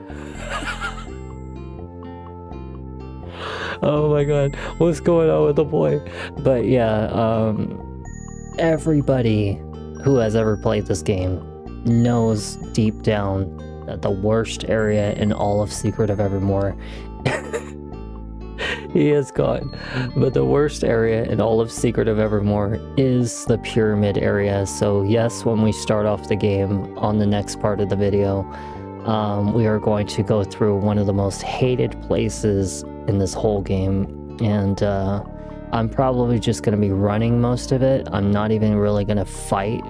Oh my god, what's going on with the boy? But yeah, everybody who has ever played this game knows deep down that the worst area in all of Secret of Evermore he is gone. But the worst area in all of Secret of Evermore is the pyramid area. So yes, when we start off the game on the next part of the video, we are going to go through one of the most hated places in this whole game. And I'm probably just going to be running most of it. I'm not even really going to fight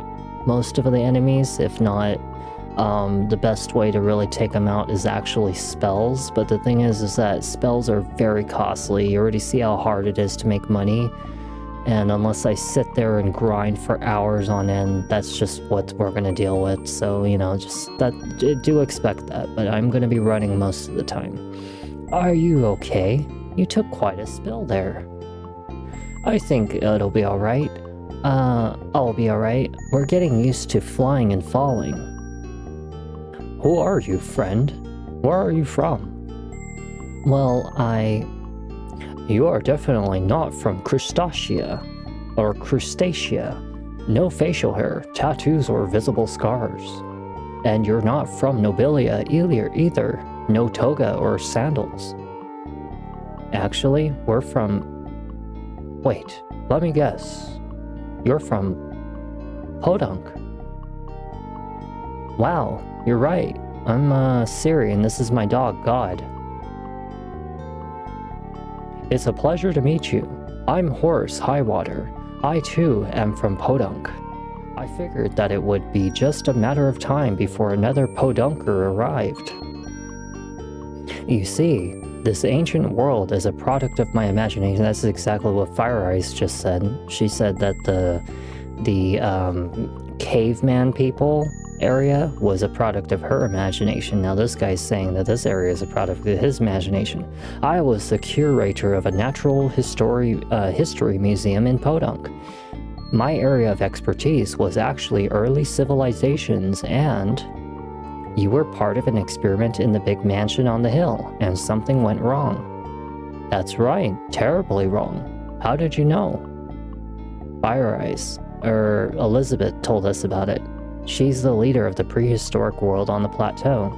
most of the enemies. If not, the best way to really take them out is actually spells. But the thing is that spells are very costly. You already see how hard it is to make money. And unless I sit there and grind for hours on end, that's just what we're going to deal with. So, you know, do expect that. But I'm going to be running most of the time. Are you okay? You took quite a spill there. I think it'll be alright. I'll be alright. We're getting used to flying and falling. Who are you, friend? Where are you from? Well, You are definitely not from Crustacea. No facial hair, tattoos, or visible scars. And you're not from Nobilia either. No toga or sandals. Actually, we're from... Wait, let me guess. You're from... Podunk. Wow, you're right. I'm Siri, and this is my dog, God. It's a pleasure to meet you. I'm Horace Highwater. I too am from Podunk. I figured that it would be just a matter of time before another Podunker arrived. You see, this ancient world is a product of my imagination. That's exactly what Fire Eyes just said. She said that the caveman people area was a product of her imagination. Now this guy's saying that this area is a product of his imagination. I was the curator of a natural history museum in Podunk. My area of expertise was actually early civilizations, and you were part of an experiment in the big mansion on the hill, and something went wrong. That's right, terribly wrong. How did you know? Fire Eyes, Elizabeth told us about it. She's the leader of the prehistoric world on the plateau.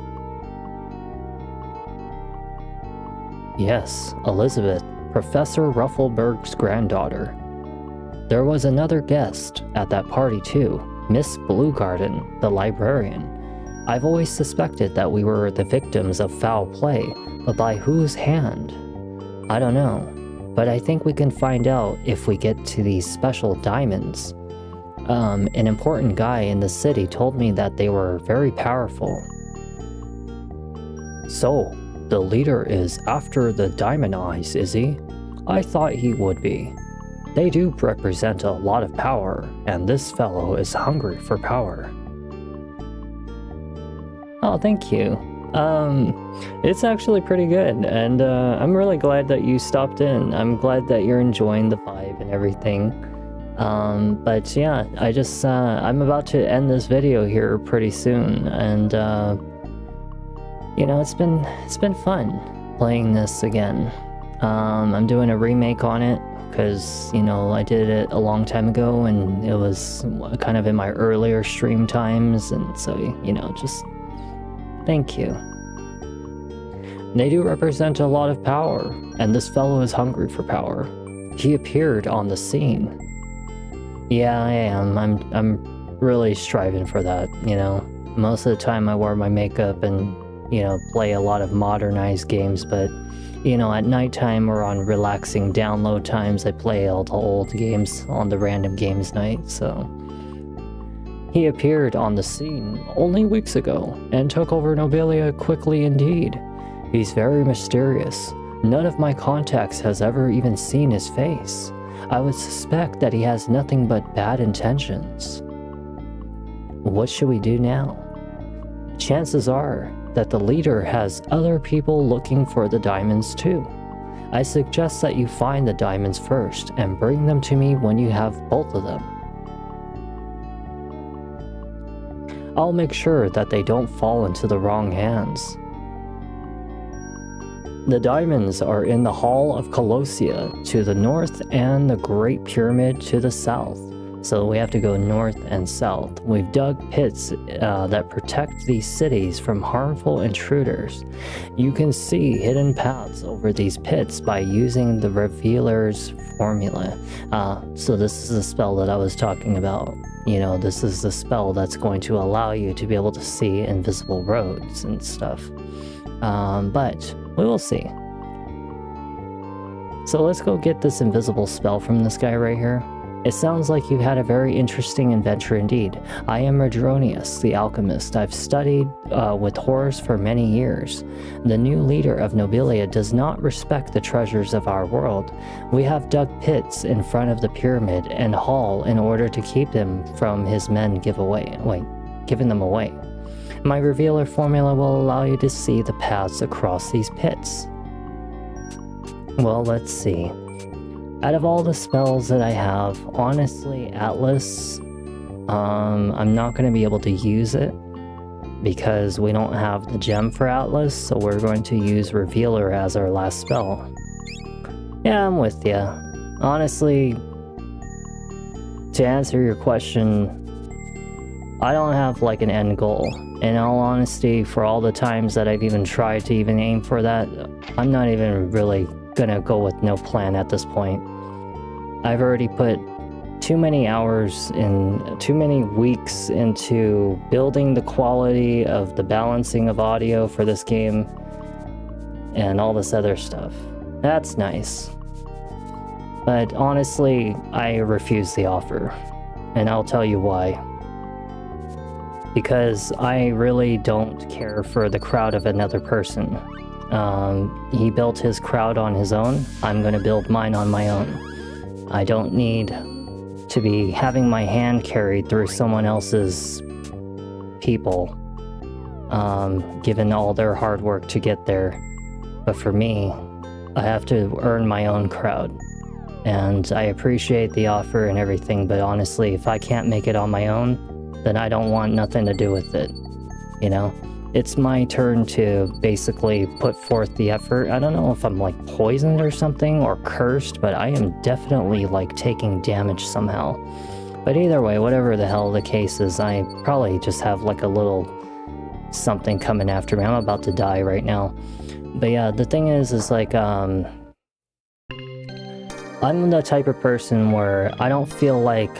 Yes, Elizabeth, Professor Ruffleberg's granddaughter. There was another guest at that party too, Miss Bluegarden, the librarian. I've always suspected that we were the victims of foul play, but by whose hand? I don't know, but I think we can find out if we get to these special diamonds. An important guy in the city told me that they were very powerful. So, the leader is after the diamond eyes, is he? I thought he would be. They do represent a lot of power, and this fellow is hungry for power. Oh, thank you. It's actually pretty good, and I'm really glad that you stopped in. I'm glad that you're enjoying the vibe and everything. But yeah, I'm about to end this video here pretty soon, and you know, it's been fun playing this again. I'm doing a remake on it because, you know, I did it a long time ago and it was kind of in my earlier stream times, and so, you know, just thank you. They do represent a lot of power, and this fellow is hungry for power. He appeared on the scene. Yeah, I am. I'm really striving for that, you know. Most of the time I wear my makeup and, you know, play a lot of modernized games, but, you know, at nighttime or on relaxing download times, I play all the old games on the random games night, so. He appeared on the scene only weeks ago and took over Nobilia quickly indeed. He's very mysterious. None of my contacts has ever even seen his face. I would suspect that he has nothing but bad intentions. What should we do now? Chances are that the leader has other people looking for the diamonds too. I suggest that you find the diamonds first and bring them to me when you have both of them. I'll make sure that they don't fall into the wrong hands. The diamonds are in the Hall of Colossia to the north and the Great Pyramid to the south. So we have to go north and south. We've dug pits that protect these cities from harmful intruders. You can see hidden paths over these pits by using the Revealer's formula. So this is the spell that I was talking about. You know, this is the spell that's going to allow you to be able to see invisible roads and stuff. But we will see. So let's go get this invisible spell from this guy right here. It sounds like you had a very interesting adventure indeed. I am Madronius, the alchemist. I've studied with Horus for many years. The new leader of Nobilia does not respect the treasures of our world. We have dug pits in front of the pyramid and hall in order to keep them from his men giving them away. My revealer formula will allow you to see the paths across these pits. Well, let's see. Out of all the spells that I have, honestly, Atlas, I'm not going to be able to use it because we don't have the gem for Atlas, so we're going to use Revealer as our last spell. Yeah, I'm with you. Honestly, to answer your question, I don't have like an end goal. In all honesty, for all the times that I've even tried to even aim for that, I'm not even really gonna go with no plan at this point. I've already put too many hours and too many weeks into building the quality of the balancing of audio for this game and all this other stuff. That's nice. But honestly, I refuse the offer. And I'll tell you why. Because I really don't care for the crowd of another person. He built his crowd on his own. I'm going to build mine on my own. I don't need to be having my hand carried through someone else's people, given all their hard work to get there. But for me, I have to earn my own crowd. And I appreciate the offer and everything, but honestly, if I can't make it on my own, then I don't want nothing to do with it, you know? It's my turn to basically put forth the effort. I don't know if I'm like poisoned or something or cursed, but I am definitely like taking damage somehow. But either way, whatever the hell the case is, I probably just have like a little something coming after me. I'm about to die right now. But yeah, the thing is like, I'm the type of person where I don't feel like,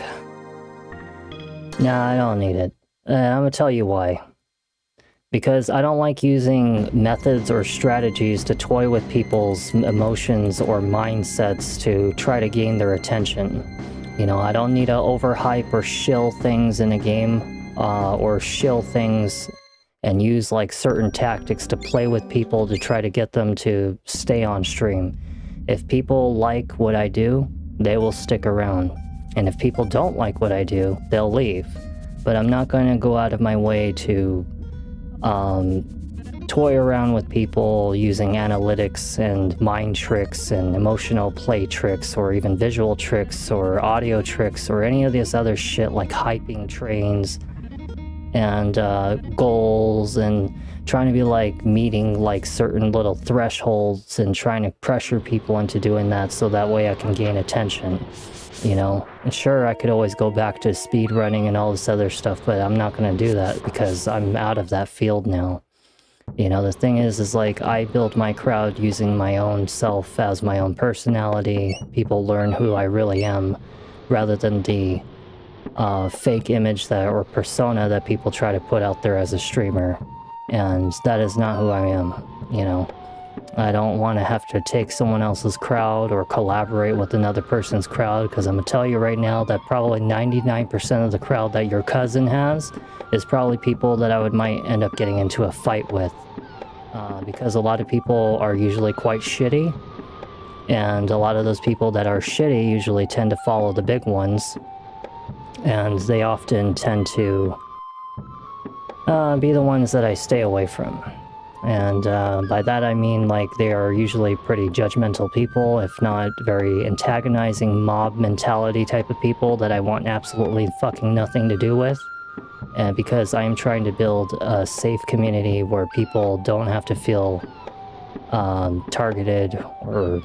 nah, I don't need it. I'm gonna tell you why. Because I don't like using methods or strategies to toy with people's emotions or mindsets to try to gain their attention. You know, I don't need to overhype or shill things in a game, or shill things and use like certain tactics to play with people to try to get them to stay on stream. If people like what I do, they will stick around. And if people don't like what I do, they'll leave. But I'm not going to go out of my way to toy around with people using analytics and mind tricks and emotional play tricks or even visual tricks or audio tricks or any of this other shit like hyping trains and goals and trying to be like meeting like certain little thresholds and trying to pressure people into doing that so that way I can gain attention, you know. And sure, I could always go back to speed running and all this other stuff, but I'm not going to do that because I'm out of that field now. You know, the thing is like I build my crowd using my own self as my own personality. People learn who I really am rather than the fake image that or persona that people try to put out there as a streamer. And that is not who I am, you know. I don't want to have to take someone else's crowd or collaborate with another person's crowd, because I'm going to tell you right now that probably 99% of the crowd that your cousin has is probably people that I might end up getting into a fight with. Because a lot of people are usually quite shitty, and a lot of those people that are shitty usually tend to follow the big ones, and they often tend to be the ones that I stay away from. And by that I mean like they are usually pretty judgmental people, if not very antagonizing mob mentality type of people that I want absolutely fucking nothing to do with. And because I am trying to build a safe community where people don't have to feel targeted or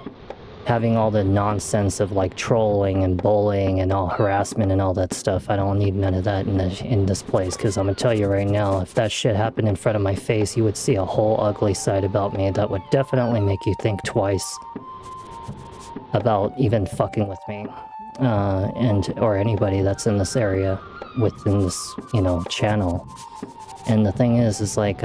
having all the nonsense of like trolling and bullying and all harassment and all that stuff. I don't need none of that in this place, because I'm gonna tell you right now, if that shit happened in front of my face, you would see a whole ugly side about me that would definitely make you think twice about even fucking with me, or anybody that's in this area within this, you know, channel. And the thing is like,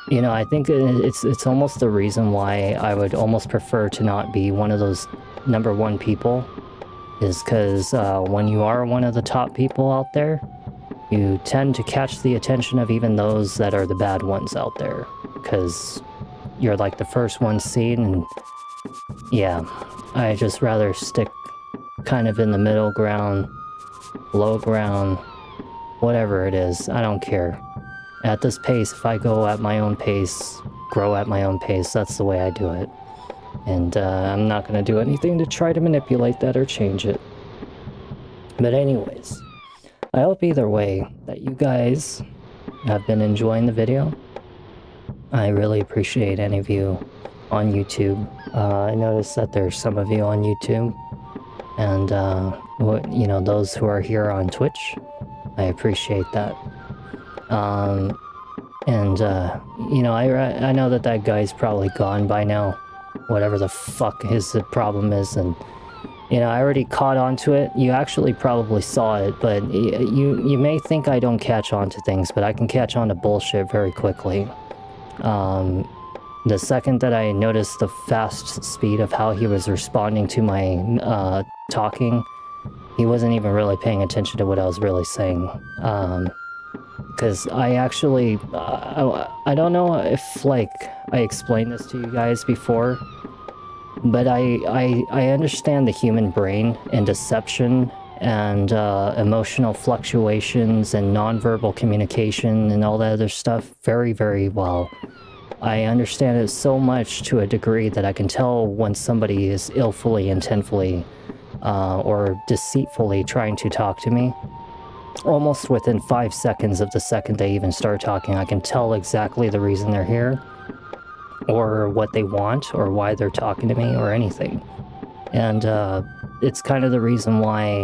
you know, I think it's almost the reason why I would almost prefer to not be one of those number one people, is because when you are one of the top people out there, you tend to catch the attention of even those that are the bad ones out there, because you're like the first one seen. And yeah, I just rather stick kind of in the middle ground, low ground, whatever it is, I don't care. At this pace, if I go at my own pace, grow at my own pace, that's the way I do it. And I'm not going to do anything to try to manipulate that or change it. But anyways, I hope either way that you guys have been enjoying the video. I really appreciate any of you on YouTube. I noticed that there's some of you on YouTube. And, you know, those who are here on Twitch, I appreciate that. You know, I know that guy's probably gone by now, whatever the fuck his problem is, and You know, I already caught on to it. You actually probably saw it, but you may think I don't catch on to things, but I can catch on to bullshit very quickly. The second that I noticed the fast speed of how he was responding to my talking, he wasn't even really paying attention to what I was really saying. Because I actually, I don't know if, like, I explained this to you guys before, but I understand the human brain and deception and emotional fluctuations and nonverbal communication and all that other stuff very, very well. I understand it so much to a degree that I can tell when somebody is illfully, intentfully, or deceitfully trying to talk to me. Almost within 5 seconds of the second they even start talking, I can tell exactly the reason they're here, or what they want, or why they're talking to me, or anything. And it's kind of the reason why,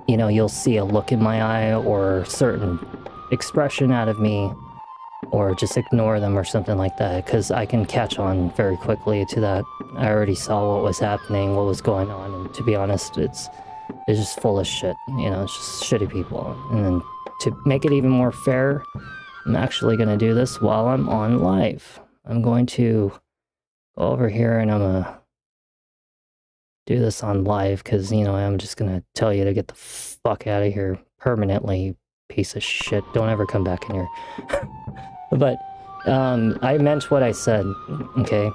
you know, you'll see a look in my eye, or a certain expression out of me, or just ignore them or something like that, because I can catch on very quickly to that. I already saw what was happening, what was going on, and to be honest, it's just full of shit, you know, it's just shitty people. And then to make it even more fair, I'm actually going to do this while I'm on live. I'm going to go over here and I'm going to do this on live, because, you know, I'm just going to tell you to get the fuck out of here permanently, piece of shit. Don't ever come back in here. But I meant what I said, okay?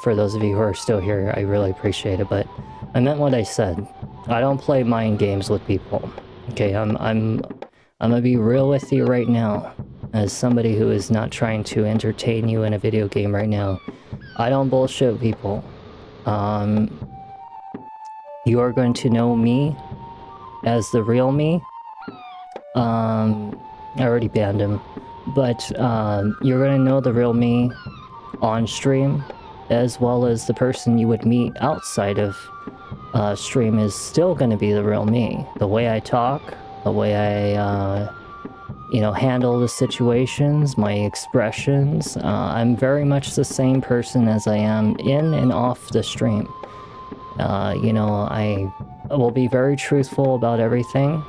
For those of you who are still here, I really appreciate it, but I meant what I said. I don't play mind games with people, okay? I'm gonna be real with you right now, as somebody who is not trying to entertain you in a video game right now. I don't bullshit people. You are going to know me as the real me. I already banned him. But you're going to know the real me on stream, as well as the person you would meet outside of stream is still going to be the real me. The way I talk, the way I, you know, handle the situations, my expressions. I'm very much the same person as I am in and off the stream. You know, I will be very truthful about everything.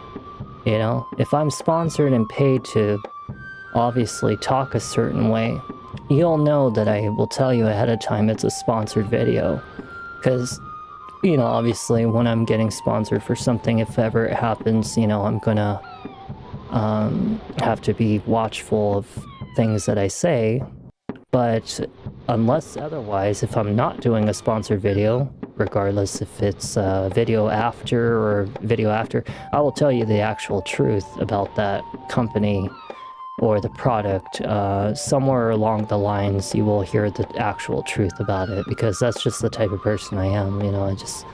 You know, if I'm sponsored and paid to obviously talk a certain way, you'll know that I will tell you ahead of time it's a sponsored video. Because, you know, obviously when I'm getting sponsored for something, if ever it happens, you know, I'm gonna have to be watchful of things that I say. But unless otherwise, if I'm not doing a sponsored video, regardless if it's video after or video after, I will tell you the actual truth about that company or the product. Somewhere along the lines you will hear the actual truth about it, because that's just the type of person I am. You know, I just,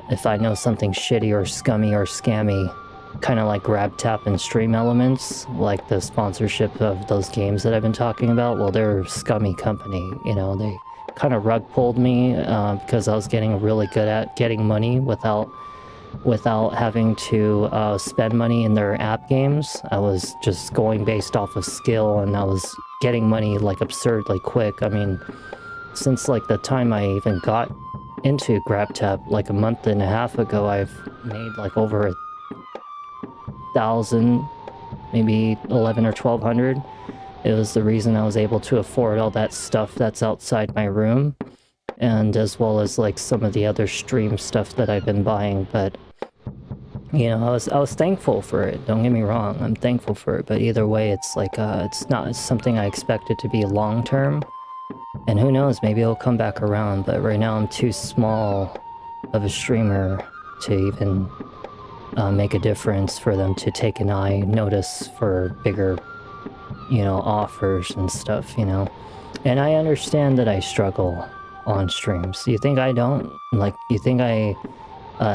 if I know something shitty or scummy or scammy, kind of like grab tap and stream elements, like the sponsorship of those games that I've been talking about, well, they're a scummy company. You know, they kind of rug pulled me because I was getting really good at getting money without having to spend money in their app games. I was just going based off of skill, and I was getting money like absurdly quick. I mean, since like the time I even got into GrabTap like a month and a half ago, I've made like over 1,000, maybe 11 or 1,200. It was the reason I was able to afford all that stuff that's outside my room, and as well as like some of the other stream stuff that I've been buying. But you know, I was thankful for it, don't get me wrong, I'm thankful for it, but either way, it's like it's not something I expected to be long term, and who knows, maybe it'll come back around. But right now I'm too small of a streamer to even make a difference for them to take an eye notice for bigger, you know, offers and stuff, you know. And I understand that I struggle on streams. You think I don't? Like, you think I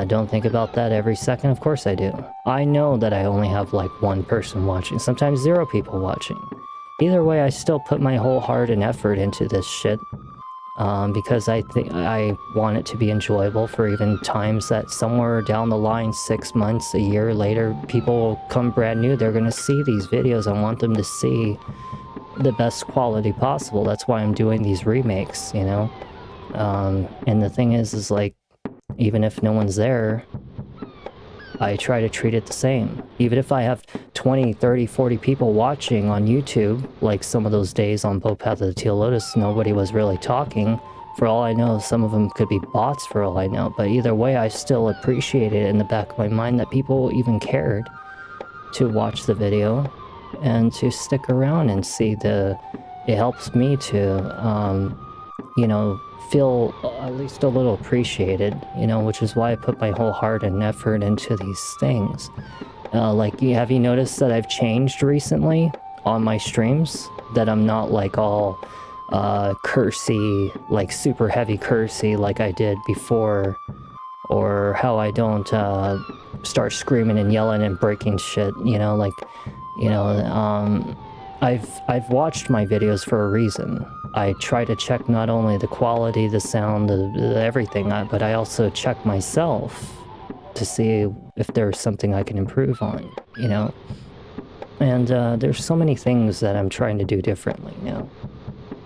don't think about that every second? Of course I do. I know that I only have like one person watching, sometimes 0 people watching. Either way, I still put my whole heart and effort into this shit, because I think I want it to be enjoyable for even times that somewhere down the line, 6 months, a year later, people will come brand new. They're gonna see these videos. I want them to see the best quality possible. That's why I'm doing these remakes, you know? And the thing is like, even if no one's there, I try to treat it the same. Even if I have 20, 30, 40 people watching on YouTube, like some of those days on Boat Path of the Teal Lotus, nobody was really talking. For all I know, some of them could be bots for all I know. But either way, I still appreciate it in the back of my mind that people even cared to watch the video and to stick around and see the... It helps me to, you know, feel at least a little appreciated, you know, which is why I put my whole heart and effort into these things. Like, have you noticed that I've changed recently on my streams? That I'm not like all cursy, like super heavy cursy like I did before, or how I don't start screaming and yelling and breaking shit, you know, like, you know, I've watched my videos for a reason. I try to check not only the quality, the sound, everything, but I also check myself to see if there's something I can improve on, you know? And there's so many things that I'm trying to do differently now.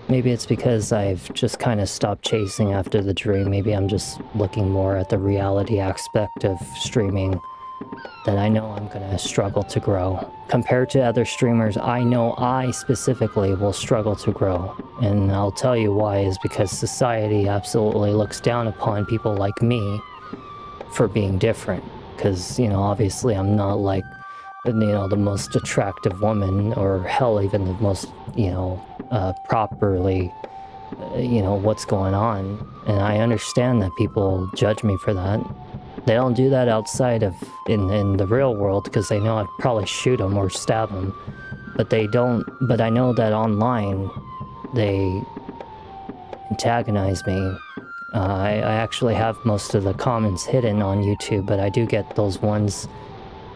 Maybe it's because I've just kind of stopped chasing after the dream. Maybe I'm just looking more at the reality aspect of streaming. That I know I'm gonna struggle to grow. Compared to other streamers, I know I specifically will struggle to grow. And I'll tell you why, is because society absolutely looks down upon people like me for being different. Because, you know, obviously I'm not like, you know, the most attractive woman, or hell, even the most, you know, properly, you know, what's going on. And I understand that people judge me for that. They don't do that outside of, in the real world, because they know I'd probably shoot them or stab them. But they don't, but I know that online, they antagonize me. I actually have most of the comments hidden on YouTube, but I do get those ones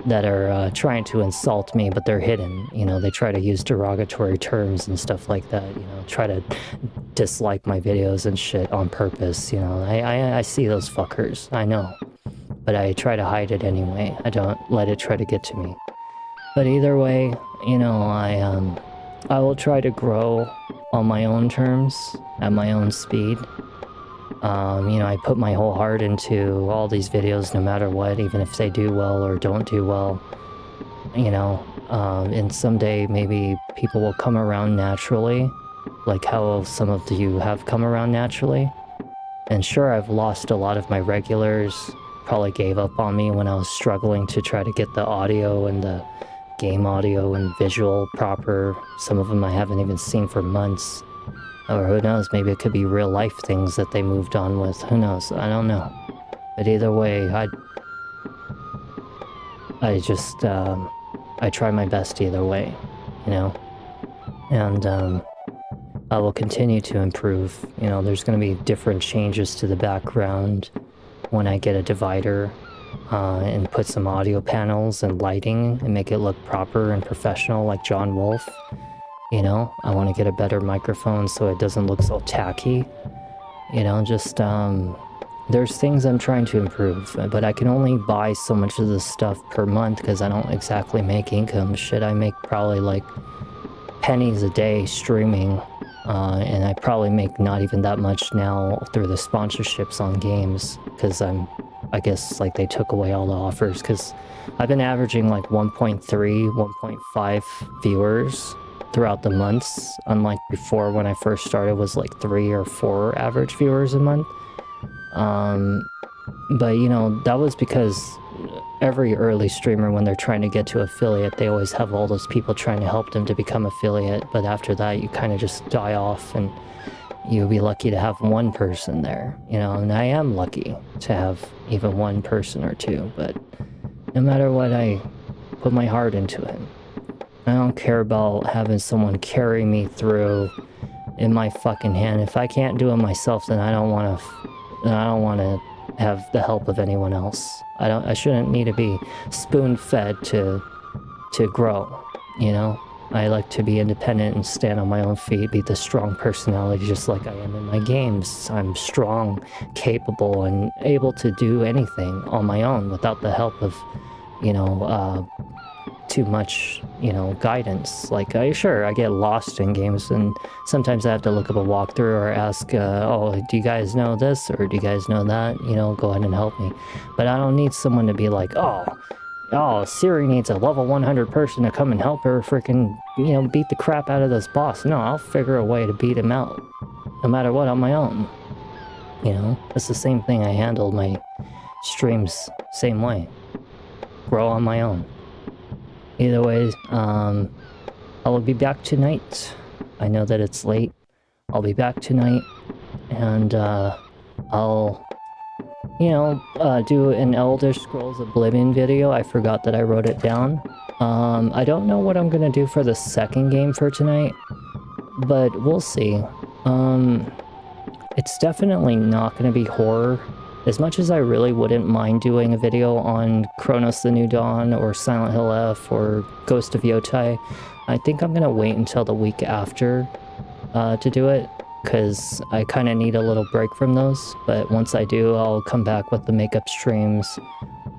that are trying to insult me, but they're hidden. You know, they try to use derogatory terms and stuff like that, you know, try to dislike my videos and shit on purpose, you know. I see those fuckers, I know. But I try to hide it anyway. I don't let it try to get to me. But either way, you know, I will try to grow on my own terms, at my own speed. You know, I put my whole heart into all these videos no matter what, even if they do well or don't do well. You know, and someday maybe people will come around naturally, like how some of you have come around naturally. And sure, I've lost a lot of my regulars. Probably gave up on me when I was struggling to try to get the audio and the game audio and visual proper. Some of them I haven't even seen for months. Or who knows, maybe it could be real life things that they moved on with. Who knows? I don't know. But either way, I just, I try my best either way, you know? And, I will continue to improve. You know, there's going to be different changes to the background when I get a divider, and put some audio panels and lighting and make it look proper and professional like John Wolfe. You know, I want to get a better microphone so it doesn't look so tacky. You know, just, there's things I'm trying to improve, but I can only buy so much of this stuff per month because I don't exactly make income. Shit, I make probably like pennies a day streaming, and I probably make not even that much now through the sponsorships on games, because I guess like they took away all the offers, because I've been averaging like 1.3, 1.5 viewers throughout the months, unlike before when I first started was like 3 or 4 average viewers a month. But you know, that was because every early streamer, when they're trying to get to affiliate, they always have all those people trying to help them to become affiliate, but after that you kind of just die off, and you'll be lucky to have one person there, you know. And I am lucky to have even one person or two, but no matter what, I put my heart into it. I don't care about having someone carry me through in my fucking hand. If I can't do it myself, then I don't want to have the help of anyone else. I shouldn't need to be spoon-fed to grow, you know? I like to be independent and stand on my own feet, be the strong personality just like I am in my games. I'm strong, capable, and able to do anything on my own without the help of, you know, too much, you know, guidance. Like, sure, I get lost in games, and sometimes I have to look up a walkthrough or ask, oh, do you guys know this, or do you guys know that? You know, go ahead and help me. But I don't need someone to be like, oh, Siri needs a level 100 person to come and help her freaking, you know, beat the crap out of this boss. No, I'll figure a way to beat him out, no matter what, on my own. You know, it's the same thing. I handle my streams same way. Grow on my own. Either way, I'll be back tonight. I know that it's late. I'll be back tonight, and I'll, you know, do an Elder Scrolls Oblivion video. I forgot that I wrote it down. I don't know what I'm gonna do for the second game for tonight, but we'll see. It's definitely not gonna be horror. As much as I really wouldn't mind doing a video on Chronos the New Dawn or Silent Hill F or Ghost of Yotai, I think I'm gonna wait until the week after to do it, because I kind of need a little break from those. But once I do, I'll come back with the makeup streams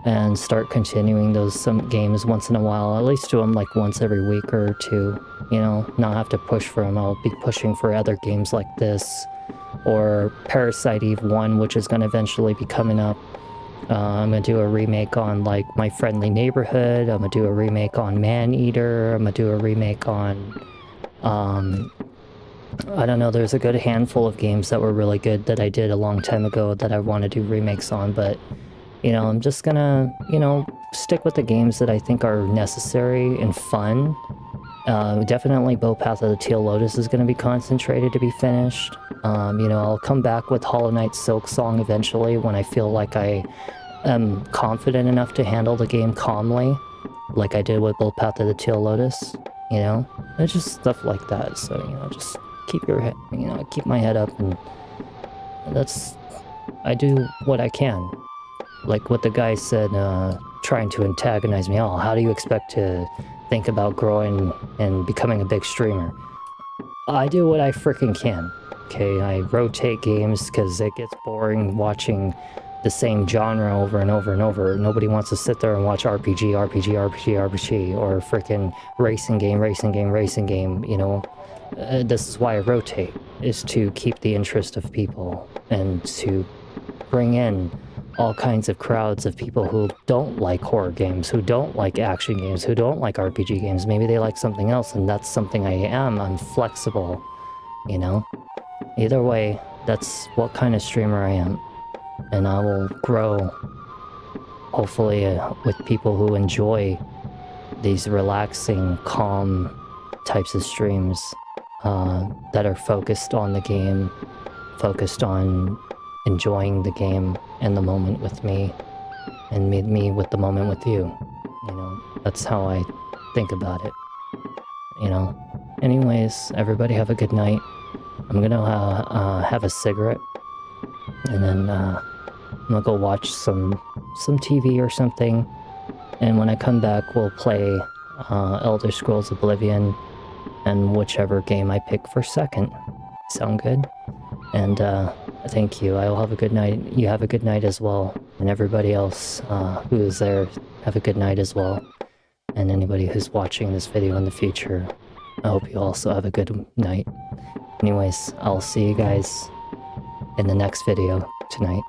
and start continuing some games once in a while. At least do them like once every week or two, you know, not have to push for them. I'll be pushing for other games like this, or Parasite Eve 1, which is going to eventually be coming up. I'm going to do a remake on, like, My Friendly Neighborhood. I'm going to do a remake on Man-Eater. I'm going to do a remake on, I don't know, there's a good handful of games that were really good that I did a long time ago that I want to do remakes on, but, you know, I'm just gonna, you know, stick with the games that I think are necessary and fun. Definitely Path of the Teal Lotus is going to be concentrated to be finished. You know, I'll come back with Hollow Knight Silksong eventually when I feel like I am confident enough to handle the game calmly, like I did with Path of the Teal Lotus, you know? It's just stuff like that, so, you know, just keep your head, you know, keep my head up, and I do what I can. Like what the guy said, trying to antagonize me, oh, how do you expect to think about growing and becoming a big streamer? I do what I freaking can, okay? I rotate games because it gets boring watching the same genre over and over and over. Nobody wants to sit there and watch RPG, or freaking racing game, you know? This is why I rotate, is to keep the interest of people and to bring in all kinds of crowds of people who don't like horror games, who don't like action games, who don't like RPG games. Maybe they like something else, and that's something I am. I'm flexible, you know? Either way, that's what kind of streamer I am. And I will grow, hopefully, with people who enjoy these relaxing, calm types of streams that are focused on the game, focused on enjoying the game and the moment with me, and me with the moment with you. You know, that's how I think about it, you know? Anyways, everybody have a good night. I'm gonna have a cigarette, and then I'm gonna go watch some TV or something, and when I come back we'll play Elder Scrolls Oblivion and whichever game I pick for second. Sound good? And thank you. I will have a good night. You have a good night as well. And everybody else who is there, have a good night as well. And anybody who's watching this video in the future, I hope you also have a good night. Anyways, I'll see you guys in the next video tonight.